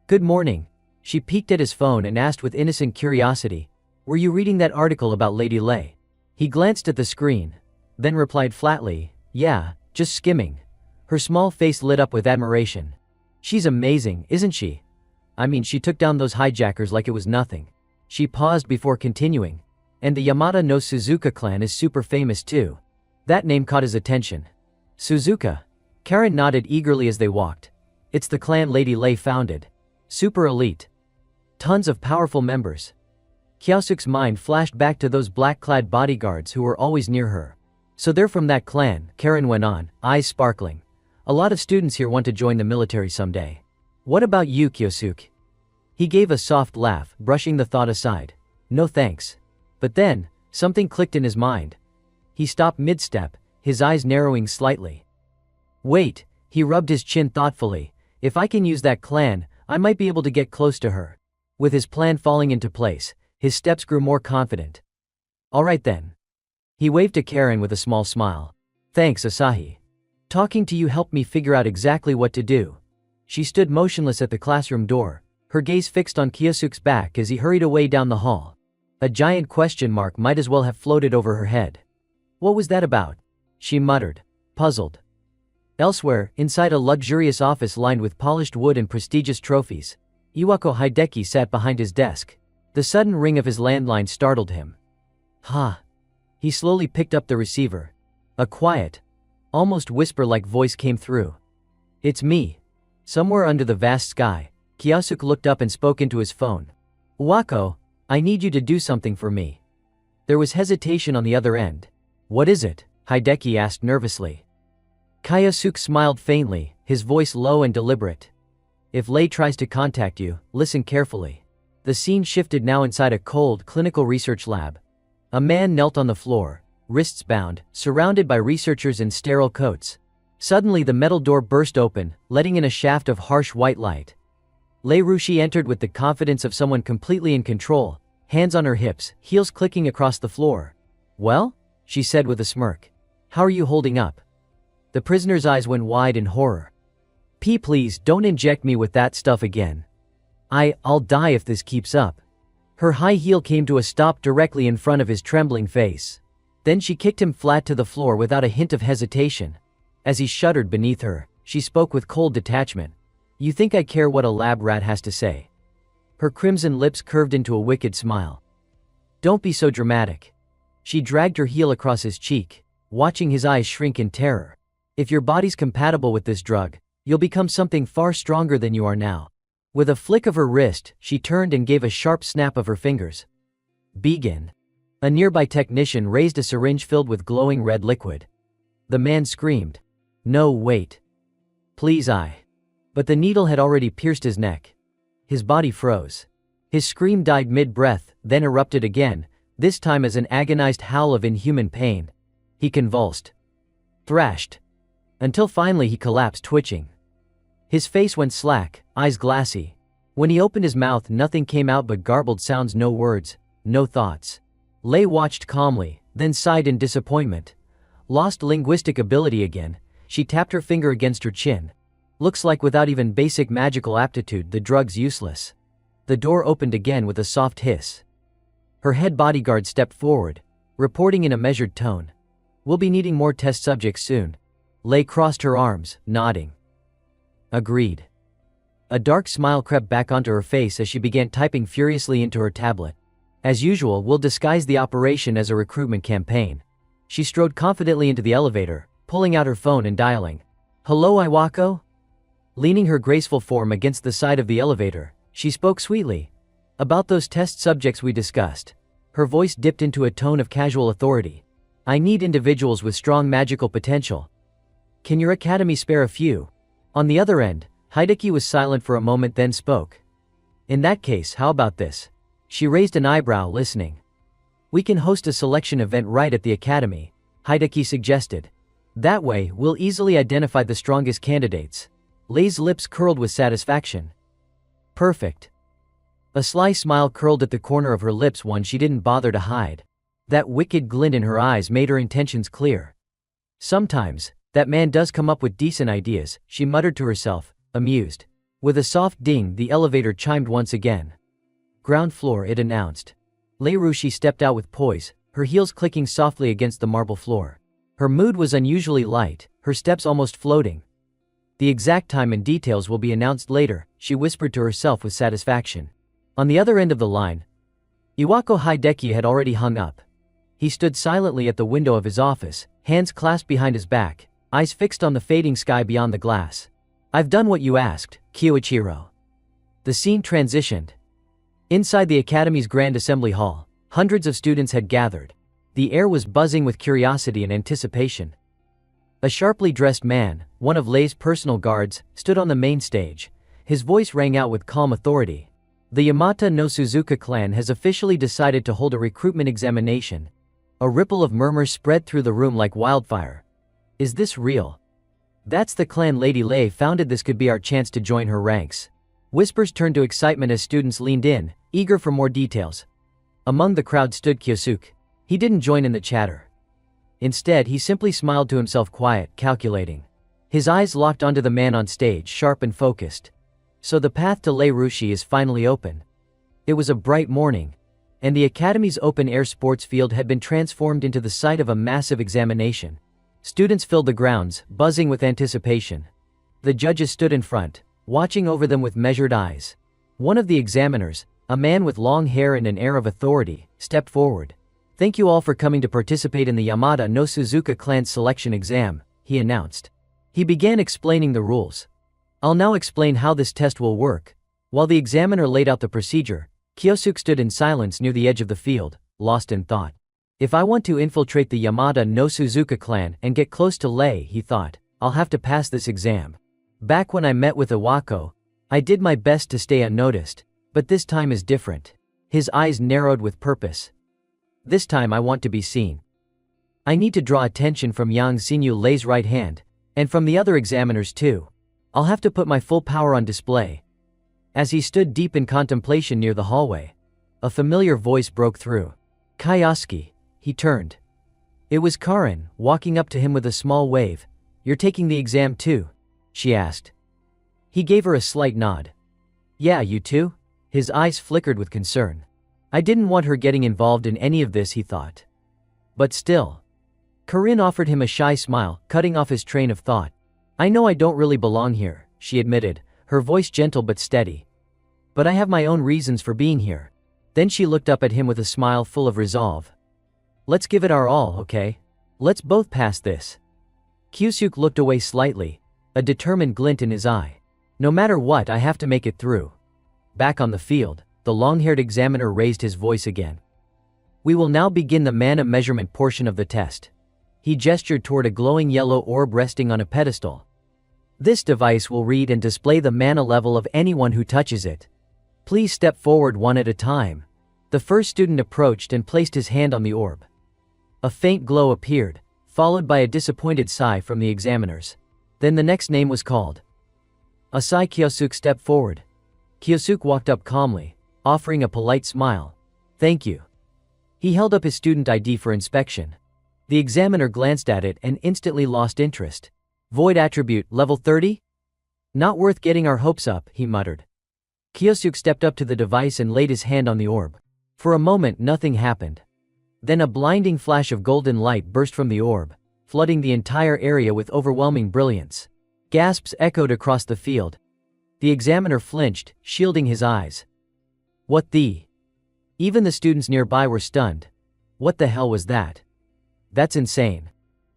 Good morning. She peeked at his phone and asked with innocent curiosity, were you reading that article about Lady Lei? He glanced at the screen, then replied flatly, yeah, just skimming. Her small face lit up with admiration. She's amazing, isn't she? I mean, she took down those hijackers like it was nothing. She paused before continuing. And the Yamada no Suzuka clan is super famous too. That name caught his attention. Suzuka. Karen nodded eagerly as they walked. It's the clan Lady Lei founded. Super elite. Tons of powerful members. Kyosuke's mind flashed back to those black-clad bodyguards who were always near her. So they're from that clan, Karen went on, eyes sparkling. A lot of students here want to join the military someday. What about you, Kyosuke? He gave a soft laugh, brushing the thought aside. No thanks. But then, something clicked in his mind. He stopped mid-step, his eyes narrowing slightly. Wait, he rubbed his chin thoughtfully. If I can use that clan, I might be able to get close to her. With his plan falling into place, his steps grew more confident. All right then. He waved to Karen with a small smile. Thanks, Asahi. Talking to you helped me figure out exactly what to do. She stood motionless at the classroom door, her gaze fixed on Kyosuke's back as he hurried away down the hall. A giant question mark might as well have floated over her head. What was that about? She muttered, puzzled. Elsewhere, inside a luxurious office lined with polished wood and prestigious trophies, Iwako Hideki sat behind his desk. The sudden ring of his landline startled him. Ha! He slowly picked up the receiver. A quiet, almost whisper-like voice came through. It's me. Somewhere under the vast sky, Kyosuke looked up and spoke into his phone. Iwako, I need you to do something for me. There was hesitation on the other end. What is it? Hideki asked nervously. Kyosuke smiled faintly, his voice low and deliberate. If Lei tries to contact you, listen carefully. The scene shifted now inside a cold, clinical research lab. A man knelt on the floor, wrists bound, surrounded by researchers in sterile coats. Suddenly the metal door burst open, letting in a shaft of harsh white light. Lei Rushi entered with the confidence of someone completely in control, hands on her hips, heels clicking across the floor. Well? She said with a smirk. How are you holding up? The prisoner's eyes went wide in horror. Please don't inject me with that stuff again. I'll die if this keeps up. Her high heel came to a stop directly in front of his trembling face. Then she kicked him flat to the floor without a hint of hesitation. As he shuddered beneath her, she spoke with cold detachment. You think I care what a lab rat has to say? Her crimson lips curved into a wicked smile. Don't be so dramatic. She dragged her heel across his cheek, watching his eyes shrink in terror. If your body's compatible with this drug, you'll become something far stronger than you are now. With a flick of her wrist, she turned and gave a sharp snap of her fingers. Begin. A nearby technician raised a syringe filled with glowing red liquid. The man screamed. No, wait. Please, But the needle had already pierced his neck. His body froze. His scream died mid-breath, then erupted again, this time as an agonized howl of inhuman pain. He convulsed. Thrashed. Until finally he collapsed, twitching. His face went slack, eyes glassy. When he opened his mouth, nothing came out but garbled sounds, no words, no thoughts. Lei watched calmly, then sighed in disappointment. Lost linguistic ability again, she tapped her finger against her chin. Looks like without even basic magical aptitude, the drug's useless. The door opened again with a soft hiss. Her head bodyguard stepped forward, reporting in a measured tone. We'll be needing more test subjects soon. Lei crossed her arms, nodding. Agreed. A dark smile crept back onto her face as she began typing furiously into her tablet. As usual, we'll disguise the operation as a recruitment campaign. She strode confidently into the elevator, pulling out her phone and dialing. Hello, Iwako? Leaning her graceful form against the side of the elevator, she spoke sweetly. About those test subjects we discussed. Her voice dipped into a tone of casual authority. I need individuals with strong magical potential. Can your academy spare a few? On the other end, Hideki was silent for a moment, then spoke. In that case, how about this? She raised an eyebrow, listening. We can host a selection event right at the academy, Hideki suggested. That way, we'll easily identify the strongest candidates. Lei's lips curled with satisfaction. Perfect. A sly smile curled at the corner of her lips, one she didn't bother to hide. That wicked glint in her eyes made her intentions clear. Sometimes, that man does come up with decent ideas, she muttered to herself, amused. With a soft ding, the elevator chimed once again. Ground floor, it announced. Lei Rushi stepped out with poise, her heels clicking softly against the marble floor. Her mood was unusually light, her steps almost floating. The exact time and details will be announced later, she whispered to herself with satisfaction. On the other end of the line, Iwako Hideki had already hung up. He stood silently at the window of his office, hands clasped behind his back, eyes fixed on the fading sky beyond the glass. I've done what you asked, Kyoichiro. The scene transitioned. Inside the academy's grand assembly hall, hundreds of students had gathered. The air was buzzing with curiosity and anticipation. A sharply dressed man, one of Lei's personal guards, stood on the main stage. His voice rang out with calm authority. The Yamata no Suzuka clan has officially decided to hold a recruitment examination. A ripple of murmurs spread through the room like wildfire. Is this real? That's the clan Lady Lei founded. This could be our chance to join her ranks. Whispers turned to excitement as students leaned in, eager for more details. Among the crowd stood Kyosuke. He didn't join in the chatter. Instead, he simply smiled to himself, quiet, calculating. His eyes locked onto the man on stage, sharp and focused. So the path to Lei Rushi is finally open. It was a bright morning, and the academy's open-air sports field had been transformed into the site of a massive examination. Students filled the grounds, buzzing with anticipation. The judges stood in front, watching over them with measured eyes. One of the examiners, a man with long hair and an air of authority, stepped forward. "Thank you all for coming to participate in the Yamada no Suzuka clan's selection exam," he announced. He began explaining the rules. "I'll now explain how this test will work." While the examiner laid out the procedure, Kyosuke stood in silence near the edge of the field, lost in thought. If I want to infiltrate the Yamada no Suzuka clan and get close to Lei, he thought, I'll have to pass this exam. Back when I met with Iwako, I did my best to stay unnoticed, but this time is different. His eyes narrowed with purpose. This time I want to be seen. I need to draw attention from Yang Xinyu Lei's right hand, and from the other examiners too. I'll have to put my full power on display. As he stood deep in contemplation near the hallway, a familiar voice broke through. "Kyosuke," he turned. It was Karin, walking up to him with a small wave. "You're taking the exam too?" she asked. He gave her a slight nod. "Yeah, you too?" His eyes flickered with concern. I didn't want her getting involved in any of this, he thought. But still. Karin offered him a shy smile, cutting off his train of thought. "I know I don't really belong here," she admitted, her voice gentle but steady. "But I have my own reasons for being here." Then she looked up at him with a smile full of resolve. "Let's give it our all, okay? Let's both pass this." Kyosuke looked away slightly, a determined glint in his eye. "No matter what, I have to make it through." Back on the field, the long-haired examiner raised his voice again. "We will now begin the mana measurement portion of the test." He gestured toward a glowing yellow orb resting on a pedestal. "This device will read and display the mana level of anyone who touches it. Please step forward one at a time." The first student approached and placed his hand on the orb. A faint glow appeared, followed by a disappointed sigh from the examiners. Then the next name was called. Asai Kyosuke stepped forward. Kyosuke walked up calmly, offering a polite smile. "Thank you." He held up his student ID for inspection. The examiner glanced at it and instantly lost interest. "Void attribute, level 30? Not worth getting our hopes up," he muttered. Kyosuke stepped up to the device and laid his hand on the orb. For a moment nothing happened. Then a blinding flash of golden light burst from the orb, flooding the entire area with overwhelming brilliance. Gasps echoed across the field. The examiner flinched, shielding his eyes. "What the?" Even the students nearby were stunned. What the hell was that? That's insane.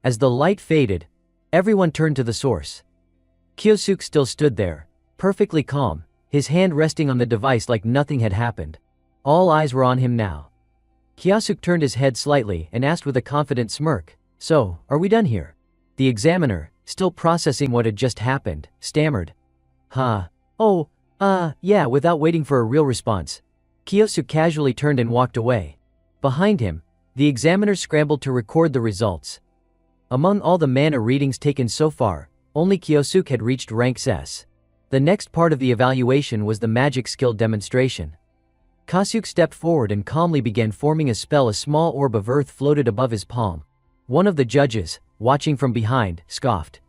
As the light faded, everyone turned to the source. Kyosuke still stood there, perfectly calm, his hand resting on the device like nothing had happened. All eyes were on him now. Kyosuke turned his head slightly and asked with a confident smirk, "So, are we done here?" The examiner, still processing what had just happened, stammered. Yeah," without waiting for a real response. Kyosuke casually turned and walked away. Behind him, the examiner scrambled to record the results. Among all the mana readings taken so far, only Kyosuke had reached rank S. The next part of the evaluation was the magic skill demonstration. Kyosuke stepped forward and calmly began forming a spell. A small orb of earth floated above his palm. One of the judges, watching from behind, scoffed.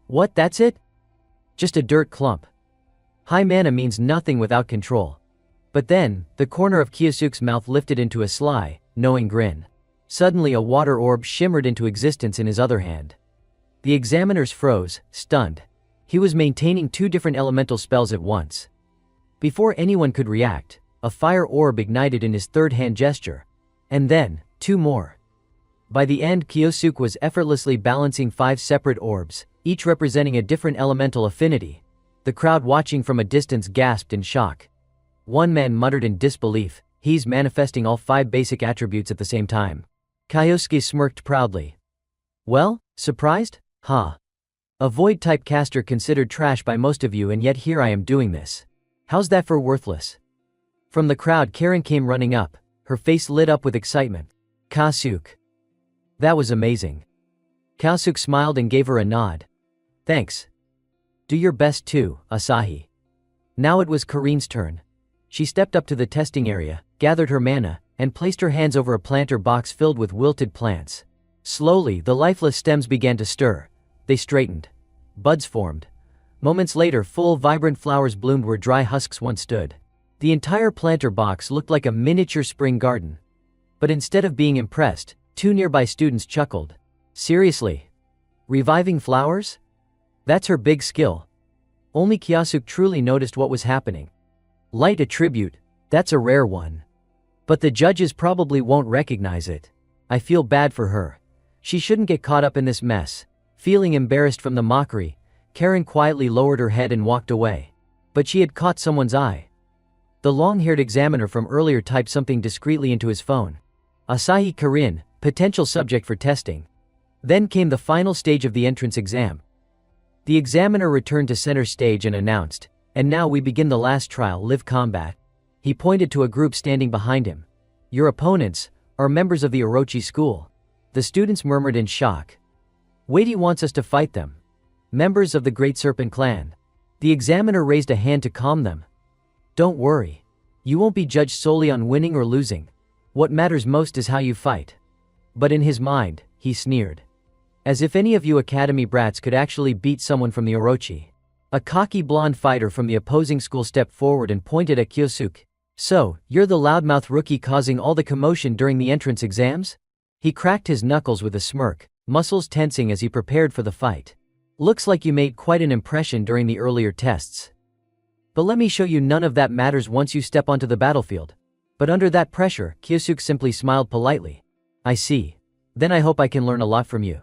"What, that's it? Just a dirt clump. High mana means nothing without control." But then, the corner of Kyosuke's mouth lifted into a sly, knowing grin. Suddenly a water orb shimmered into existence in his other hand. The examiners froze, stunned. He was maintaining two different elemental spells at once. Before anyone could react, a fire orb ignited in his third hand gesture. And then, two more. By the end, Kyosuke was effortlessly balancing 5 separate orbs, each representing a different elemental affinity. The crowd watching from a distance gasped in shock. One man muttered in disbelief, "He's manifesting all 5 basic attributes at the same time." Kyosuke smirked proudly. "Well, surprised? Huh. A void-type caster considered trash by most of you, and yet here I am doing this. How's that for worthless?" From the crowd, Karen came running up, her face lit up with excitement. "Kyosuke. That was amazing." Kyosuke smiled and gave her a nod. "Thanks. Do your best too, Asahi." Now it was Karin's turn. She stepped up to the testing area, gathered her mana, and placed her hands over a planter box filled with wilted plants. Slowly, the lifeless stems began to stir. They straightened. Buds formed. Moments later, full, vibrant flowers bloomed where dry husks once stood. The entire planter box looked like a miniature spring garden. But instead of being impressed, two nearby students chuckled. Seriously? Reviving flowers? That's her big skill. Only Kyosuke truly noticed what was happening. Light attribute, that's a rare one. But the judges probably won't recognize it. I feel bad for her. She shouldn't get caught up in this mess. Feeling embarrassed from the mockery, Karen quietly lowered her head and walked away. But she had caught someone's eye. The long-haired examiner from earlier typed something discreetly into his phone. Asahi Karin, potential subject for testing. Then came the final stage of the entrance exam. The examiner returned to center stage and announced, "And now we begin the last trial, live combat." He pointed to a group standing behind him. "Your opponents are members of the Orochi school." The students murmured in shock. "Waity wants us to fight them. Members of the Great Serpent clan." The examiner raised a hand to calm them. "Don't worry. You won't be judged solely on winning or losing. What matters most is how you fight." But in his mind, he sneered. As if any of you academy brats could actually beat someone from the Orochi. A cocky blonde fighter from the opposing school stepped forward and pointed at Kyosuke. "So, you're the loudmouth rookie causing all the commotion during the entrance exams?" He cracked his knuckles with a smirk, muscles tensing as he prepared for the fight. "Looks like you made quite an impression during the earlier tests. But let me show you none of that matters once you step onto the battlefield." But under that pressure, Kyosuke simply smiled politely. "I see. Then I hope I can learn a lot from you."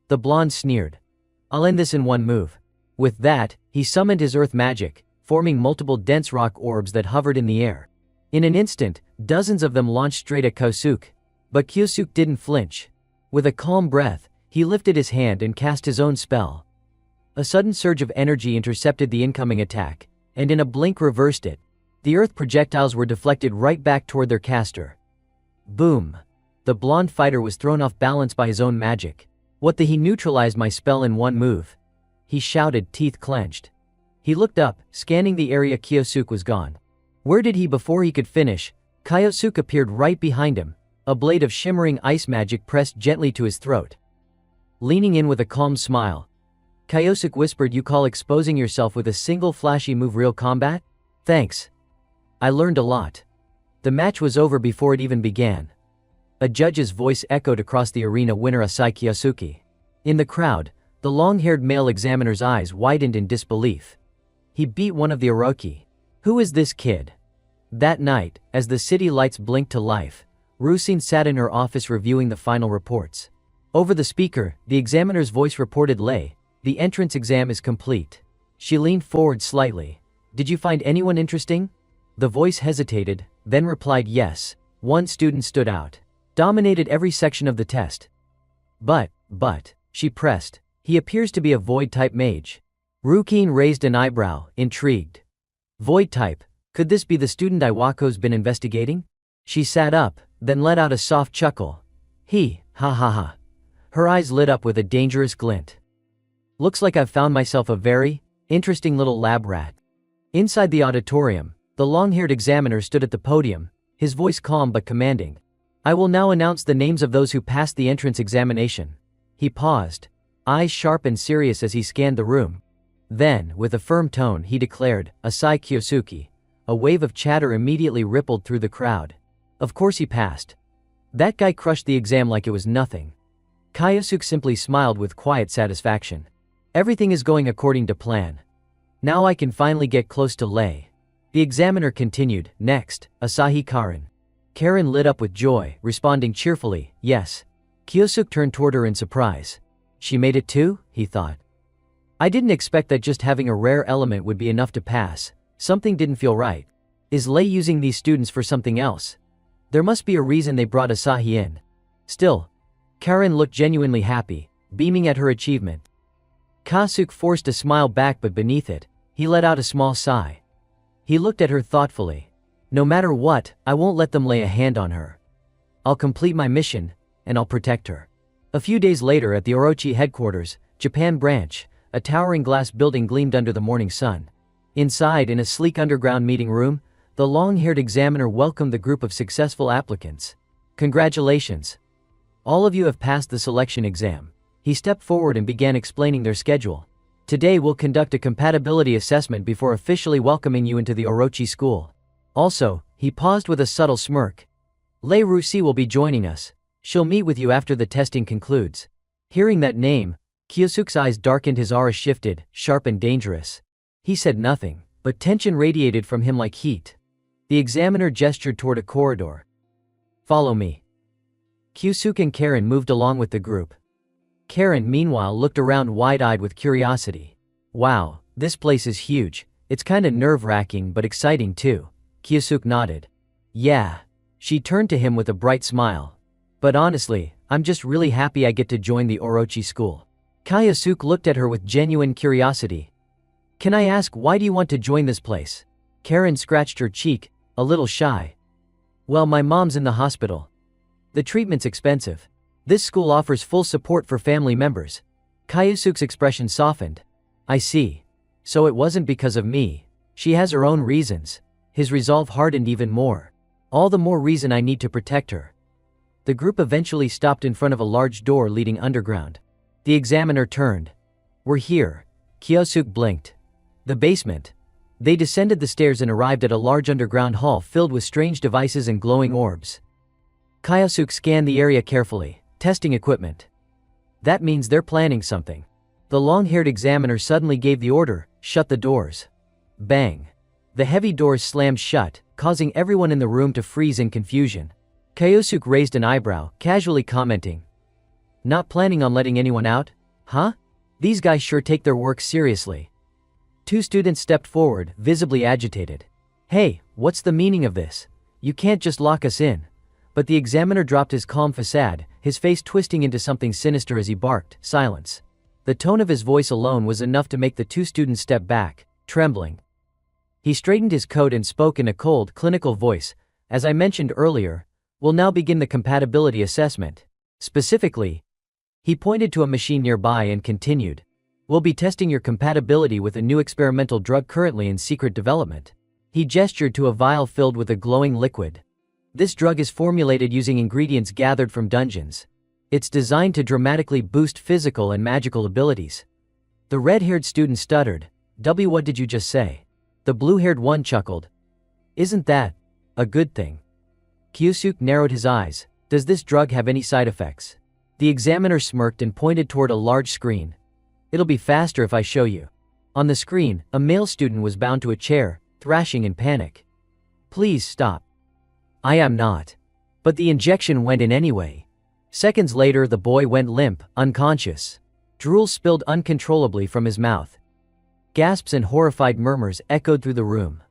The blonde sneered. "I'll end this in one move." With that, he summoned his earth magic, forming multiple dense rock orbs that hovered in the air. In an instant, dozens of them launched straight at Kyosuke. But Kyosuke didn't flinch. With a calm breath, he lifted his hand and cast his own spell. A sudden surge of energy intercepted the incoming attack, and in a blink reversed it. The earth projectiles were deflected right back toward their caster. Boom! The blonde fighter was thrown off balance by his own magic. "What the? He neutralized my spell in one move," he shouted, teeth clenched. He looked up, scanning the area. Kyosuke was gone. Where did he? Before he could finish, Kyosuke appeared right behind him, a blade of shimmering ice magic pressed gently to his throat. Leaning in with a calm smile, Kyosuke whispered, "You call exposing yourself with a single flashy move real combat? Thanks. I learned a lot." The match was over before it even began. A judge's voice echoed across the arena, "Winner Asahi Kyosuke." In the crowd, the long-haired male examiner's eyes widened in disbelief. He beat one of the Orochi. Who is this kid? That night, as the city lights blinked to life, Rusine sat in her office reviewing the final reports. Over the speaker, the examiner's voice reported, "Lei, the entrance exam is complete." She leaned forward slightly. "Did you find anyone interesting?" The voice hesitated, then replied, "Yes. One student stood out. Dominated every section of the test." But, she pressed. "He appears to be a void-type mage." Rusine raised an eyebrow, intrigued. "Void-type? Could this be the student Iwako's been investigating?" She sat up, then let out a soft chuckle. Ha ha ha. Her eyes lit up with a dangerous glint. "Looks like I've found myself a very interesting little lab rat." Inside the auditorium, the long-haired examiner stood at the podium, his voice calm but commanding. "I will now announce the names of those who passed the entrance examination." He paused, eyes sharp and serious as he scanned the room. Then, with a firm tone, he declared, "Asahi Kyosuke." A wave of chatter immediately rippled through the crowd. Of course he passed. That guy crushed the exam like it was nothing. Kyosuke simply smiled with quiet satisfaction. Everything is going according to plan. Now I can finally get close to Lei. The examiner continued, "Next, Asahi Karin." Karen lit up with joy, responding cheerfully, "Yes." Kyosuke turned toward her in surprise. "She made it too?" he thought. "I didn't expect that just having a rare element would be enough to pass. Something didn't feel right. Is Lei using these students for something else? There must be a reason they brought Asahi in." Still, Karen looked genuinely happy, beaming at her achievement. Kyosuke forced a smile back, but beneath it, he let out a small sigh. He looked at her thoughtfully. "No matter what, I won't let them lay a hand on her. I'll complete my mission, and I'll protect her." A few days later at the Orochi headquarters, Japan branch, a towering glass building gleamed under the morning sun. Inside, in a sleek underground meeting room, the long-haired examiner welcomed the group of successful applicants. "Congratulations. All of you have passed the selection exam." He stepped forward and began explaining their schedule. Today we'll conduct a compatibility assessment before officially welcoming you into the Orochi school. Also, he paused with a subtle smirk. Lei Rusi will be joining us. She'll meet with you after the testing concludes. Hearing that name, Kyosuke's eyes darkened, his aura shifted, sharp and dangerous. He said nothing, but tension radiated from him like heat. The examiner gestured toward a corridor. Follow me. Kyosuke and Karen moved along with the group. Karen, meanwhile, looked around wide-eyed with curiosity. Wow, this place is huge. It's kinda nerve-wracking but exciting too. Kyosuke nodded. Yeah. She turned to him with a bright smile. But honestly, I'm just really happy I get to join the Orochi school. Kyosuke looked at her with genuine curiosity. Can I ask, why do you want to join this place? Karen scratched her cheek, a little shy. Well, my mom's in the hospital. The treatment's expensive. This school offers full support for family members. Kyosuke's expression softened. I see. So it wasn't because of me. She has her own reasons. His resolve hardened even more. All the more reason I need to protect her. The group eventually stopped in front of a large door leading underground. The examiner turned. We're here. Kyosuke blinked. The basement. They descended the stairs and arrived at a large underground hall filled with strange devices and glowing orbs. Kyosuke scanned the area carefully, testing equipment. That means they're planning something. The long-haired examiner suddenly gave the order, shut the doors. Bang. The heavy doors slammed shut, causing everyone in the room to freeze in confusion. Kyosuke raised an eyebrow, casually commenting. Not planning on letting anyone out? Huh? These guys sure take their work seriously. Two students stepped forward, visibly agitated. Hey, what's the meaning of this? You can't just lock us in. But the examiner dropped his calm facade, his face twisting into something sinister as he barked, silence. The tone of his voice alone was enough to make the two students step back, trembling. He straightened his coat and spoke in a cold, clinical voice. As I mentioned earlier, we'll now begin the compatibility assessment. Specifically, he pointed to a machine nearby and continued. We'll be testing your compatibility with a new experimental drug currently in secret development. He gestured to a vial filled with a glowing liquid. This drug is formulated using ingredients gathered from dungeons. It's designed to dramatically boost physical and magical abilities. The red-haired student stuttered. What did you just say? The blue-haired one chuckled. Isn't that a good thing? Kyosuke narrowed his eyes. Does this drug have any side effects? The examiner smirked and pointed toward a large screen. It'll be faster if I show you. On the screen, a male student was bound to a chair, thrashing in panic. Please stop. I am not. But the injection went in anyway. Seconds later, the boy went limp, unconscious. Drool spilled uncontrollably from his mouth. Gasps and horrified murmurs echoed through the room.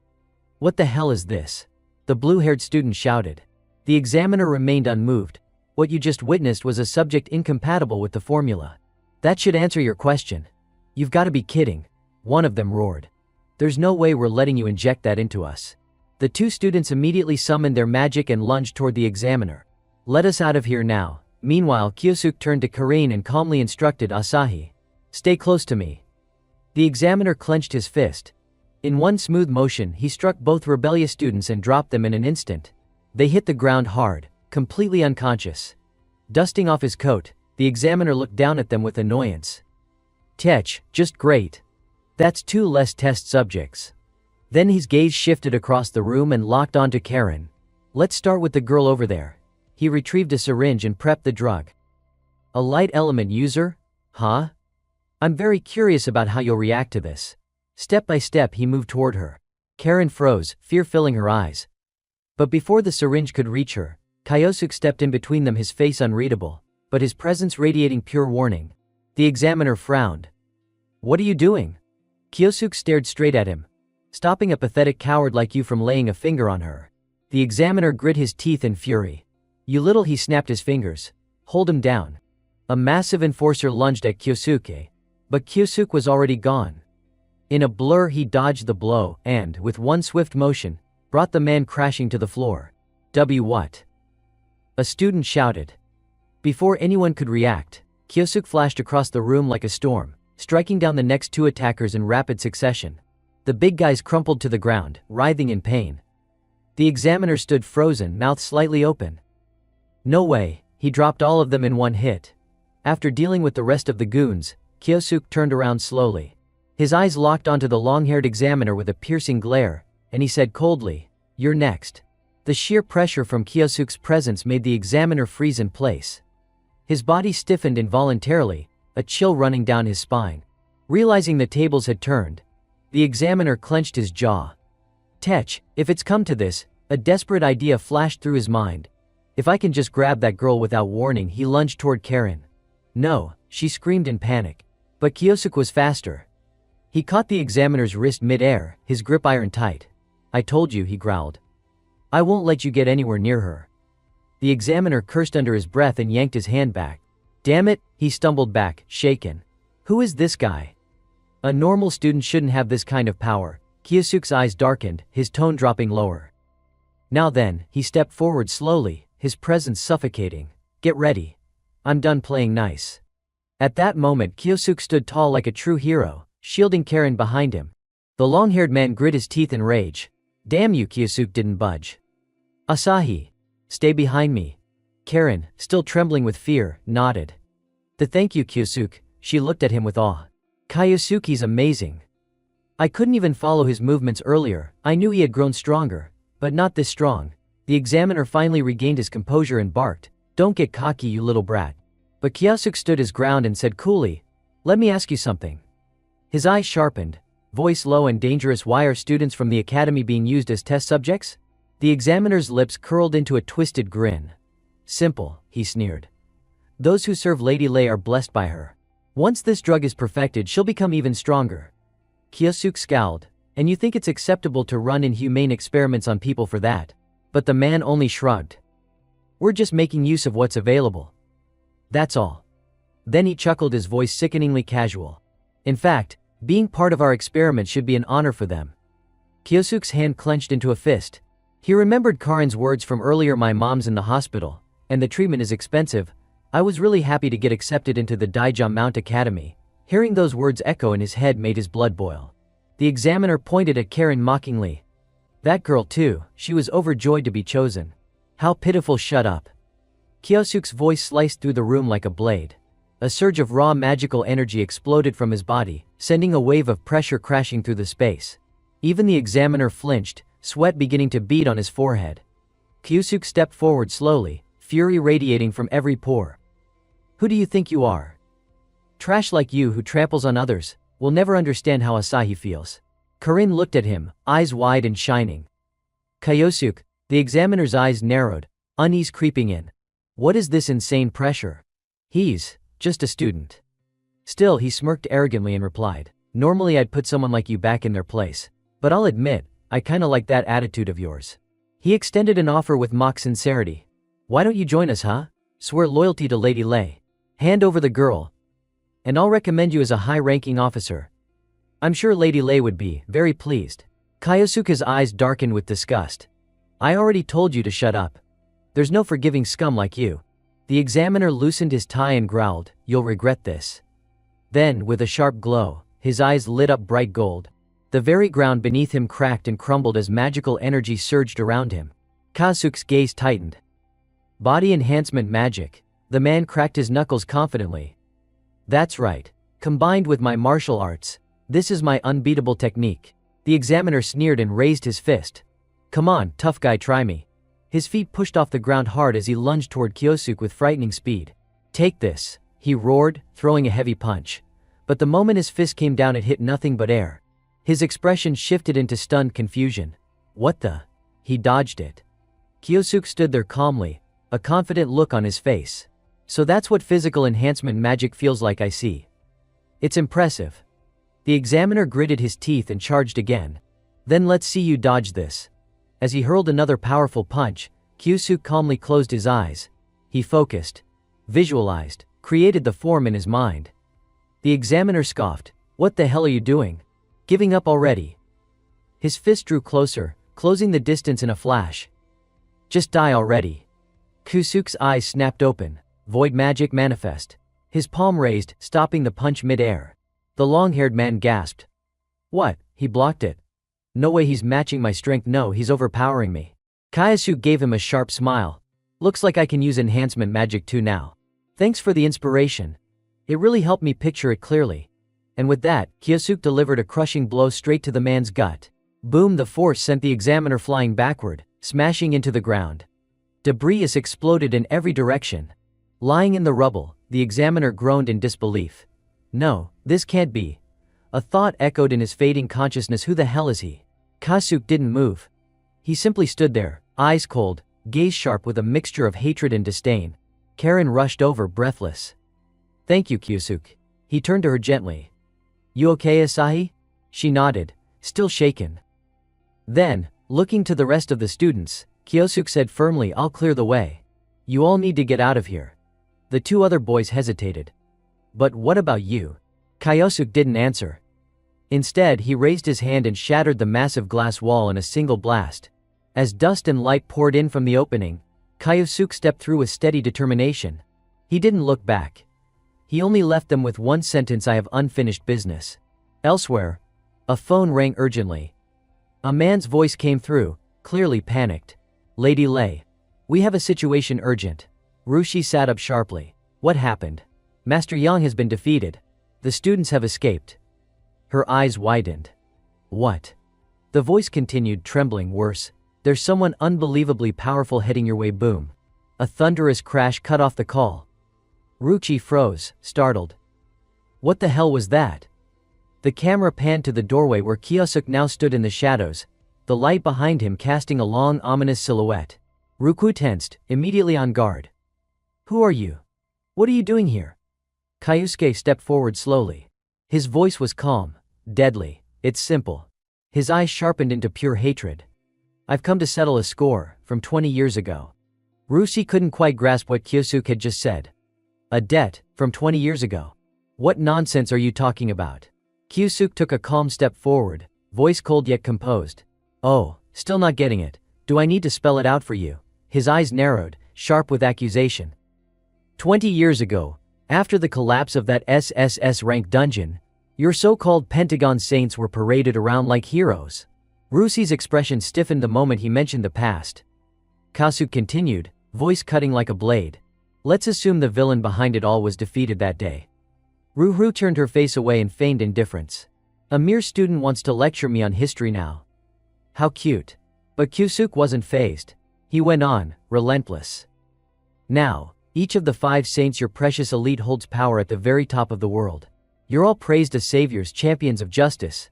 What the hell is this? The blue-haired student shouted. The examiner remained unmoved. What you just witnessed was a subject incompatible with the formula. That should answer your question. You've got to be kidding. One of them roared. There's no way we're letting you inject that into us. The two students immediately summoned their magic and lunged toward the examiner. Let us out of here now. Meanwhile, Kyosuke turned to Karen and calmly instructed Asahi. Stay close to me. The examiner clenched his fist. In one smooth motion, he struck both rebellious students and dropped them in an instant. They hit the ground hard, completely unconscious. Dusting off his coat, the examiner looked down at them with annoyance. Tech, just great. That's 2 less test subjects. Then his gaze shifted across the room and locked onto Karen. Let's start with the girl over there. He retrieved a syringe and prepped the drug. A light element user? Huh? I'm very curious about how you'll react to this. Step by step he moved toward her. Karen froze, fear filling her eyes. But before the syringe could reach her, Kyosuke stepped in between them, his face unreadable, but his presence radiating pure warning. The examiner frowned. What are you doing? Kyosuke stared straight at him. Stopping a pathetic coward like you from laying a finger on her. The examiner grit his teeth in fury. You little, he snapped his fingers. Hold him down. A massive enforcer lunged at Kyosuke. But Kyosuke was already gone. In a blur he dodged the blow and, with one swift motion, brought the man crashing to the floor. What? A student shouted. Before anyone could react, Kyosuke flashed across the room like a storm, striking down the next 2 attackers in rapid succession. The big guys crumpled to the ground, writhing in pain. The examiner stood frozen, mouth slightly open. No way, he dropped all of them in one hit. After dealing with the rest of the goons, Kyosuke turned around slowly. His eyes locked onto the long-haired examiner with a piercing glare, and he said coldly, "You're next." The sheer pressure from Kyosuke's presence made the examiner freeze in place. His body stiffened involuntarily, a chill running down his spine. Realizing the tables had turned, the examiner clenched his jaw. "Tech, if it's come to this," a desperate idea flashed through his mind. "If I can just grab that girl without warning." He lunged toward Karen. "No," she screamed in panic. But Kyosuke was faster. He caught the examiner's wrist mid-air, his grip iron tight. "I told you," he growled. "I won't let you get anywhere near her." The examiner cursed under his breath and yanked his hand back. "Damn it," he stumbled back, shaken. "Who is this guy? A normal student shouldn't have this kind of power." Kyosuke's eyes darkened, his tone dropping lower. "Now then," he stepped forward slowly, his presence suffocating. "Get ready. I'm done playing nice." At that moment Kyosuke stood tall like a true hero, shielding Karen behind him. The long-haired man grit his teeth in rage. "Damn you!" Kyosuke didn't budge. "Asahi. Stay behind me." Karen, still trembling with fear, nodded. Thank you, Kyosuke." She looked at him with awe. "Kyosuke's amazing. I couldn't even follow his movements earlier. I knew he had grown stronger, but not this strong." The examiner finally regained his composure and barked, "Don't get cocky, you little brat." But Kyosuke stood his ground and said coolly, "Let me ask you something." His eyes sharpened, voice low and dangerous. "Why are students from the academy being used as test subjects?" The examiner's lips curled into a twisted grin. "Simple," he sneered. "Those who serve Lady Lei are blessed by her. Once this drug is perfected, she'll become even stronger." Kyosuke scowled. "And you think it's acceptable to run inhumane experiments on people for that?" But the man only shrugged. "We're just making use of what's available. That's all." Then he chuckled, his voice sickeningly casual. "In fact, being part of our experiment should be an honor for them." Kyosuke's hand clenched into a fist. He remembered Karen's words from earlier, "My mom's in the hospital, and the treatment is expensive. I was really happy to get accepted into the Daijia Mount Academy." Hearing those words echo in his head made his blood boil. The examiner pointed at Karen mockingly. "That girl too, she was overjoyed to be chosen. How pitiful." "Shut up." Kyosuke's voice sliced through the room like a blade. A surge of raw magical energy exploded from his body, sending a wave of pressure crashing through the space. Even the examiner flinched, sweat beginning to bead on his forehead. Kyosuke stepped forward slowly, fury radiating from every pore. "Who do you think you are? Trash like you who tramples on others will never understand how Asahi feels." Karen looked at him, eyes wide and shining. "Kyosuke," the examiner's eyes narrowed, unease creeping in. "What is this insane pressure? He's just a student." Still, he smirked arrogantly and replied, "Normally I'd put someone like you back in their place. But I'll admit, I kinda like that attitude of yours." He extended an offer with mock sincerity. "Why don't you join us, huh? Swear loyalty to Lady Lei. Hand over the girl, and I'll recommend you as a high-ranking officer. I'm sure Lady Lei would be very pleased." Kyosuke's eyes darkened with disgust. "I already told you to shut up. There's no forgiving scum like you." The examiner loosened his tie and growled, "You'll regret this." Then, with a sharp glow, his eyes lit up bright gold. The very ground beneath him cracked and crumbled as magical energy surged around him. Kyosuke's gaze tightened. "Body enhancement magic." The man cracked his knuckles confidently. "That's right. Combined with my martial arts, this is my unbeatable technique." The examiner sneered and raised his fist. "Come on, tough guy, try me." His feet pushed off the ground hard as he lunged toward Kyosuke with frightening speed. "Take this," he roared, throwing a heavy punch. But the moment his fist came down, it hit nothing but air. His expression shifted into stunned confusion. "What the?" He dodged it. Kyosuke stood there calmly, a confident look on his face. "So that's what physical enhancement magic feels like, I see. It's impressive." The examiner gritted his teeth and charged again. "Then let's see you dodge this." As he hurled another powerful punch, Kyosuke calmly closed his eyes. He focused, visualized, created the form in his mind. The examiner scoffed. "What the hell are you doing? Giving up already?" His fist drew closer, closing the distance in a flash. "Just die already." Kyosuke's eyes snapped open. Void magic manifest. His palm raised, stopping the punch mid-air. The long-haired man gasped. "What?" He blocked it. "No way, he's matching my strength. No, he's overpowering me." Kyosuke gave him a sharp smile. "Looks like I can use enhancement magic too now. Thanks for the inspiration. It really helped me picture it clearly." And with that, Kyosuke delivered a crushing blow straight to the man's gut. Boom! The force sent the examiner flying backward, smashing into the ground. Debris exploded in every direction. Lying in the rubble, the examiner groaned in disbelief. No, this can't be. A thought echoed in his fading consciousness. Who the hell is he? Kyosuke didn't move. He simply stood there, eyes cold, gaze sharp with a mixture of hatred and disdain. Karen rushed over, breathless. Thank you, Kyosuke. He turned to her gently. You okay, Asahi? She nodded, still shaken. Then, looking to the rest of the students, Kyosuke said firmly, I'll clear the way. You all need to get out of here. The two other boys hesitated. But what about you? Kyosuke didn't answer. Instead, he raised his hand and shattered the massive glass wall in a single blast. As dust and light poured in from the opening, Kyosuke stepped through with steady determination. He didn't look back. He only left them with one sentence: I have unfinished business. Elsewhere, a phone rang urgently. A man's voice came through, clearly panicked. Lady Lei. We have a situation urgent. Rushi sat up sharply. What happened? Master Yang has been defeated. The students have escaped. Her eyes widened. What? The voice continued, trembling worse. There's someone unbelievably powerful heading your way. Boom. A thunderous crash cut off the call. Ruchi froze, startled. What the hell was that? The camera panned to the doorway where Kyosuke now stood in the shadows, the light behind him casting a long, ominous silhouette. Ruku tensed, immediately on guard. Who are you? What are you doing here? Kyosuke stepped forward slowly. His voice was calm, deadly. It's simple. His eyes sharpened into pure hatred. I've come to settle a score, from 20 years ago. Rushi couldn't quite grasp what Kyosuke had just said. A debt, from 20 years ago. What nonsense are you talking about? Kyosuke took a calm step forward, voice cold yet composed. Oh, still not getting it. Do I need to spell it out for you? His eyes narrowed, sharp with accusation. 20 years ago, after the collapse of that SSS-rank dungeon, your so-called Pentagon Saints were paraded around like heroes. Rushi's expression stiffened the moment he mentioned the past. Kyosuke continued, voice cutting like a blade. Let's assume the villain behind it all was defeated that day. Ruhu turned her face away and feigned indifference. A mere student wants to lecture me on history now. How cute. But Kyosuke wasn't fazed. He went on, relentless. Now, each of the 5 saints, your precious elite, holds power at the very top of the world. You're all praised as saviors, champions of justice.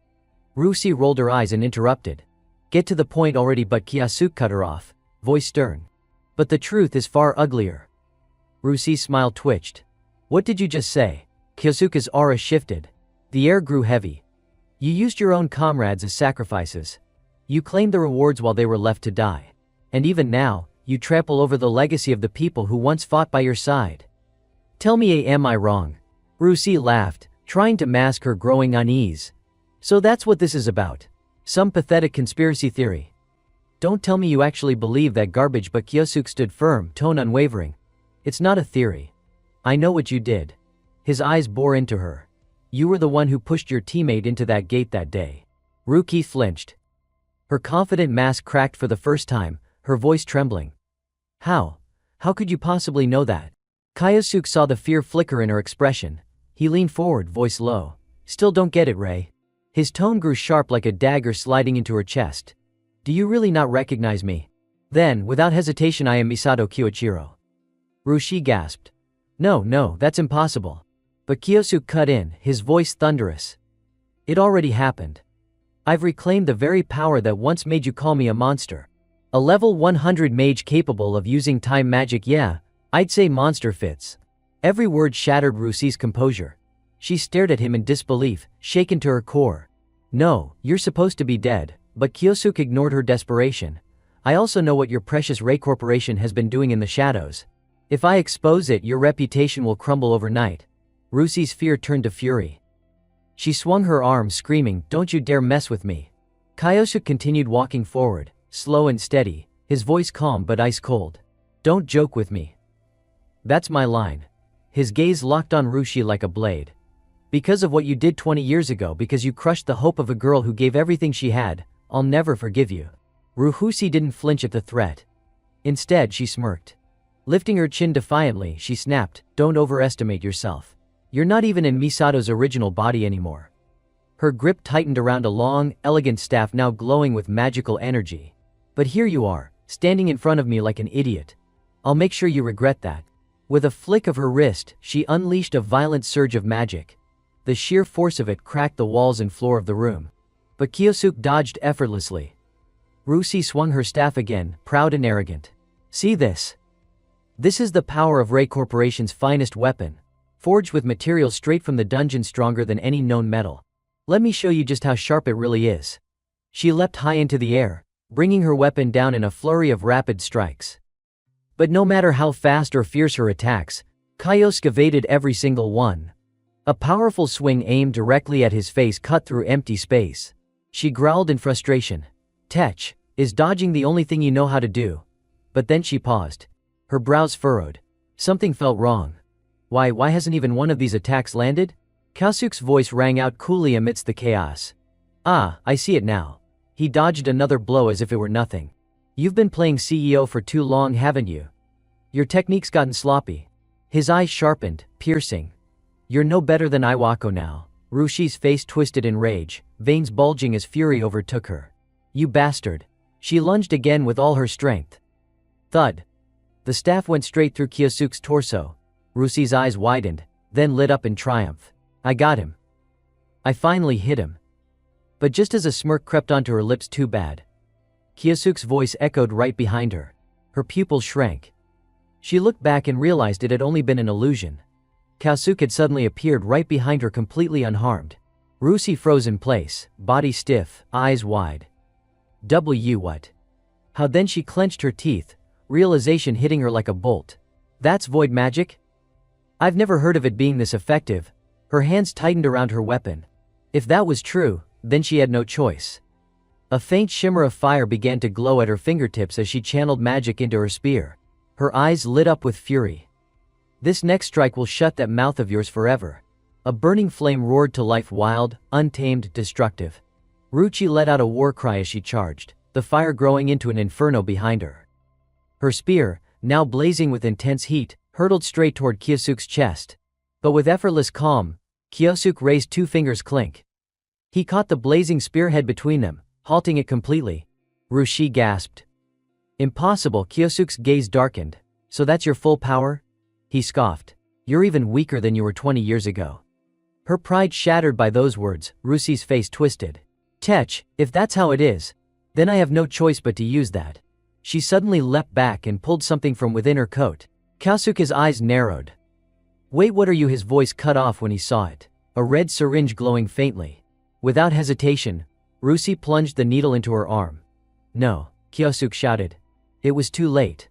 Rushi rolled her eyes and interrupted. Get to the point already. But Kyosuke cut her off, voice stern. But the truth is far uglier. Rushi's smile twitched. What did you just say? Kyosuke's aura shifted. The air grew heavy. You used your own comrades as sacrifices. You claimed the rewards while they were left to die. And even now, you trample over the legacy of the people who once fought by your side. Tell me, am I wrong? Rushi laughed, trying to mask her growing unease. So that's what this is about. Some pathetic conspiracy theory. Don't tell me you actually believe that garbage. But Kyosuke stood firm, tone unwavering. It's not a theory. I know what you did. His eyes bore into her. You were the one who pushed your teammate into that gate that day. Ruki flinched. Her confident mask cracked for the first time, her voice trembling. How? How could you possibly know that? Kyosuke saw the fear flicker in her expression. He leaned forward, voice low. Still don't get it, Rei. His tone grew sharp like a dagger sliding into her chest. Do you really not recognize me? Then, without hesitation, I am Misato Kyoichiro. Rushi gasped. No, that's impossible. But Kyosuke cut in, his voice thunderous. It already happened. I've reclaimed the very power that once made you call me a monster. A level 100 mage capable of using time magic. Yeah, I'd say monster fits. Every word shattered Rushi's composure. She stared at him in disbelief, shaken to her core. No, you're supposed to be dead. But Kyosuke ignored her desperation. I also know what your precious Rei Corporation has been doing in the shadows. If I expose it, your reputation will crumble overnight. Rushi's fear turned to fury. She swung her arm, screaming, don't you dare mess with me. Kyosuke continued walking forward, slow and steady, his voice calm but ice cold. Don't joke with me. That's my line. His gaze locked on Rushi like a blade. Because of what you did 20 years ago, because you crushed the hope of a girl who gave everything she had, I'll never forgive you. Ruhusi didn't flinch at the threat. Instead, she smirked. Lifting her chin defiantly, she snapped, don't overestimate yourself. You're not even in Misato's original body anymore. Her grip tightened around a long, elegant staff now glowing with magical energy. But here you are, standing in front of me like an idiot. I'll make sure you regret that. With a flick of her wrist, she unleashed a violent surge of magic. The sheer force of it cracked the walls and floor of the room. But Kyosuke dodged effortlessly. Rusi swung her staff again, proud and arrogant. See this? This is the power of Ray Corporation's finest weapon. Forged with materials straight from the dungeon, stronger than any known metal. Let me show you just how sharp it really is. She leapt high into the air, bringing her weapon down in a flurry of rapid strikes. But no matter how fast or fierce her attacks, Kyosuke evaded every single one. A powerful swing aimed directly at his face cut through empty space. She growled in frustration. Tech, is dodging the only thing you know how to do? But then she paused. Her brows furrowed. Something felt wrong. Why hasn't even one of these attacks landed? Kyosuke's voice rang out coolly amidst the chaos. Ah, I see it now. He dodged another blow as if it were nothing. You've been playing CEO for too long, haven't you? Your technique's gotten sloppy. His eyes sharpened, piercing. You're no better than Iwako now. Rushi's face twisted in rage, veins bulging as fury overtook her. You bastard. She lunged again with all her strength. Thud. The staff went straight through Kyosuke's torso. Rushi's eyes widened, then lit up in triumph. I got him. I finally hit him. But just as a smirk crept onto her lips, too bad. Kyosuke's voice echoed right behind her. Her pupils shrank. She looked back and realized it had only been an illusion. Kyosuke had suddenly appeared right behind her, completely unharmed. Rushi froze in place, body stiff, eyes wide. What? How? Then she clenched her teeth, realization hitting her like a bolt. That's void magic? I've never heard of it being this effective. Her hands tightened around her weapon. If that was true, then she had no choice. A faint shimmer of fire began to glow at her fingertips as she channeled magic into her spear. Her eyes lit up with fury. This next strike will shut that mouth of yours forever. A burning flame roared to life, wild, untamed, destructive. Ruchi let out a war cry as she charged, the fire growing into an inferno behind her. Her spear, now blazing with intense heat, hurtled straight toward Kyosuke's chest. But with effortless calm, Kyosuke raised two fingers. Clink. He caught the blazing spearhead between them, halting it completely. Rushi gasped. Impossible. Kyosuke's gaze darkened. So that's your full power? He scoffed. You're even weaker than you were 20 years ago. Her pride shattered by those words, Rushi's face twisted. Tech, if that's how it is, then I have no choice but to use that. She suddenly leapt back and pulled something from within her coat. Kyosuke's eyes narrowed. Wait, what are you? His voice cut off when he saw it. A red syringe glowing faintly. Without hesitation, Rushi plunged the needle into her arm. No, Kyosuke shouted. It was too late.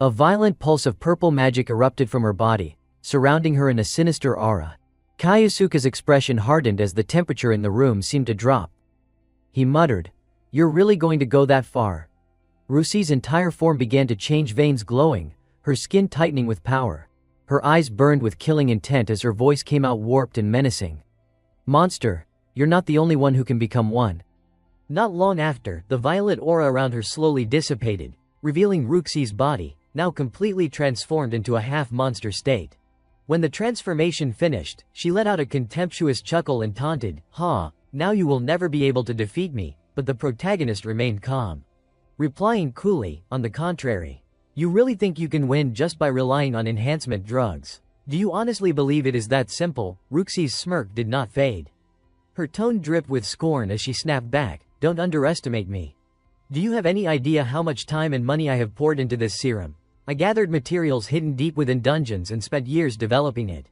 A violent pulse of purple magic erupted from her body, surrounding her in a sinister aura. Kyosuke's expression hardened as the temperature in the room seemed to drop. He muttered, You're really going to go that far? Rushi's entire form began to change, veins glowing, her skin tightening with power. Her eyes burned with killing intent as her voice came out warped and menacing. Monster, you're not the only one who can become one. Not long after, the violet aura around her slowly dissipated, revealing Ruxi's body, now completely transformed into a half-monster state. When the transformation finished, she let out a contemptuous chuckle and taunted, Ha, now you will never be able to defeat me, but the protagonist remained calm. Replying coolly, on the contrary. You really think you can win just by relying on enhancement drugs? Do you honestly believe it is that simple? Ruxi's smirk did not fade. Her tone dripped with scorn as she snapped back, Don't underestimate me. Do you have any idea how much time and money I have poured into this serum? I gathered materials hidden deep within dungeons and spent years developing it.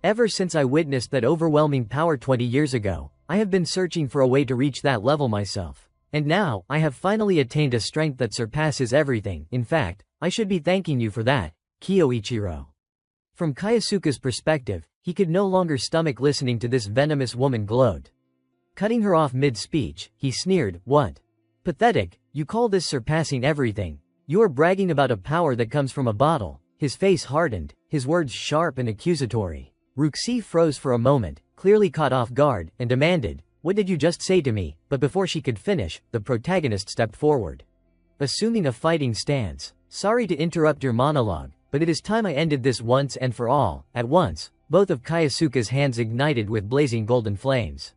Ever since I witnessed that overwhelming power 20 years ago, I have been searching for a way to reach that level myself. And now, I have finally attained a strength that surpasses everything. In fact, I should be thanking you for that, Kyoichiro. From Kyosuke's perspective, he could no longer stomach listening to this venomous woman gloat. Cutting her off mid-speech, he sneered, What? Pathetic, you call this surpassing everything? You are bragging about a power that comes from a bottle. His face hardened, his words sharp and accusatory. Ruxi froze for a moment, clearly caught off guard, and demanded, What did you just say to me? But before she could finish, the protagonist stepped forward. Assuming a fighting stance. Sorry to interrupt your monologue, but it is time I ended this once and for all, at once. Both of Kayasuka's hands ignited with blazing golden flames.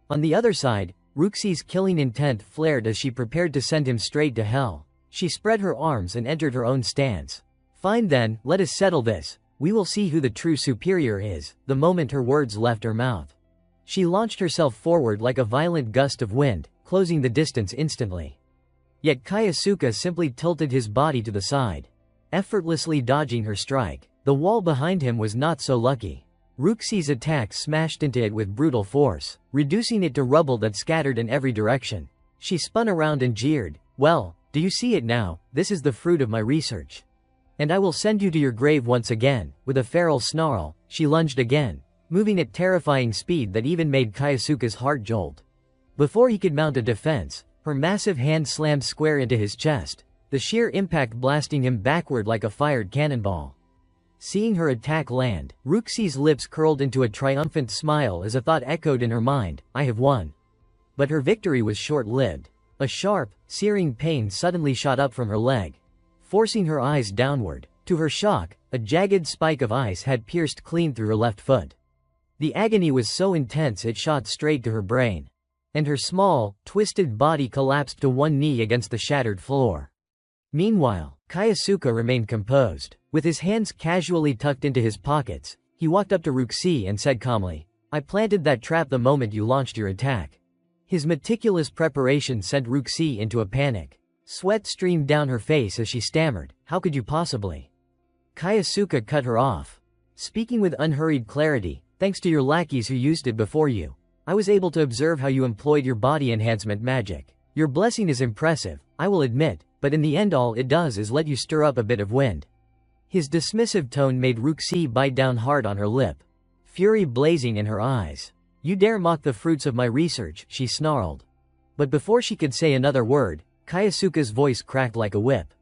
On the other side, Ruxi's killing intent flared as she prepared to send him straight to hell. She spread her arms and entered her own stance. Fine then, let us settle this. We will see who the true superior is. The moment her words left her mouth, she launched herself forward like a violent gust of wind, closing the distance instantly. Yet Kayasuka simply tilted his body to the side, effortlessly dodging her strike. The wall behind him was not so lucky. Ruxi's attack smashed into it with brutal force, reducing it to rubble that scattered in every direction. She spun around and jeered, "Well, do you see it now? This is the fruit of my research. And I will send you to your grave once again." With a feral snarl, she lunged again, moving at terrifying speed that even made Kayasuka's heart jolt. Before he could mount a defense, her massive hand slammed square into his chest, the sheer impact blasting him backward like a fired cannonball. Seeing her attack land, Ruxi's lips curled into a triumphant smile as a thought echoed in her mind, "I have won." But her victory was short-lived. A sharp, searing pain suddenly shot up from her leg, forcing her eyes downward. To her shock, a jagged spike of ice had pierced clean through her left foot. The agony was so intense it shot straight to her brain, and her small, twisted body collapsed to one knee against the shattered floor. Meanwhile, Kayasuka remained composed. With his hands casually tucked into his pockets, he walked up to Ruxi and said calmly, "I planted that trap the moment you launched your attack." His meticulous preparation sent Ruxi into a panic. Sweat streamed down her face as she stammered, "How could you possibly?" Kayasuka cut her off, speaking with unhurried clarity, "Thanks to your lackeys who used it before you, I was able to observe how you employed your body enhancement magic. Your blessing is impressive, I will admit, but in the end all it does is let you stir up a bit of wind." His dismissive tone made Ruxi bite down hard on her lip, fury blazing in her eyes. "You dare mock the fruits of my research," she snarled. But before she could say another word, Kayasuka's voice cracked like a whip.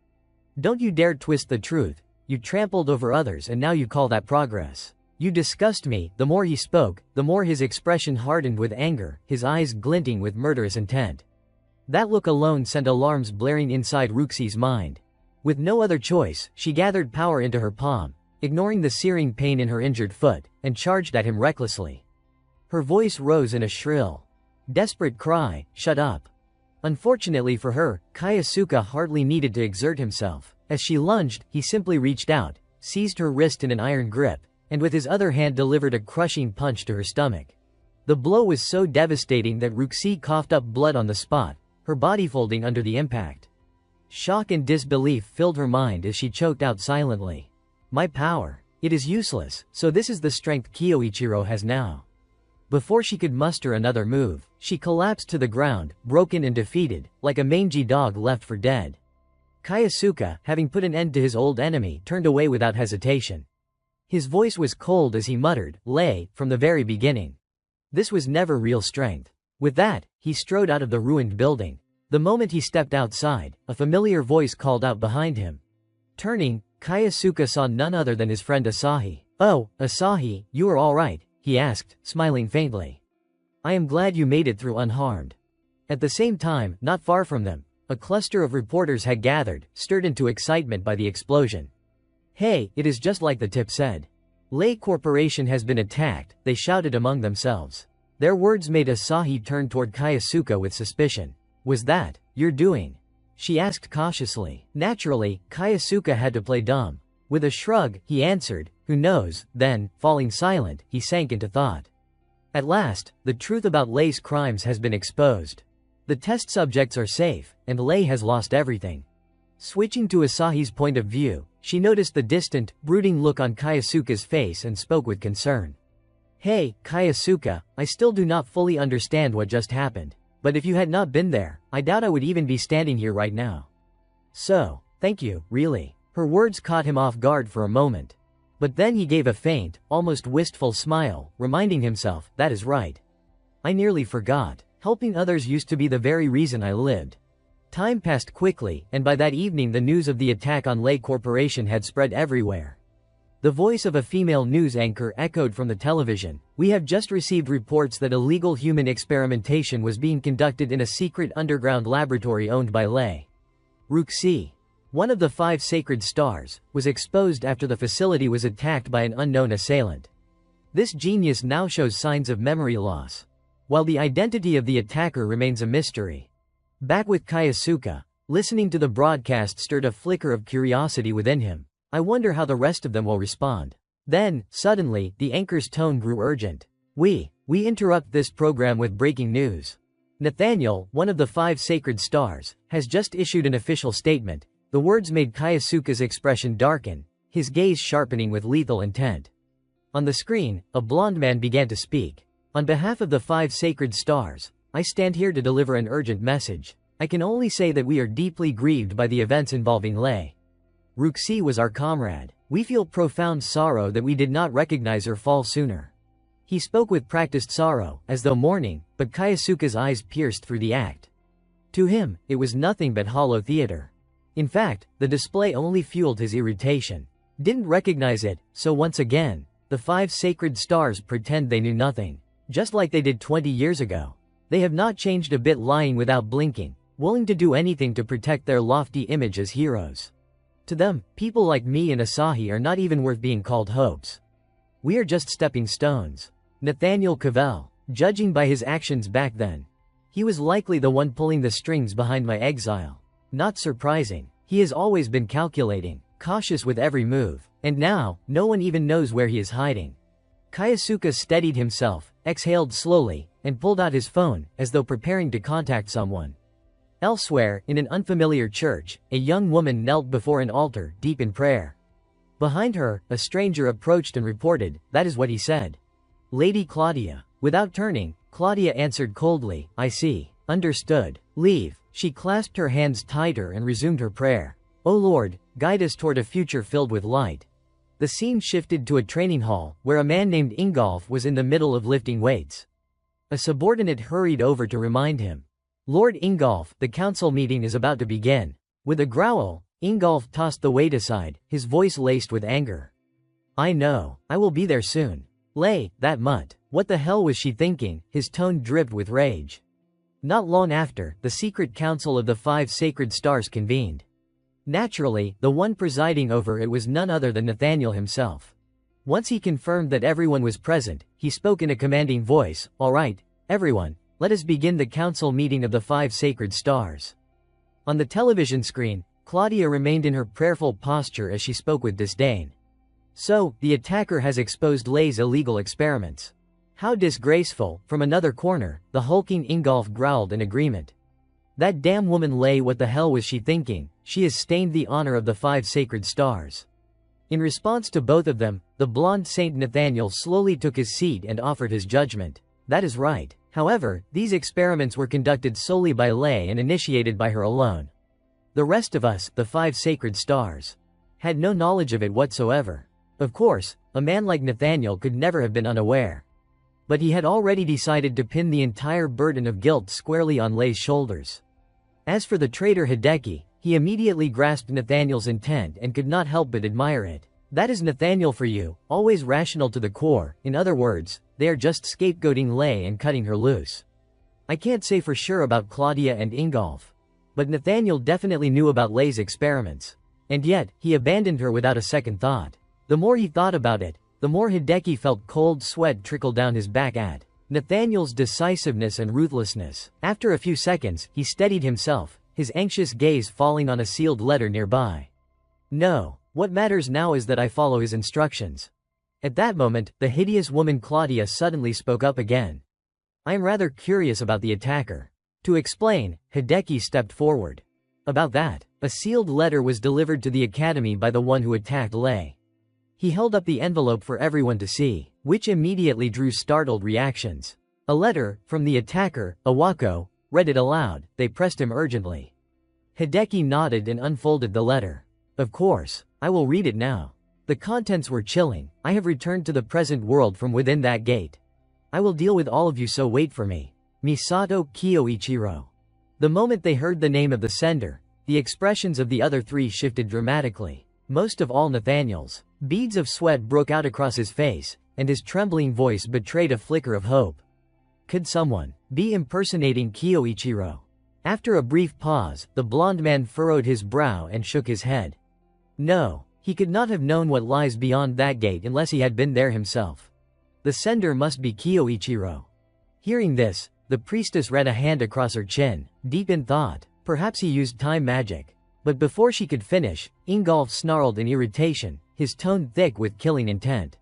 "Don't you dare twist the truth. You trampled over others and now you call that progress. You disgust me." The more he spoke, the more his expression hardened with anger, his eyes glinting with murderous intent. That look alone sent alarms blaring inside Ruxi's mind. With no other choice, she gathered power into her palm, ignoring the searing pain in her injured foot, and charged at him recklessly. Her voice rose in a shrill, desperate cry, "Shut up." Unfortunately for her, Kayasuka hardly needed to exert himself. As she lunged, he simply reached out, seized her wrist in an iron grip, and with his other hand delivered a crushing punch to her stomach. The blow was so devastating that Ruxi coughed up blood on the spot, her body folding under the impact. Shock and disbelief filled her mind as she choked out silently. "My power. It is useless, so this is the strength Kyoichiro has now." Before she could muster another move, she collapsed to the ground, broken and defeated, like a mangy dog left for dead. Kayasuka, having put an end to his old enemy, turned away without hesitation. His voice was cold as he muttered, "Lay, from the very beginning. This was never real strength." With that, he strode out of the ruined building. The moment he stepped outside, a familiar voice called out behind him. Turning, Kayasuka saw none other than his friend Asahi. "Oh, Asahi, you are all right?" he asked, smiling faintly. "I am glad you made it through unharmed." At the same time, not far from them, a cluster of reporters had gathered, stirred into excitement by the explosion. "Hey, it is just like the tip said. Lei Corporation has been attacked," they shouted among themselves. Their words made Asahi turn toward Kayasuka with suspicion. "Was that your doing?" she asked cautiously. Naturally, Kayasuka had to play dumb. With a shrug, he answered, "Who knows?" Then, falling silent, he sank into thought. At last, the truth about Lei's crimes has been exposed. The test subjects are safe, and Lei has lost everything. Switching to Asahi's point of view, she noticed the distant, brooding look on Kayasuka's face and spoke with concern. "Hey, Kayasuka, I still do not fully understand what just happened. But if you had not been there, I doubt I would even be standing here right now. So, thank you, really." Her words caught him off guard for a moment. But then he gave a faint, almost wistful smile, reminding himself, "That is right. I nearly forgot. Helping others used to be the very reason I lived." Time passed quickly, and by that evening the news of the attack on Lei Corporation had spread everywhere. The voice of a female news anchor echoed from the television. "We have just received reports that illegal human experimentation was being conducted in a secret underground laboratory owned by Lei. Ruxi, one of the 5 sacred stars, was exposed after the facility was attacked by an unknown assailant. This genius now shows signs of memory loss, while the identity of the attacker remains a mystery. Back with Kyosuke, listening to the broadcast stirred a flicker of curiosity within him. I wonder how the rest of them will respond. Then, suddenly, the anchor's tone grew urgent. We interrupt this program with breaking news. Nathaniel, one of the 5 sacred stars, has just issued an official statement. The words made Kyosuke's expression darken, his gaze sharpening with lethal intent. On the screen, a blonde man began to speak. On behalf of the 5 sacred stars, I stand here to deliver an urgent message. I can only say that we are deeply grieved by the events involving Lei. Ruxi was our comrade. We feel profound sorrow that we did not recognize her fall sooner. He spoke with practiced sorrow, as though mourning, but Kyosuke's eyes pierced through the act. To him, it was nothing but hollow theater. In fact, the display only fueled his irritation. Didn't recognize it, so once again, the 5 sacred stars pretend they knew nothing. Just like they did 20 years ago. They have not changed a bit, lying without blinking, willing to do anything to protect their lofty image as heroes. To them, people like me and Asahi are not even worth being called hopes. We are just stepping stones. Nathaniel Cavell, judging by his actions back then, he was likely the one pulling the strings behind my exile. Not surprising, he has always been calculating, cautious with every move, and now, no one even knows where he is hiding. Kyosuke steadied himself, exhaled slowly, and pulled out his phone, as though preparing to contact someone. Elsewhere, in an unfamiliar church, a young woman knelt before an altar, deep in prayer. Behind her, a stranger approached and reported, "That is what he said." "Lady Claudia." Without turning, Claudia answered coldly, "I see. Understood. Leave." She clasped her hands tighter and resumed her prayer. "O Lord, guide us toward a future filled with light." The scene shifted to a training hall, where a man named Ingolf was in the middle of lifting weights. A subordinate hurried over to remind him. "Lord Ingolf, the council meeting is about to begin." With a growl, Ingolf tossed the weight aside, his voice laced with anger. "I know. I will be there soon." Lei, that mutt. What the hell was she thinking? His tone dripped with rage. Not long after, the secret council of the 5 sacred stars convened. Naturally, the one presiding over it was none other than Nathaniel himself. Once he confirmed that everyone was present, he spoke in a commanding voice, "All right, everyone, let us begin the council meeting of the 5 sacred stars." On the television screen, Claudia remained in her prayerful posture as she spoke with disdain. "So, the attacker has exposed Lei's illegal experiments. How disgraceful." From another corner, the hulking Ingolf growled in agreement. "That damn woman Lei, what the hell was she thinking? She has stained the honor of the 5 sacred stars." In response to both of them, the blonde Saint Nathaniel slowly took his seat and offered his judgment. "That is right. However, these experiments were conducted solely by Lei and initiated by her alone. The rest of us, the 5 sacred stars, had no knowledge of it whatsoever. Of course, a man like Nathaniel could never have been unaware. But he had already decided to pin the entire burden of guilt squarely on Lei's shoulders. As for the traitor Hideki, he immediately grasped Nathaniel's intent and could not help but admire it. That is Nathaniel for you, always rational to the core. In other words, they are just scapegoating Lei and cutting her loose. I can't say for sure about Claudia and Ingolf. But Nathaniel definitely knew about Lei's experiments. And yet, he abandoned her without a second thought. The more he thought about it, the more Hideki felt cold sweat trickle down his back at Nathaniel's decisiveness and ruthlessness. After a few seconds, he steadied himself, his anxious gaze falling on a sealed letter nearby. "No, what matters now is that I follow his instructions." At that moment, the hideous woman Claudia suddenly spoke up again. "I am rather curious about the attacker." To explain, Hideki stepped forward. "About that, a sealed letter was delivered to the academy by the one who attacked Lei." He held up the envelope for everyone to see, which immediately drew startled reactions. "A letter, from the attacker, Awako," read it aloud. They pressed him urgently. Hideki nodded and unfolded the letter. "Of course, I will read it now." The contents were chilling. "I have returned to the present world from within that gate. I will deal with all of you, so wait for me. Misato Kyoichiro." The moment they heard the name of the sender, the expressions of the other 3 shifted dramatically. Most of all Nathaniel's. Beads of sweat broke out across his face, and his trembling voice betrayed a flicker of hope. Could someone be impersonating Kyoichiro? After a brief pause, the blond man furrowed his brow and shook his head. No, he could not have known what lies beyond that gate unless he had been there himself. The sender must be Kyoichiro. Hearing this, the priestess read a hand across her chin, deep in thought. Perhaps he used time magic. But before she could finish, Ingolf snarled in irritation, his tone thick with killing intent.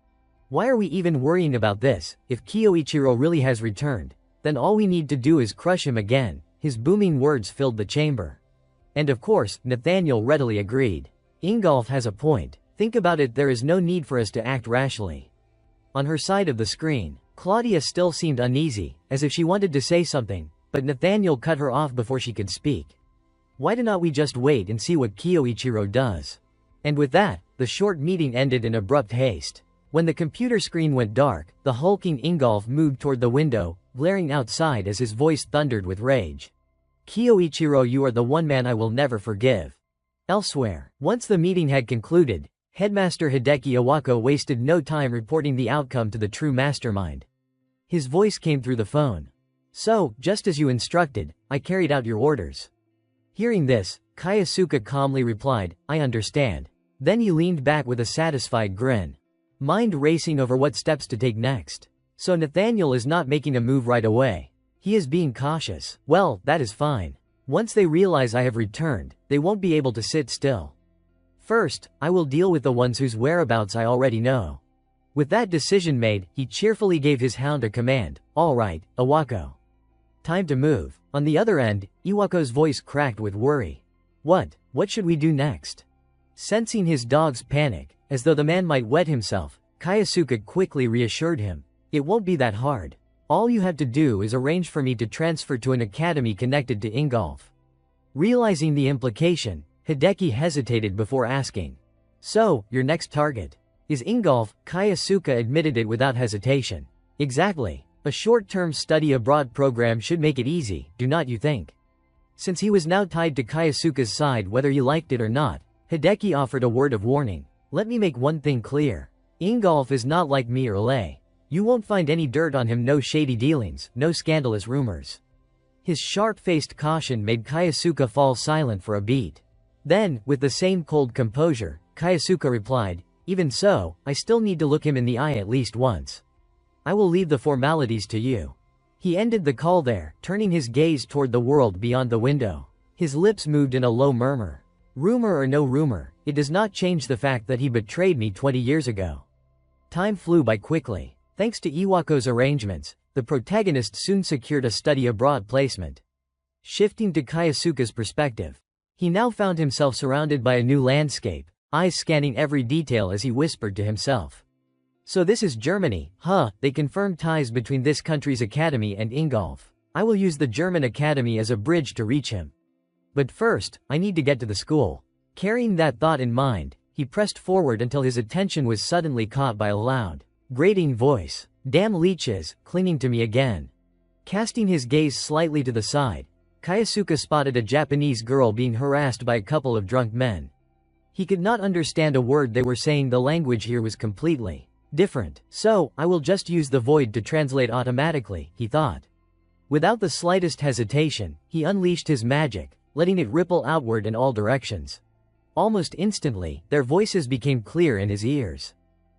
Why are we even worrying about this? If Kyoichiro really has returned, then all we need to do is crush him again. His booming words filled the chamber. And of course, Nathaniel readily agreed. Ingolf has a point. Think about it, there is no need for us to act rashly. On her side of the screen, Claudia still seemed uneasy, as if she wanted to say something, but Nathaniel cut her off before she could speak. Why do not we just wait and see what Kyoichiro does? And with that, the short meeting ended in abrupt haste. When the computer screen went dark, the hulking Ingolf moved toward the window, glaring outside as his voice thundered with rage. Kyoichiro, you are the one man I will never forgive. Elsewhere, once the meeting had concluded, Headmaster Hideki Iwako wasted no time reporting the outcome to the true mastermind. His voice came through the phone. So, just as you instructed, I carried out your orders. Hearing this, Kayasuka calmly replied, I understand. Then he leaned back with a satisfied grin. Mind racing over what steps to take next. So Nathaniel is not making a move right away. He is being cautious. Well, that is fine. Once they realize I have returned, they won't be able to sit still. First, I will deal with the ones whose whereabouts I already know. With that decision made, he cheerfully gave his hound a command. All right, Iwako. Time to move. On the other end, Iwako's voice cracked with worry. What should we do next? Sensing his dog's panic, as though the man might wet himself, Kayasuka quickly reassured him. It won't be that hard. All you have to do is arrange for me to transfer to an academy connected to Ingolf. Realizing the implication, Hideki hesitated before asking. So, your next target is Ingolf? Kayasuka admitted it without hesitation. Exactly. A short-term study abroad program should make it easy, do not you think? Since he was now tied to Kayasuka's side whether he liked it or not, Hideki offered a word of warning. Let me make one thing clear. Ingolf is not like me or Lei. You won't find any dirt on him, no shady dealings, no scandalous rumors. His sharp-faced caution made Kayasuka fall silent for a beat. Then, with the same cold composure, Kayasuka replied, even so, I still need to look him in the eye at least once. I will leave the formalities to you. He ended the call there, turning his gaze toward the world beyond the window. His lips moved in a low murmur. Rumor or no rumor, it does not change the fact that he betrayed me 20 years ago. Time flew by quickly. Thanks to Iwako's arrangements, the protagonist soon secured a study abroad placement. Shifting to Kayasuka's perspective, he now found himself surrounded by a new landscape, eyes scanning every detail as he whispered to himself. So this is Germany, huh? They confirmed ties between this country's academy and Ingolf. I will use the German academy as a bridge to reach him. But first, I need to get to the school. Carrying that thought in mind, he pressed forward until his attention was suddenly caught by a loud, grating voice. Damn leeches, clinging to me again. Casting his gaze slightly to the side, Kayasuka spotted a Japanese girl being harassed by a couple of drunk men. He could not understand a word they were saying, the language here was completely different. So, I will just use the void to translate automatically, he thought. Without the slightest hesitation, he unleashed his magic, letting it ripple outward in all directions. Almost instantly, their voices became clear in his ears.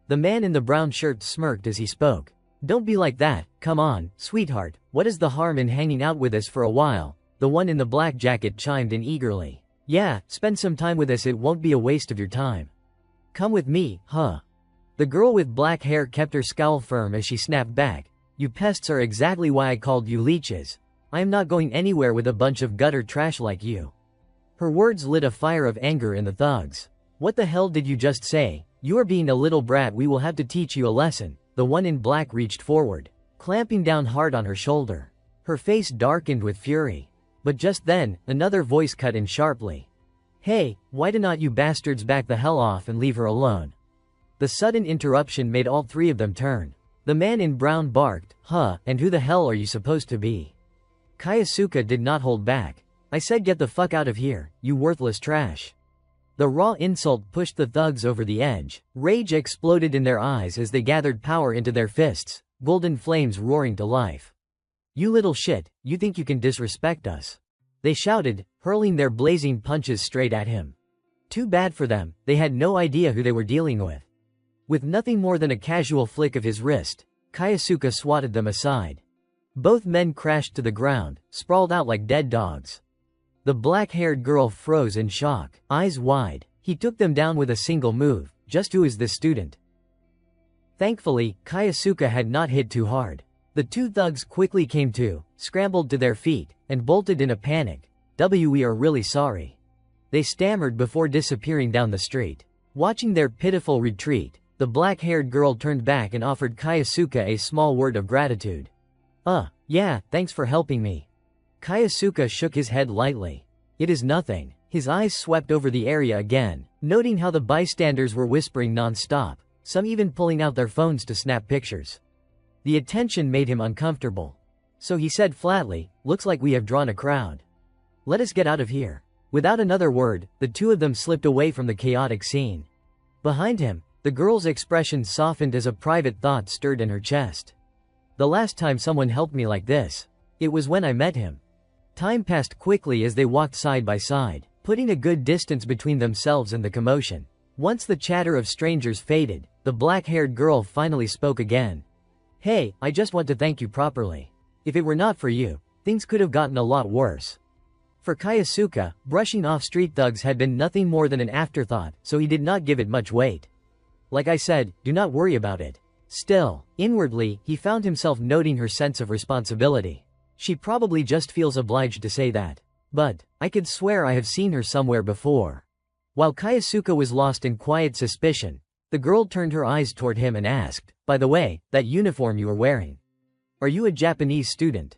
The man in the brown shirt smirked as he spoke. Don't be like that, come on, sweetheart, what is the harm in hanging out with us for a while? The one in the black jacket chimed in eagerly. Yeah, spend some time with us, it won't be a waste of your time. Come with me, huh? The girl with black hair kept her scowl firm as she snapped back. You pests are exactly why I called you leeches. I am not going anywhere with a bunch of gutter trash like you. Her words lit a fire of anger in the thugs. What the hell did you just say? You are being a little brat, we will have to teach you a lesson. The one in black reached forward, clamping down hard on her shoulder. Her face darkened with fury. But just then, another voice cut in sharply. Hey, why do not you bastards back the hell off and leave her alone? The sudden interruption made all three of them turn. The man in brown barked, huh, and who the hell are you supposed to be? Kayasuka did not hold back. I said get the fuck out of here, you worthless trash. The raw insult pushed the thugs over the edge. Rage exploded in their eyes as they gathered power into their fists, golden flames roaring to life. You little shit, you think you can disrespect us? They shouted, hurling their blazing punches straight at him. Too bad for them, they had no idea who they were dealing with. With nothing more than a casual flick of his wrist, Kaisuke swatted them aside. Both men crashed to the ground, sprawled out like dead dogs. The black-haired girl froze in shock, eyes wide. He took them down with a single move. Just who is this student? Thankfully, Kaisuke had not hit too hard. The two thugs quickly came to, scrambled to their feet, and bolted in a panic. We are really sorry. They stammered before disappearing down the street. Watching their pitiful retreat, the black-haired girl turned back and offered Kaisuke a small word of gratitude. Yeah, thanks for helping me. Kaisuke shook his head lightly. It is nothing. His eyes swept over the area again, noting how the bystanders were whispering non-stop, some even pulling out their phones to snap pictures. The attention made him uncomfortable. So he said flatly, looks like we have drawn a crowd. Let us get out of here. Without another word, the two of them slipped away from the chaotic scene. Behind him, the girl's expression softened as a private thought stirred in her chest. The last time someone helped me like this, it was when I met him. Time passed quickly as they walked side by side, putting a good distance between themselves and the commotion. Once the chatter of strangers faded, the black-haired girl finally spoke again. Hey, I just want to thank you properly. If it were not for you, things could have gotten a lot worse. For Kaisuke, brushing off street thugs had been nothing more than an afterthought, so he did not give it much weight. Like I said, do not worry about it. Still, inwardly, he found himself noting her sense of responsibility. She probably just feels obliged to say that. But, I could swear I have seen her somewhere before. While Kaisuke was lost in quiet suspicion, the girl turned her eyes toward him and asked, by the way, that uniform you are wearing. Are you a Japanese student?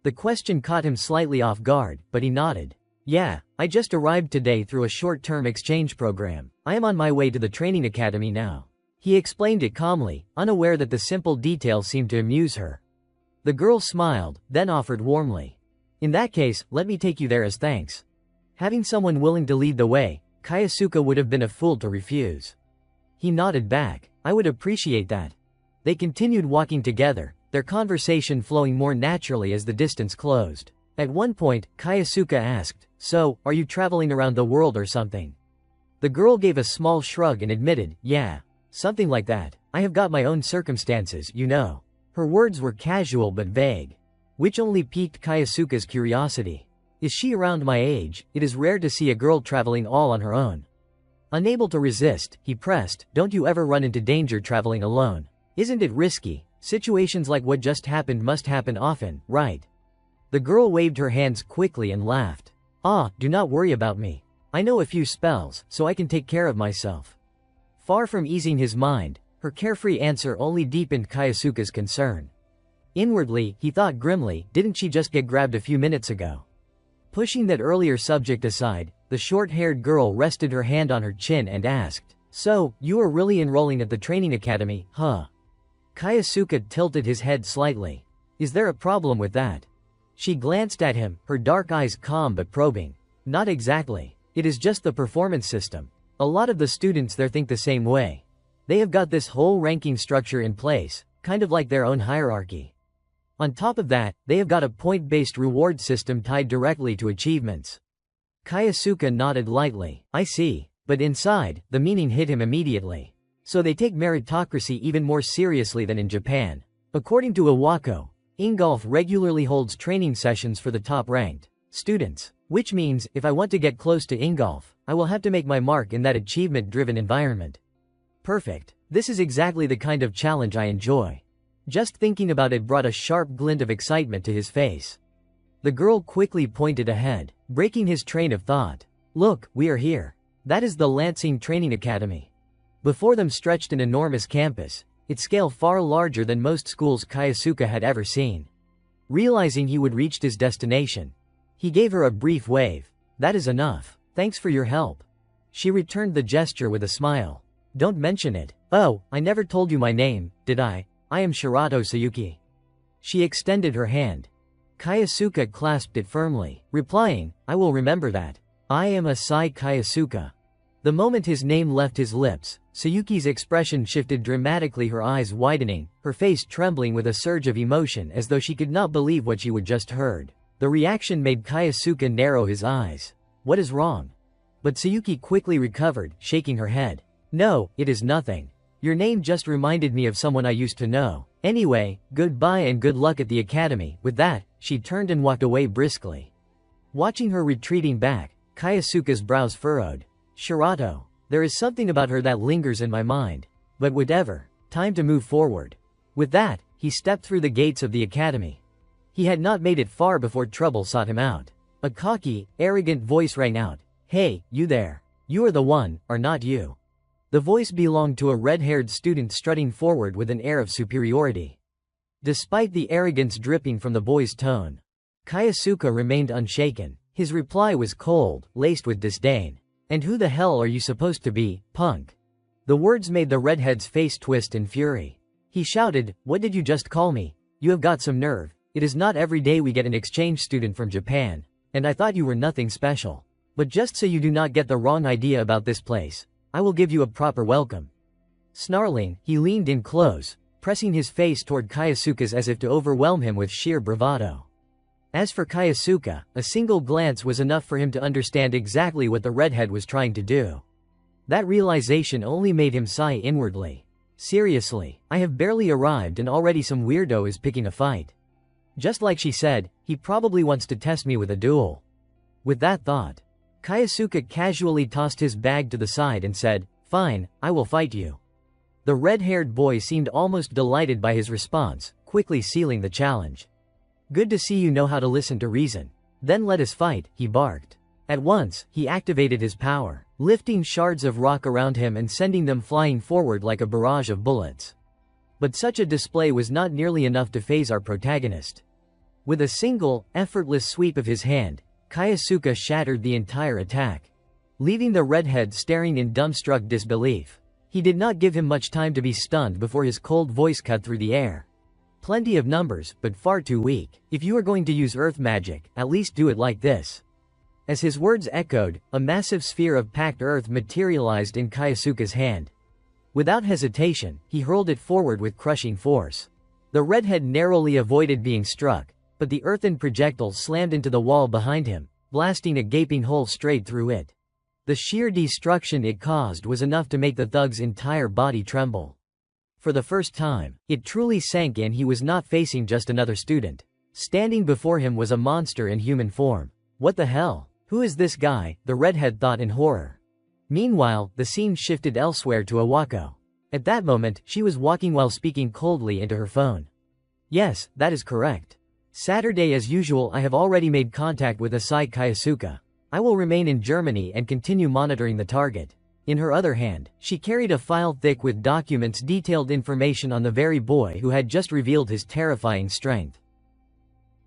The question caught him slightly off guard, but he nodded. Yeah, I just arrived today through a short-term exchange program. I am on my way to the training academy now. He explained it calmly, unaware that the simple details seemed to amuse her. The girl smiled, then offered warmly. In that case, let me take you there as thanks. Having someone willing to lead the way, Kaisuke would have been a fool to refuse. He nodded back. I would appreciate that. They continued walking together, their conversation flowing more naturally as the distance closed. At one point, Kaisuke asked, so, are you traveling around the world or something? The girl gave a small shrug and admitted, yeah, something like that. I have got my own circumstances, you know. Her words were casual but vague, which only piqued Kaisuke's curiosity. Is she around my age? It is rare to see a girl traveling all on her own. Unable to resist, he pressed, don't you ever run into danger traveling alone? Isn't it risky? Situations like what just happened must happen often, right? The girl waved her hands quickly and laughed. Do not worry about me. I know a few spells, so I can take care of myself. Far from easing his mind, her carefree answer only deepened Kaisuke's concern. Inwardly, he thought grimly, didn't she just get grabbed a few minutes ago? Pushing that earlier subject aside, the short-haired girl rested her hand on her chin and asked, so, you are really enrolling at the training academy, huh? Kaisuke tilted his head slightly. Is there a problem with that? She glanced at him, her dark eyes calm but probing. Not exactly. It is just the performance system. A lot of the students there think the same way. They have got this whole ranking structure in place, kind of like their own hierarchy. On top of that, they have got a point-based reward system tied directly to achievements. Kaisuke nodded lightly. I see. But inside, the meaning hit him immediately. So they take meritocracy even more seriously than in Japan. According to Iwako, Ingolf regularly holds training sessions for the top-ranked students. Which means, if I want to get close to Ingolf, I will have to make my mark in that achievement-driven environment. Perfect. This is exactly the kind of challenge I enjoy. Just thinking about it brought a sharp glint of excitement to his face. The girl quickly pointed ahead, breaking his train of thought. Look, we are here. That is the Lansing Training Academy. Before them stretched an enormous campus, its scale far larger than most schools Kaisuke had ever seen. Realizing he would reach his destination, he gave her a brief wave. That is enough. Thanks for your help. She returned the gesture with a smile. Don't mention it. Oh, I never told you my name, did I? I am Shirato Sayuki. She extended her hand. Kaisuke clasped it firmly, replying, I will remember that. I am Asai Kaisuke. The moment his name left his lips, Sayuki's expression shifted dramatically, her eyes widening, her face trembling with a surge of emotion as though she could not believe what she had just heard. The reaction made Kaisuke narrow his eyes. What is wrong? But Sayuki quickly recovered, shaking her head. No, it is nothing. Your name just reminded me of someone I used to know. Anyway, goodbye and good luck at the academy." With that, she turned and walked away briskly. Watching her retreating back, Kayasuka's brows furrowed. Shirato. There is something about her that lingers in my mind. But whatever. Time to move forward. With that, he stepped through the gates of the academy. He had not made it far before trouble sought him out. A cocky, arrogant voice rang out. "Hey, you there. You are the one, are not you?" The voice belonged to a red-haired student strutting forward with an air of superiority. Despite the arrogance dripping from the boy's tone, Kayasuka remained unshaken. His reply was cold, laced with disdain. "And who the hell are you supposed to be, punk?" The words made the redhead's face twist in fury. He shouted, "What did you just call me? You have got some nerve. It is not every day we get an exchange student from Japan, and I thought you were nothing special. But just so you do not get the wrong idea about this place, I will give you a proper welcome." Snarling, he leaned in close, pressing his face toward Kayasuka's as if to overwhelm him with sheer bravado. As for Kayasuka, a single glance was enough for him to understand exactly what the redhead was trying to do. That realization only made him sigh inwardly. Seriously, I have barely arrived and already some weirdo is picking a fight. Just like she said, he probably wants to test me with a duel. With that thought, Kayasuka casually tossed his bag to the side and said, "Fine, I will fight you." The red-haired boy seemed almost delighted by his response, quickly sealing the challenge. "Good to see you know how to listen to reason. Then let us fight," he barked. At once, he activated his power, lifting shards of rock around him and sending them flying forward like a barrage of bullets. But such a display was not nearly enough to faze our protagonist. With a single, effortless sweep of his hand, Kayasuka shattered the entire attack, leaving the redhead staring in dumbstruck disbelief. He did not give him much time to be stunned before his cold voice cut through the air. "Plenty of numbers, but far too weak. If you are going to use earth magic, at least do it like this." As his words echoed, a massive sphere of packed earth materialized in Kayasuka's hand. Without hesitation, he hurled it forward with crushing force. The redhead narrowly avoided being struck, but the earthen projectile slammed into the wall behind him, blasting a gaping hole straight through it. The sheer destruction it caused was enough to make the thug's entire body tremble. For the first time, it truly sank in. He was not facing just another student. Standing before him was a monster in human form. What the hell? Who is this guy? The redhead thought in horror. Meanwhile, the scene shifted elsewhere to Awako. At that moment, she was walking while speaking coldly into her phone. "Yes, that is correct. Saturday as usual. I have already made contact with Asai Kayasuka. I will remain in Germany and continue monitoring the target." In her other hand, she carried a file thick with documents detailed information on the very boy who had just revealed his terrifying strength.